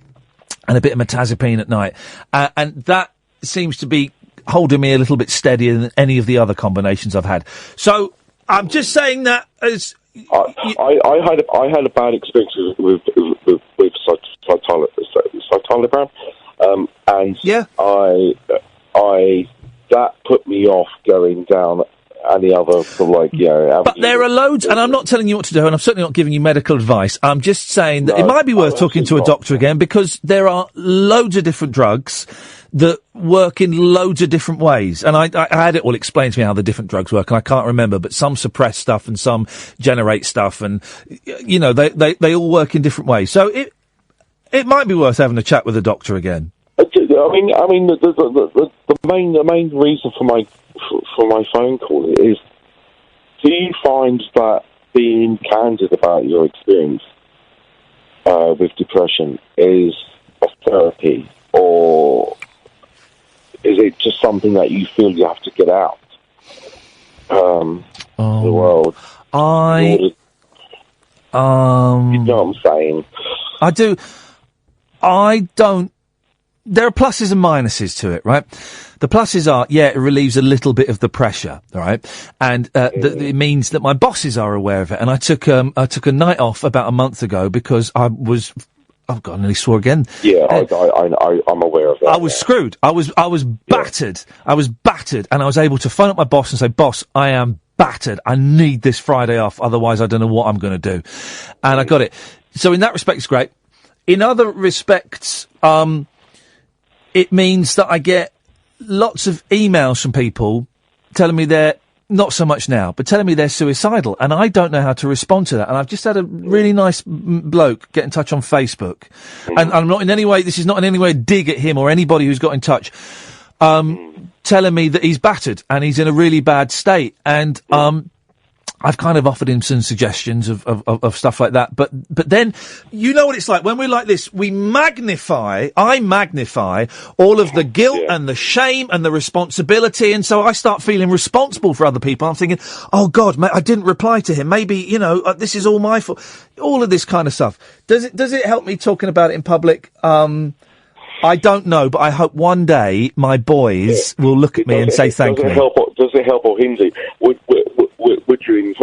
and a bit of metazapine at night. And that seems to be holding me a little bit steadier than any of the other combinations I've had. So I'm just saying that as... I had a bad experience with citalopram, and that put me off going down any other sort of But there are loads, and I'm not telling you what to do, and I'm certainly not giving you medical advice. I'm just saying that it might be worth talking to a doctor again, because there are loads of different drugs that work in loads of different ways. And I had it all explained to me how the different drugs work, and I can't remember, but some suppress stuff and some generate stuff, and, they all work in different ways. So it might be worth having a chat with a doctor again. I mean, the main reason for my phone call is: do you find that being candid about your experience with depression is a therapy, or is it just something that you feel you have to get out to the world? You know what I'm saying? I do. I don't. There are pluses and minuses to it, right? The pluses are, it relieves a little bit of the pressure, all right? And it means that my bosses are aware of it. And I took a night off about a month ago because I was... Oh, God, I nearly swore again. Yeah, I'm aware of that. I was screwed. I was battered. I was battered, and I was able to phone up my boss and say, "Boss, I am battered. I need this Friday off, otherwise I don't know what I'm going to do." And I got it. So in that respect, it's great. In other respects, it means that I get lots of emails from people telling me they're, not so much now, but telling me they're suicidal, and I don't know how to respond to that. And I've just had a really nice bloke get in touch on Facebook, and I'm not in any way, this is not in any way a dig at him or anybody who's got in touch, telling me that he's battered and he's in a really bad state. And I've kind of offered him some suggestions of stuff like that, but then, you know what it's like when we're like this, I magnify all of the guilt and the shame and the responsibility, and so I start feeling responsible for other people. I'm thinking, oh God, I didn't reply to him, maybe, this is all my fault. All of this kind of stuff. Does it help me talking about it in public? I don't know, but I hope one day my boys will look at me and say thank me. Does it help or hinder? Would you in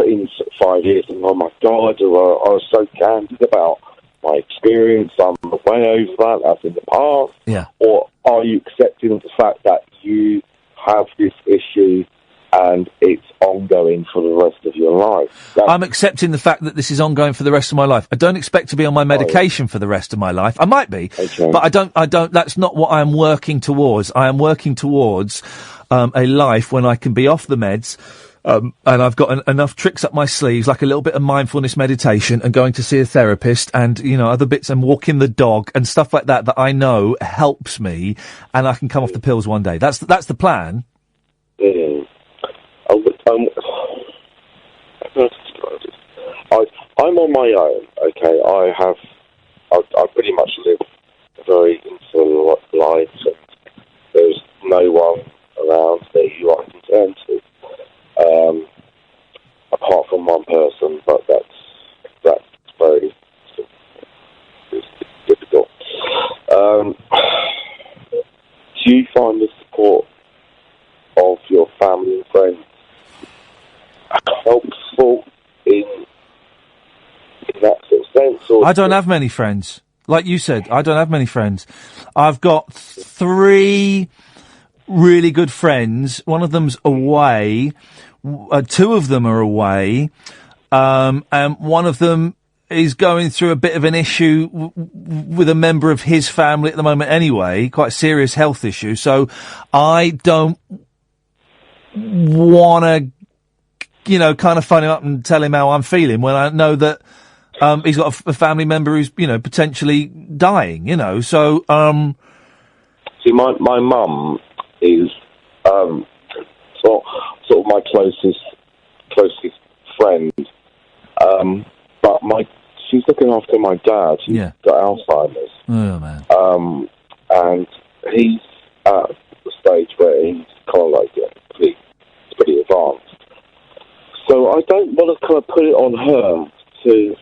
5 years think, oh my God, I was so candid about my experience, I'm way over that, that's in the past? Yeah. Or are you accepting the fact that you have this issue and it's ongoing for the rest of your life? I'm accepting the fact that this is ongoing for the rest of my life. I don't expect to be on my medication for the rest of my life. I might be, but I don't, that's not what I am working towards. I am working towards a life when I can be off the meds, and I've got enough tricks up my sleeves, like a little bit of mindfulness meditation and going to see a therapist and, other bits, and walking the dog and stuff like that I know helps me, and I can come off the pills one day. That's the plan. I'm on my own, okay? I pretty much live a very insular life, and there's no one around me who I can turn to. support of your family and friends helpful in that sort of sense? Or I don't have many friends. Like you said, I don't have many friends. I've got 3 really good friends. One of them's away. 2 of them are away. And one of them is going through a bit of an issue with a member of his family at the moment anyway, quite a serious health issue. So I don't want to, kind of phone him up and tell him how I'm feeling when I know that he's got a family member who's, potentially dying, so... See, my mum is sort of my closest friend, but she's looking after my dad. He's got Alzheimer's. Oh, man. And he's at the stage where he's kind of like pretty advanced. So I don't want to kind of put it on her to,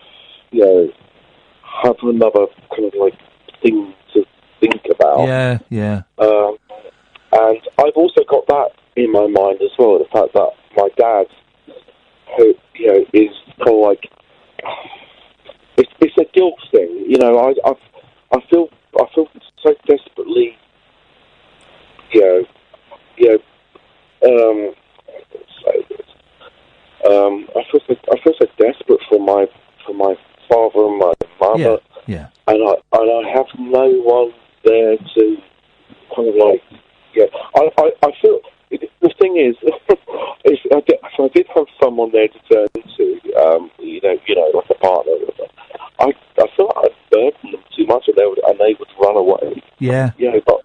have another kind of like thing to think about. Yeah. And I've also got that in my mind as well, the fact that my dad, who, is kind of like, it's a guilt thing, I feel so desperately, I feel so desperate for my father and my mother. Yeah. And I have no one there to kind of like, I feel, the thing is, if I did have someone there to turn to, like a partner, I feel like I'd burden them too much and they would run away. Yeah. But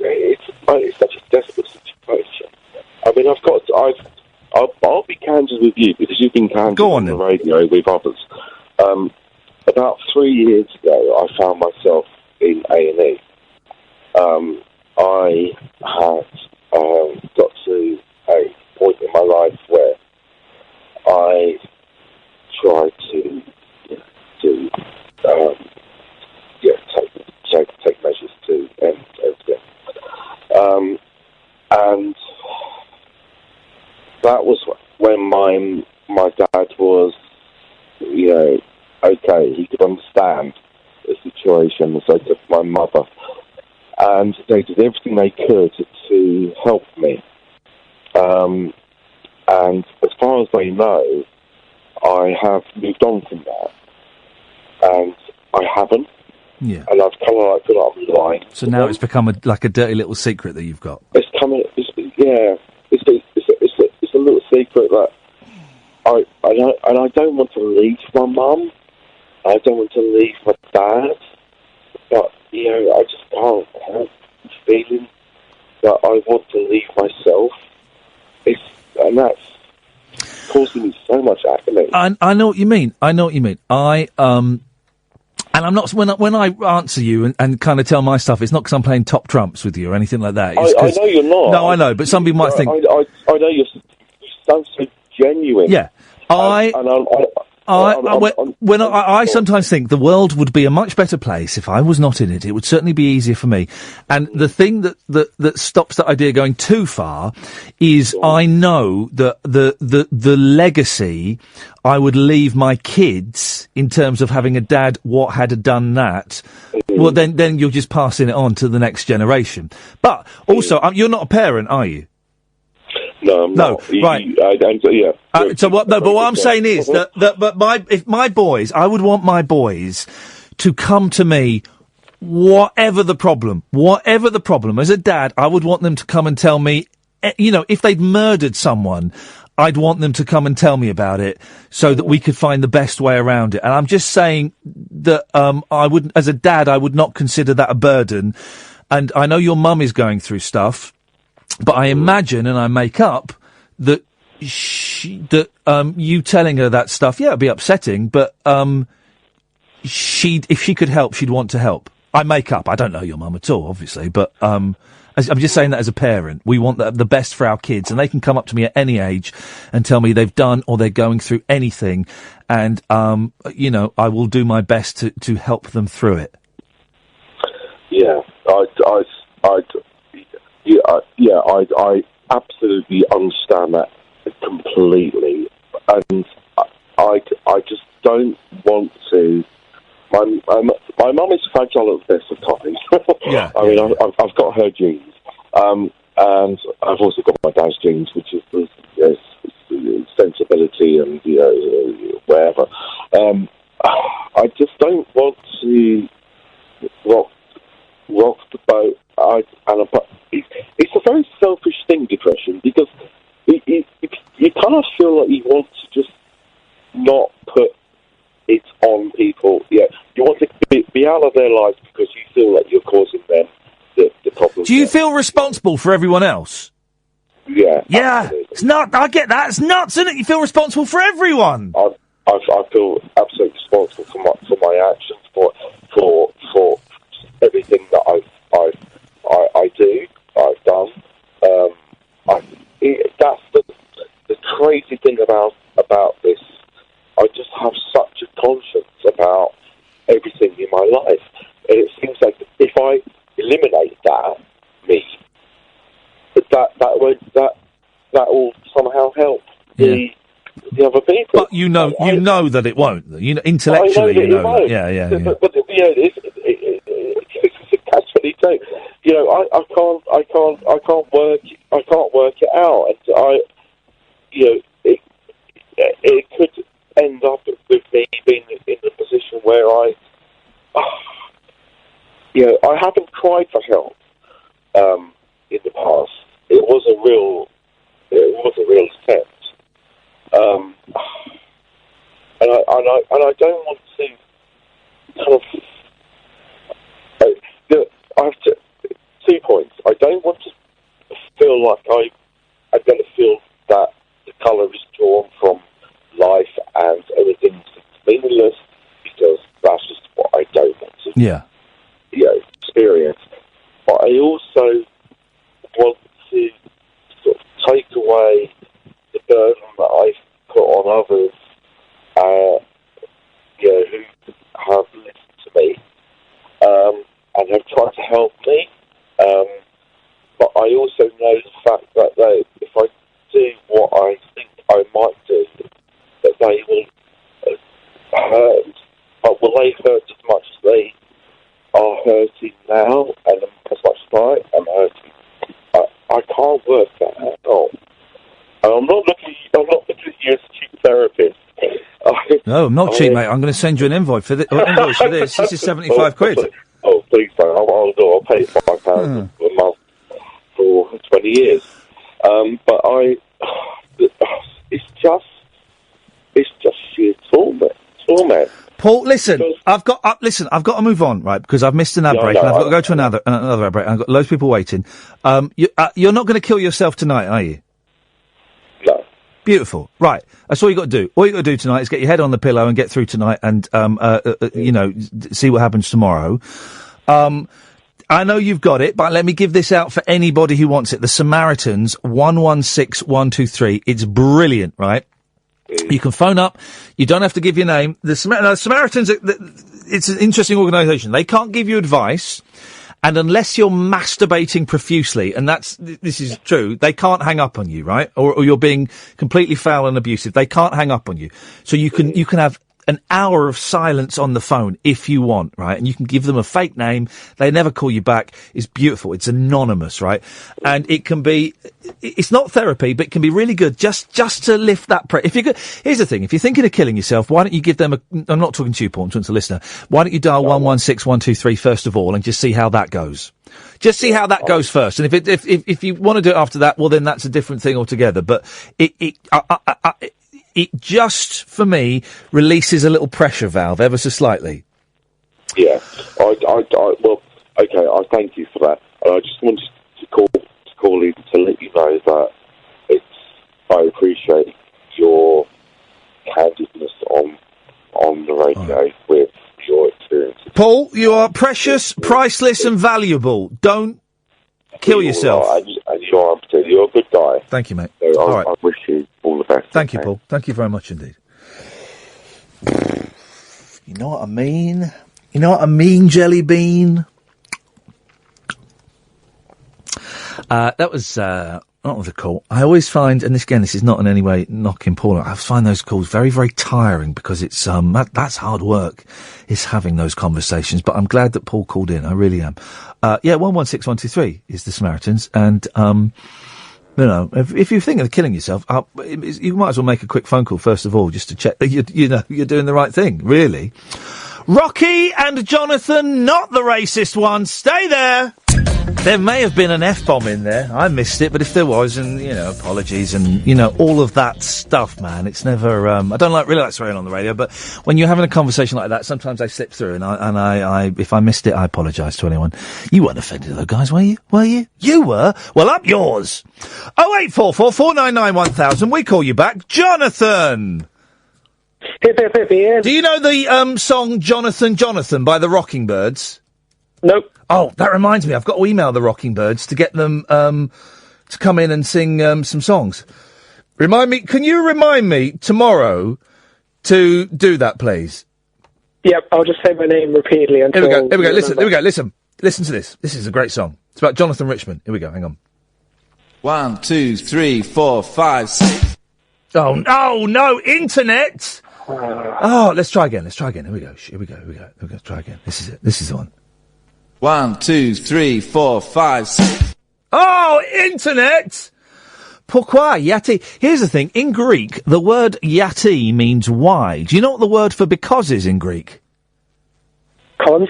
it's such a desperate situation. I mean, I'll be candid with you because you've been candid on the radio with others. About 3 years ago, I found myself in A&E. I had got to a point in my life where I tried to take measures to end everything. And that was when my dad was, okay, he could understand the situation, so took my mother. And they did everything they could to help me. And as far as they know, I have moved on from that. And I haven't. Yeah. And I've kind of like put up the line. So now it's become a dirty little secret that you've got. It's a little secret that I don't want to leave my mum. I don't want to leave my dad. But, I just can't help feeling that I want to leave myself. And that's causing me so much agony. I know what you mean. And I'm not, when I answer you and kind of tell my stuff, it's not because I'm playing top trumps with you or anything like that. I know you're not. No, I know, but some people might think... I know you sound so genuine. Yeah. I sometimes think the world would be a much better place if I was not in it. It would certainly be easier for me. And the thing that stops that idea going too far is I know that the legacy I would leave my kids in terms of having a dad what had done that. Well, then you're just passing it on to the next generation. But also, you're not a parent, are you? No, I'm not. Right. Yeah. But what I'm saying is if my boys, I would want my boys to come to me, whatever the problem. As a dad, I would want them to come and tell me, if they'd murdered someone, I'd want them to come and tell me about it so that we could find the best way around it. And I'm just saying that, as a dad, I would not consider that a burden. And I know your mum is going through stuff. But I imagine, and I make up, that you telling her that stuff, it'd be upsetting, but if she could help, she'd want to help. I make up. I don't know your mum at all, obviously, but I'm just saying that as a parent. We want the best for our kids, and they can come up to me at any age and tell me they've done or they're going through anything, and, I will do my best to help them through it. Yeah, yeah, I absolutely understand that completely, and I just don't want to. My mum is fragile at the best of times. Yeah. I mean, I've got her genes, and I've also got my dad's genes, which is sensibility and wherever. I just don't want to rock the boat. It's a very selfish thing, depression, because you kind of feel like you want to just not put it on people. Yeah, you want to be out of their lives because you feel like you're causing them the problem. Do you feel responsible for everyone else? Yeah. Yeah. Absolutely. It's not. I get that. It's nuts, isn't it? You feel responsible for everyone. I feel absolutely responsible for my actions, for everything that I do, I've done. That's the crazy thing about this. I just have such a conscience about everything in my life, and it seems like if I eliminate that will somehow help the other people. But you know that it won't. You know, intellectually, you know that. Yeah. But it's a catch-22. I can't work it out, and it could end up with me being in a position where I haven't cried for help in the past. It was a real attempt, and I don't want to kind of. I have 2 points. I don't want to feel like I'm going to feel that the colour is drawn from life and everything's meaningless, because that's just what I don't want to experience. But I also want to sort of take away the burden that I've put on others who have listened to me and have tried to help me. But I also know the fact that if I do what I think I might do, that they will hurt. But will they hurt as much as they are hurting now, and as much as I am hurting? I can't work that out at all. And I'm not looking at you as a cheap therapist. No, I'm not cheap, mate. I'm going to send you an invoice for this. This is 75 quid. Oh, please don't. I'll pay £5 a month for 20 years. But it's just sheer torment. Paul, listen, I've got to move on, right? Because I've missed an ad break, and I've got to go to another ad break. And I've got loads of people waiting. You're not going to kill yourself tonight, are you? No. Beautiful. Right. That's all you got to do. All you got to do tonight is get your head on the pillow and get through tonight, and see what happens tomorrow. I know you've got it, but let me give this out for anybody who wants it. The Samaritans 116123. It's brilliant, right? You can phone up. You don't have to give your name. The Samaritans, it's an interesting organisation. They can't give you advice, and unless you're masturbating profusely, and this is true, they can't hang up on you, right? Or you're being completely foul and abusive. They can't hang up on you. So you can have an hour of silence on the phone if you want, right? And you can give them a fake name. They never call you back. It's beautiful. It's anonymous, right? And it can be, it's not therapy, but it can be really good just to lift that here's the thing. If you're thinking of killing yourself, why don't you give them I'm not talking to you, Paul, I'm talking to the listener. Why don't you dial 116123 first of all and just see how that goes? Just see how that goes first. And if you want to do it after that, well, then that's a different thing altogether. But it just, for me, releases a little pressure valve ever so slightly. Yeah. Well, okay, I thank you for that. And I just wanted to call in to let you know that I appreciate your candidness on the radio with your experience. Paul, you are precious, priceless and valuable. Don't kill yourself. And you're a good guy. Thank you, mate. So all right. I wish you all the best. Thank you, Paul. Thank you very much indeed. You know what I mean? You know what I mean, Jelly Bean? That was a call. I always find, and this is not in any way knocking Paul, I find those calls very, very tiring because it's that's hard work, is having those conversations. But I'm glad that Paul called in. I really am. 116123 is the Samaritans, and if you're thinking of killing yourself, you might as well make a quick phone call first of all, just to check that you're doing the right thing. Really, Rocky and Jonathan, not the racist one. Stay there. There may have been an F-bomb in there. I missed it, but if there was, and, apologies, and, all of that stuff, man, it's never, I don't really like swearing on the radio, but when you're having a conversation like that, sometimes I slip through, and I if I missed it, I apologise to anyone. You weren't offended, though, guys, were you? Were you? You were? Well, up yours. 0844 499 1000, we call you back. Jonathan! Hip, hip, hip, Iain. Do you know the, song Jonathan, Jonathan by the Rocking Birds? Nope. Oh, that reminds me. I've got to email the Rocking Birds to get them to come in and sing some songs. Can you remind me tomorrow to do that, please? Yep, I'll just say my name repeatedly until... Here we go. Listen to this. This is a great song. It's about Jonathan Richman. Here we go. Hang on. 1, 2, 3, 4, 5, 6. Oh, no, internet! Let's try again. Here we go. Let's try again. This is it. This is the one. 1, 2, 3, 4, 5, 6. Oh, internet! Pourquoi, yati? Here's the thing. In Greek, the word yati means why. Do you know what the word for because is in Greek? Cons.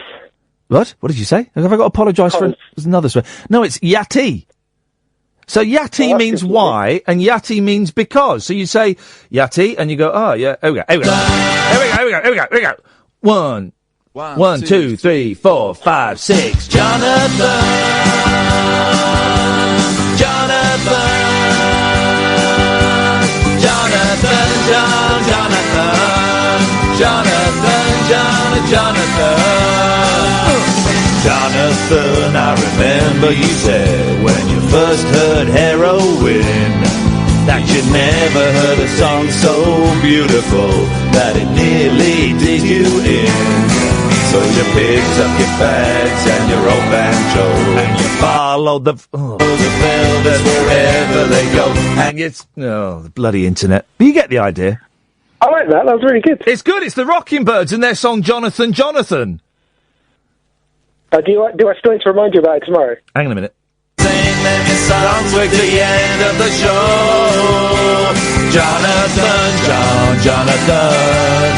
What? What did you say? Have I got to apologise for another swear? No, it's yati. So yati means why, and yati means because. So you say yati, and you go, oh, yeah, here we go. 1, 2, 3, 4, 5, 6. Jonathan, Jonathan, I remember you said when you first heard heroin that you never heard a song so beautiful that it nearly did you in. So you picked up your bags and your old banjo and you followed the velvets wherever they go. And the bloody internet. But you get the idea. I like that. That was really good. It's good. It's the Rocking Birds and their song Jonathan, Jonathan. Do I still need to remind you about it tomorrow? Hang on a minute. Sing them your songs with the end of the show. Jonathan, Jonathan.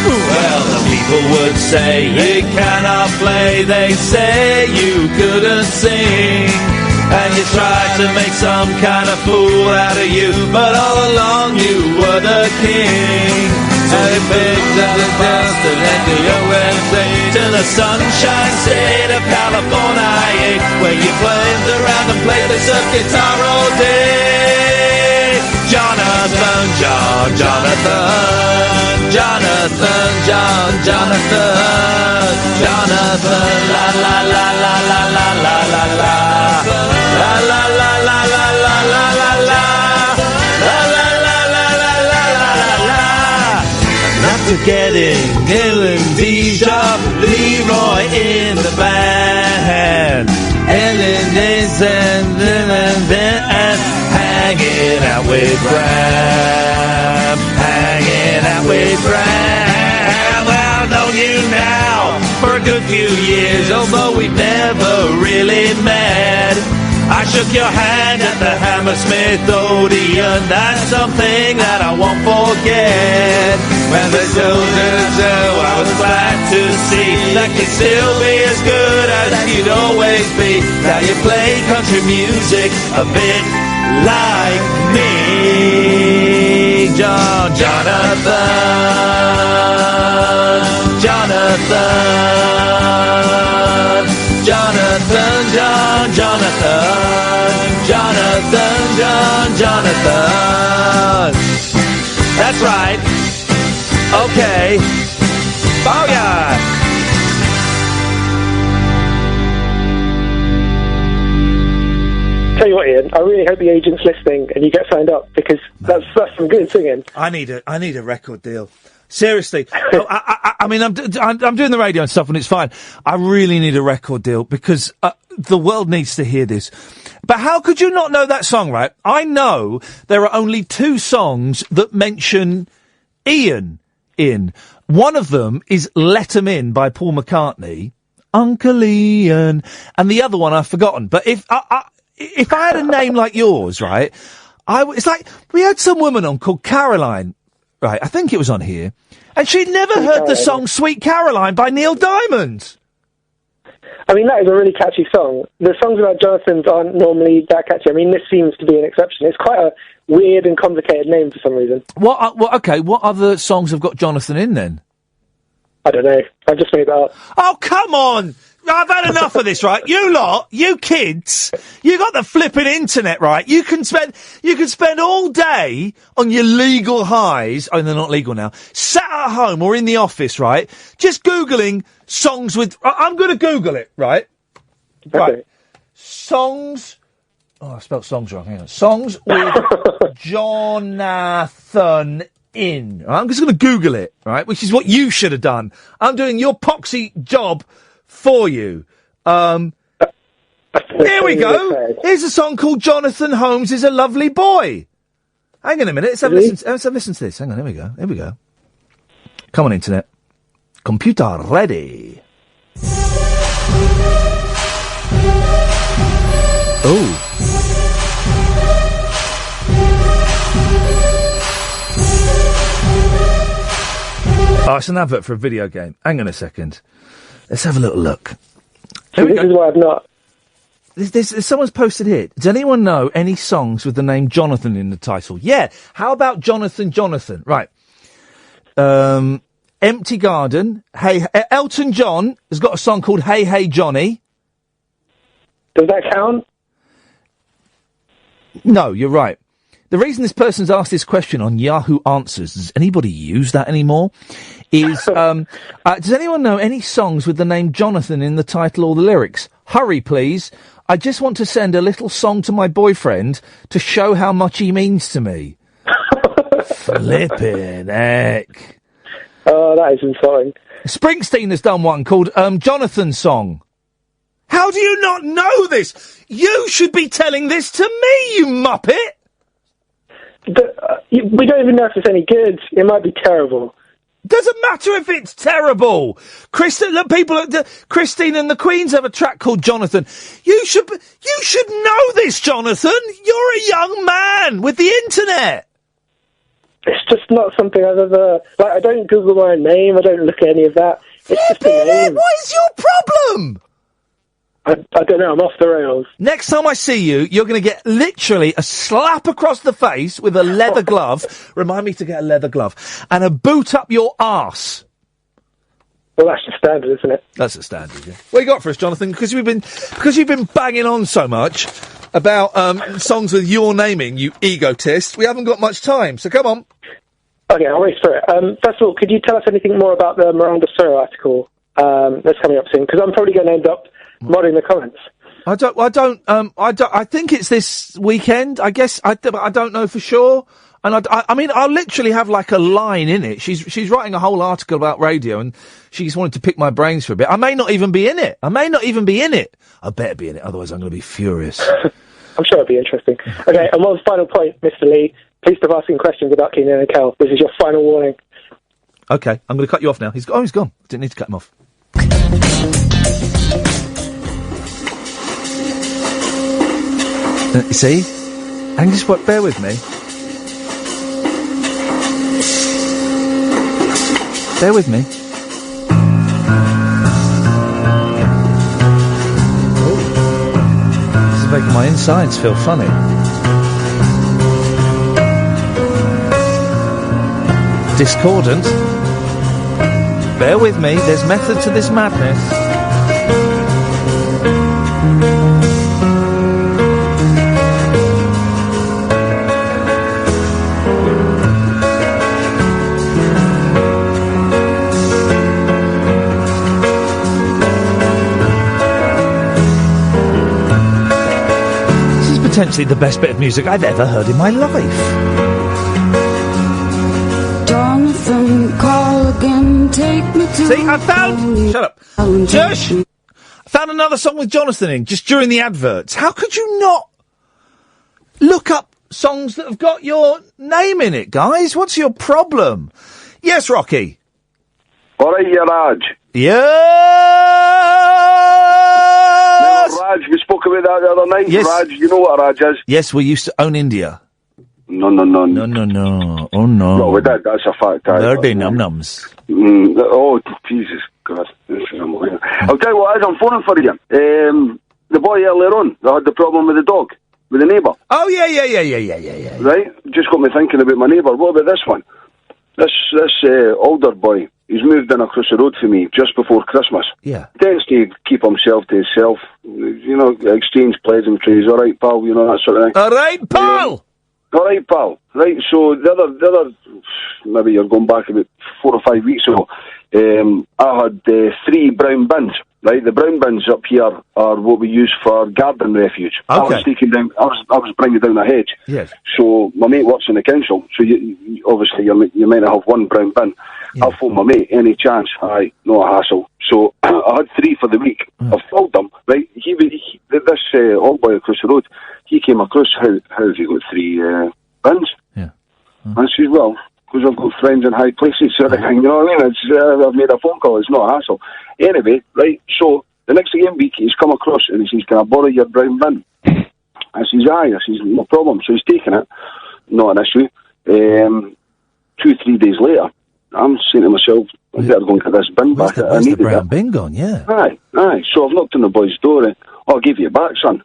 Well, the people would say you cannot play. They say you couldn't sing. And you tried to make some kind of fool out of you, but all along you were the king. So you picked up the dust and let the USA to the sunshine state of California, where you played around and played the surf guitar all day. Jonathan, la la la la la la la la la. La la la la la la la la la. La la la la la la la la la. Not forgetting Ellen D-Shop, Leroy in the band, Ellen is and hanging out with Bram, Well, know you now for a good few years, although we've never really met. I shook your hand at the Hammersmith Odeon. That's something that I won't forget. When the soldiers I was glad to see that could still be as good as you'd always be. Now you play country music a bit like me. Jonathan, Jonathan. That's right. Okay. Oh, yeah. Tell you what, Iain, I really hope the agent's listening and you get signed up, because that's some good singing. I need a record deal. Seriously. I mean, I'm doing the radio and stuff, and it's fine. I really need a record deal because the world needs to hear this. But how could you not know that song, right? I know there are only 2 songs that mention Iain in. One of them is Let 'Em In by Paul McCartney, Uncle Iain, and the other one I've forgotten. But if I had a name like yours, right, it's like we had some woman on called Caroline, right? I think it was on here, and she'd never heard the song Sweet Caroline by Neil Diamond. I mean, that is a really catchy song. The songs about Jonathan's aren't normally that catchy. I mean, this seems to be an exception. It's quite a weird and complicated name for some reason. What other songs have got Jonathan in then? I don't know. I've just made that up. Oh, come on! I've had enough of this, right? You lot, you kids, you got the flipping internet, right? You can spend all day on your legal highs. Oh, they're not legal now. Sat at home or in the office, right? Just Googling songs with. I'm going to Google it, right? Okay. Right. Songs. Oh, I spelled songs wrong. Hang on. Songs with Jonathan in. I'm just going to Google it, right? Which is what you should have done. I'm doing your poxy job for you. Here we go. Here's a song called Jonathan Holmes is a Lovely Boy. Hang on a minute. Let's have a listen to this. Hang on. Here we go. Come on, internet. Computer ready. Oh. Oh, it's an advert for a video game. Hang on a second. Let's have a little look. So this is why I've not. Someone's posted here. Does anyone know any songs with the name Jonathan in the title? Yeah. How about Jonathan? Right. Empty Garden. Hey, Elton John has got a song called Hey Hey Johnny. Does that count? No, you're right. The reason this person's asked this question on Yahoo Answers, does anybody use that anymore, is, does anyone know any songs with the name Jonathan in the title or the lyrics? Hurry, please. I just want to send a little song to my boyfriend to show how much he means to me. Flippin' heck. Oh, that is insulting. Springsteen has done one called Jonathan Song. How do you not know this? You should be telling this to me, you muppet! We don't even know if it's any good. It might be terrible. Doesn't matter if it's terrible. Christine and the Queens have a track called Jonathan. You should know this, Jonathan. You're a young man with the internet. It's just not something I've ever. Like, I don't Google my own name. I don't look at any of that. It's just a name. What is your problem? I don't know, I'm off the rails. Next time I see you, you're going to get literally a slap across the face with a leather glove. Remind me to get a leather glove. And a boot up your arse. Well, that's the standard, isn't it? That's the standard, yeah. What you got for us, Jonathan? Because you've been banging on so much about songs with your naming, you egotist. We haven't got much time, so come on. Okay, I'll race through it. First of all, could you tell us anything more about the Miranda Sawyer article that's coming up soon? Because I'm probably going to end up modding the comments. I think it's this weekend. I guess I don't know for sure. And I mean, I'll literally have like a line in it. She's writing a whole article about radio, and she just wanted to pick my brains for a bit. I may not even be in it. I better be in it, otherwise I'm going to be furious. I'm sure it'll be interesting. Okay, and one final point, Mr. Lee. Please stop asking questions about Kenan and Kel. This is your final warning. Okay, I'm going to cut you off now. He's gone. Didn't need to cut him off. You see? Angus, bear with me. Bear with me. Ooh. This is making my insides feel funny. Discordant. Bear with me, there's method to this madness. Potentially the best bit of music I've ever heard in my life. Jonathan called can take me to. See, I found. Shut up. Josh! I found another song with Jonathan in just during the adverts. How could you not look up songs that have got your name in it, guys? What's your problem? Yes, Rocky. All right, you Raj. Yes. Now, Raj, we spoke about that the other night. Yes. Raj, you know what a Raj is? Yes, we used to own India. No. Oh, no. No, we did. That's a fact. Dirty num-nums. Oh, Jesus God. I'll tell you what it is, I'm phoning for you. The boy earlier on that had the problem with the dog, with the neighbour. Oh, yeah. Right? Just got me thinking about my neighbour. What about this one? This older boy, he's moved in across the road for me just before Christmas. Yeah. Tends to keep himself to himself. You know, exchange pleasantries. All right, pal. You know, that sort of thing. All right, pal. All right, pal. Right. So the other, maybe you're going back about 4 or 5 weeks ago. I had 3 brown bins. Right, the brown bins up here are what we use for garden refuge. Okay. I was bringing down a hedge. Yes. So my mate works in the council. So you obviously you might have 1 brown bin. Yeah. I phoned my mate, any chance? Aye, no hassle. So I had 3 for the week. I filled them. Right, this old boy across the road, he came across. How have you got 3 bins? Yeah. I said, well, because I've got friends in high places, sort of thing, you know what I mean? It's, I've made a phone call, it's not a hassle. Anyway, right, so the next game week, he's come across and he says, can I borrow your brown bin? I says, aye. I says, no problem. So he's taken it, not an issue. 2-3 days later, I'm saying to myself, I better go and get this bin back. Where's the brown bin gone, yeah? Aye. So I've knocked on the boy's door and, I'll give you it back, son.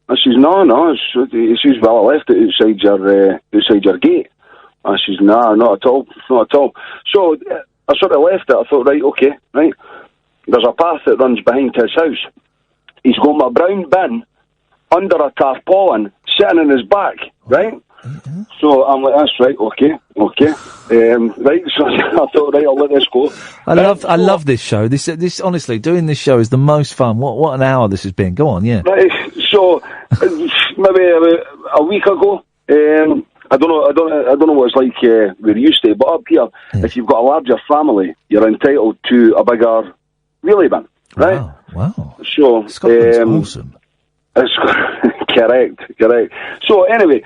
I says, no. He says, well, I left it outside your gate. I says, nah, not at all. So I sort of left it. I thought, right, okay, right. There's a path that runs behind his house. He's got my brown bin under a tarpaulin sitting in his back, right? Mm-hmm. So I'm like, that's right, okay. Right, so I thought, right, I'll let this go. I love this show. This honestly, doing this show is the most fun. What an hour this has been. Go on, yeah. Right, so maybe a week ago, I don't know what it's like where you stay, but up here, if you've got a larger family, you're entitled to a bigger wheelie bin, right? Wow. So Scotland's awesome. It's correct. So anyway,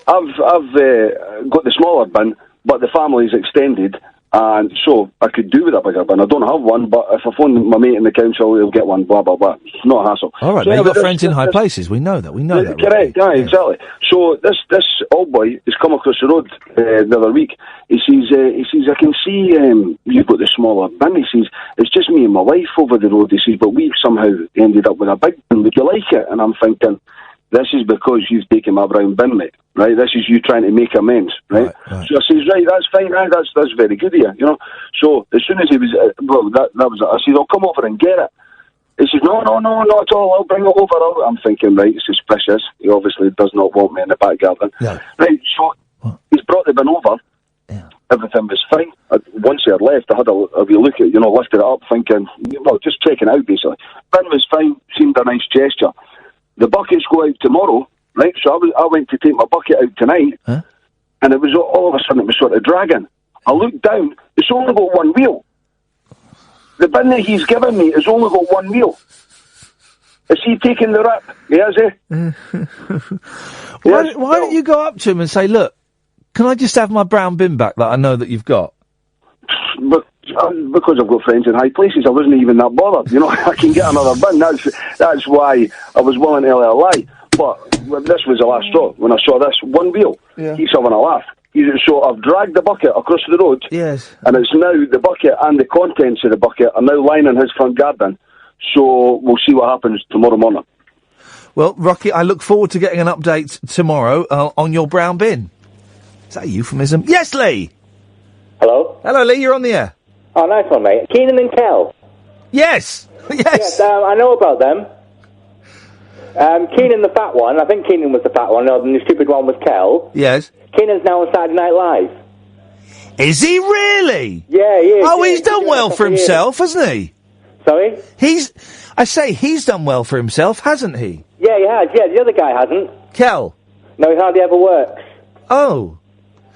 I've got the smaller bin, but the family's extended, and so I could do with a bigger bin. I don't have one, but if I phone my mate in the council, he'll get one. Blah blah blah. It's not a hassle. All right, so you've got friends in high places. We know that. Correct. Yeah, exactly. So this old boy has come across the road the other week. He says, I can see you've got the smaller bin. He says, it's just me and my wife over the road. He says, but we've somehow ended up with a big bin. Would you like it? And I'm thinking, this is because you've taken my brown bin, mate. Right? This is you trying to make amends, right? So I says, right, that's fine. Right, that's very good of you, you know. So as soon as he was, that was it. I said, I'll come over and get it. He says, no, not at all. I'll bring it over. I'm thinking, right, suspicious. He obviously does not want me in the back garden. Yeah. Right, so he's brought the bin over. Yeah. Everything was fine. Once he had left, I had a wee look at it, lifted it up, thinking, just checking it out, basically. Bin was fine, seemed a nice gesture. The buckets go out tomorrow, right? So I went to take my bucket out tonight, and it was all of a sudden it was sort of dragging. I looked down, it's only got one wheel. The bin that he's given me has only got one wheel. Is he taking the rip? Yes, Why don't you go up to him and say, look, can I just have my brown bin back that I know that you've got? But because I've got friends in high places, I wasn't even that bothered. I can get another bin. That's why I was willing to let it lie. But this was the last straw. When I saw this one wheel, he's having a laugh. So I've dragged the bucket across the road. Yes. And it's now the bucket and the contents of the bucket are now lying in his front garden. So we'll see what happens tomorrow morning. Well, Rocky, I look forward to getting an update tomorrow on your brown bin. Is that a euphemism? Yes, Lee! Hello? Hello, Lee, you're on the air. Oh, nice one, mate. Kenan and Kel. Yes! Yes, I know about them. Kenan, the fat one. I think Kenan was the fat one. No, the stupid one was Kel. Yes. Kenan's now on Saturday Night Live. Is he really? Yeah, he is. Oh, he's done well for himself, hasn't he? Sorry? He's done well for himself, hasn't he? Yeah, he has. Yeah, the other guy hasn't. Kel? No, he hardly ever works. Oh.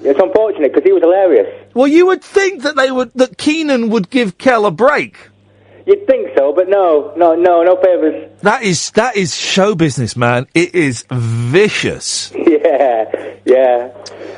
It's unfortunate, because he was hilarious. Well, you would think that Kenan would give Kel a break. You'd think so, but no favours. That is show business, man. It is vicious. Yeah.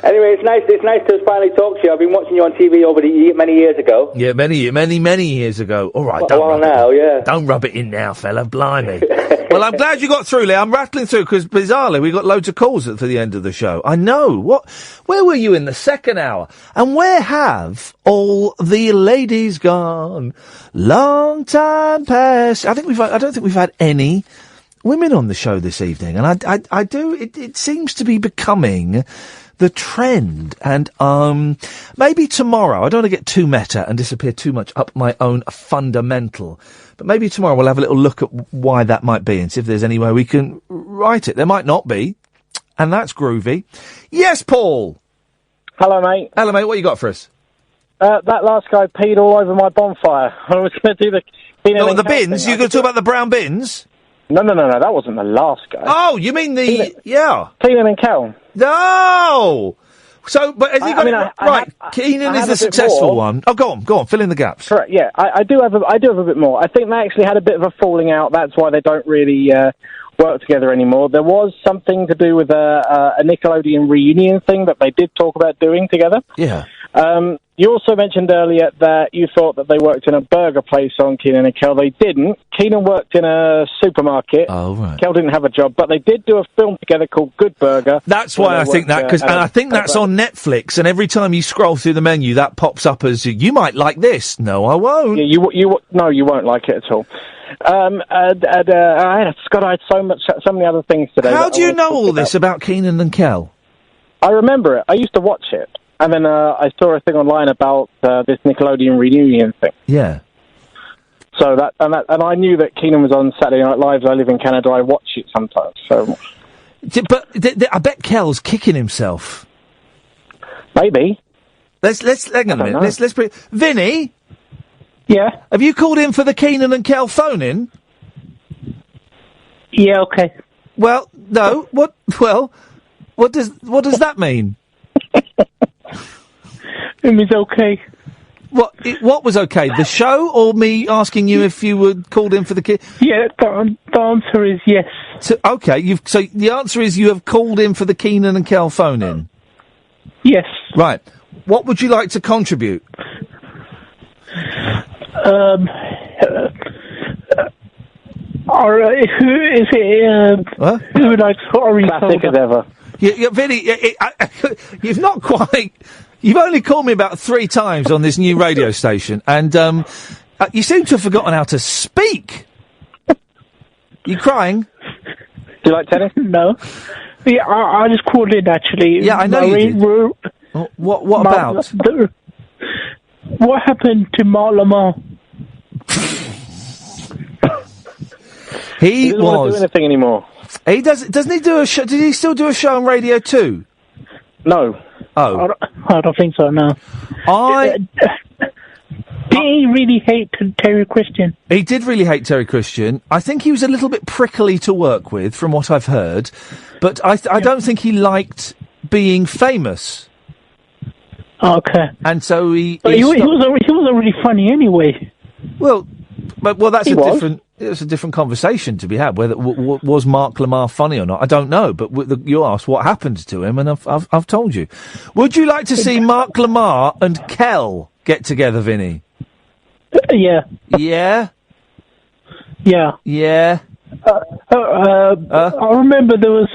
Anyway, it's nice to finally talk to you. I've been watching you on TV over many years ago. Yeah, many years ago. All right, don't rub it in now, fella. Blimey. Well, I'm glad you got through, Lee. I'm rattling through because bizarrely we got loads of calls for the end of the show. I know. Where were you in the second hour? And where have all the ladies gone? Long time past. I don't think we've had any women on the show this evening, and I do. It seems to be becoming the trend, and maybe tomorrow. I don't want to get too meta and disappear too much up my own fundamental, but maybe tomorrow we'll have a little look at why that might be and see if there's any way we can write it. There might not be, and that's groovy. Yes, Paul. Hello, mate. Hello, mate. What you got for us? That last guy peed all over my bonfire. I was going to do the bins. You going to talk about the brown bins? No. That wasn't the last guy. Oh, you mean Kenan and Kel. No! So, but has he got it right? Kenan is the successful one. Oh, go on, fill in the gaps. Correct, yeah. I do have a bit more. I think they actually had a bit of a falling out. That's why they don't really work together anymore. There was something to do with a Nickelodeon reunion thing that they did talk about doing together. Yeah. You also mentioned earlier that you thought that they worked in a burger place on Kenan and Kel. They didn't. Kenan worked in a supermarket. Oh, right. Kel didn't have a job, but they did do a film together called Good Burger. That's why I think that, and I think that's on Netflix, and every time you scroll through the menu, that pops up as, you might like this. No, I won't. Yeah, you won't like it at all. I had so many other things today. How do you know all this about Kenan and Kel? I remember it. I used to watch it. And then I saw a thing online about this Nickelodeon reunion thing. Yeah. So and I knew that Kenan was on Saturday Night Live. I live in Canada. I watch it sometimes. So, but I bet Kel's kicking himself. Maybe. Let's hang on a minute. Let's Vinny. Yeah. Have you called in for the Kenan and Kel phone in? Yeah. Okay. Well, no. What? Well, what does that mean? It means okay. What was okay? The show, or me asking you if you were called in for the kid? Yeah, the answer is yes. So, okay, so the answer is you have called in for the Kenan and Kel phone in? Yes. Right. What would you like to contribute? Who is it? Who would like to classic as ever. Yeah, Vinny, you've not quite... You've only called me about 3 times on this new radio station, and you seem to have forgotten how to speak. You crying? Do you like tennis? No. Yeah, I just called in, actually. Yeah, I know you did. What about? What happened to Mark Lamar? He doesn't want to do anything anymore. He doesn't he do a show? Did he still do a show on Radio 2? No. Oh. I don't think so, no. Did he really hate Terry Christian? He did really hate Terry Christian. I think he was a little bit prickly to work with, from what I've heard. But I don't think he liked being famous. Okay. And so he wasn't really funny anyway. Well, that's it's a different conversation to be had. Whether was Mark Lamar funny or not, I don't know. But you asked what happened to him, and I've told you. Would you like to see Mark Lamar and Kel get together, Vinny? Yeah. Yeah. Yeah. Yeah. I remember there was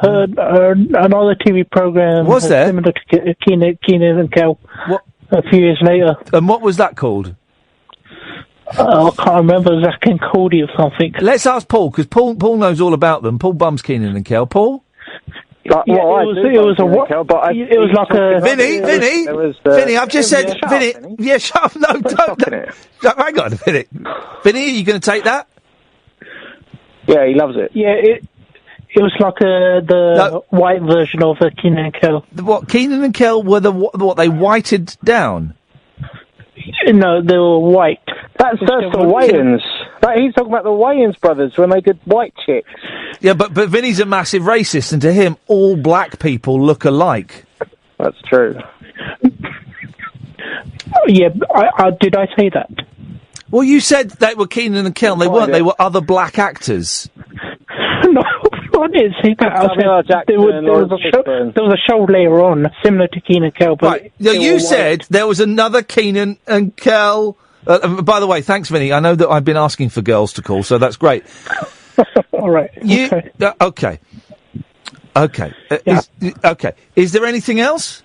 another TV program. Was there? Similar to Kenan and Kel. A few years later. And what was that called? I can't remember. Zack and Cody or something. Let's ask Paul, because Paul knows all about them. Paul bums Kenan and Kel. Paul? It was like a... Vinny, I've just said... Vinny, yeah, shut up. No, don't. Hang on a minute. Vinny, are you going to take that? Yeah, he loves it. Yeah, it was like the white version of Kenan and Kel. What, Kenan and Kel were what they whited down? No, they were white. That's the Wayans. He's talking about the Wayans brothers when they did White Chicks. Yeah, but Vinny's a massive racist, and to him, all black people look alike. That's true. Yeah, did I say that? Well, you said they were Kenan and Kel. They weren't. They were other black actors. No, I didn't say that. I said there was a show later on similar to Kenan and Kel. But right. No, you said there was another Kenan and Kel. By the way, thanks, Vinny. I know that I've been asking for girls to call, so that's great. All right. Okay. Okay. Okay. Is there anything else?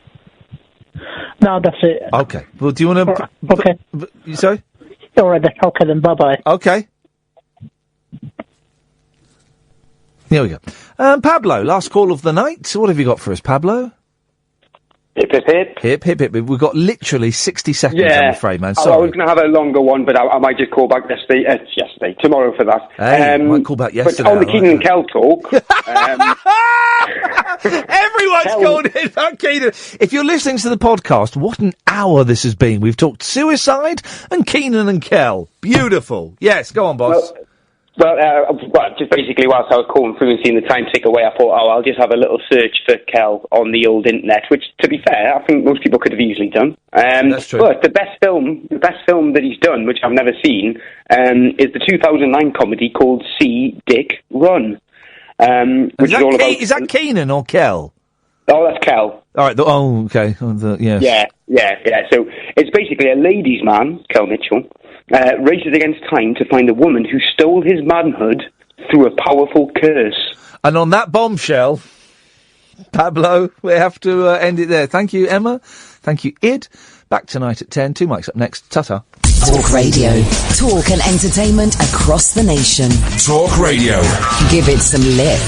No, that's it. Okay. Well, do you want to... Okay. Sorry? All right, then. Okay, then. Bye-bye. Okay. Here we go. Pablo, last call of the night. What have you got for us, Pablo? Hip, hip, hip. Hip, hip, hip. We've got literally 60 seconds, I'm afraid, man. I Sorry. was going to have a longer one, but I might just call back tomorrow for that. Hey, might call back yesterday. But on the Kenan and Kel talk... Everyone's called in about Kenan. If you're listening to the podcast, what an hour this has been. We've talked suicide and Kenan and Kel. Beautiful. Yes, go on, boss. Well, just basically, whilst I was calling through and seeing the time tick away, I thought, I'll just have a little search for Kel on the old internet, which, to be fair, I think most people could have easily done. That's true. But the best film that he's done, which I've never seen, is the 2009 comedy called See, Dick, Run. Which is all about... Is that Kenan or Kel? Oh, that's Kel. All right. Okay. Yes. Yeah. So it's basically a ladies' man, Kel Mitchell, races against time to find a woman who stole his manhood through a powerful curse. And on that bombshell, Pablo, we have to end it there. Thank you, Emma. Thank you, Id. Back tonight at 10. 2 mics up next. Ta-ta. Talk Radio. Talk and entertainment across the nation. Talk Radio. Give it some lip.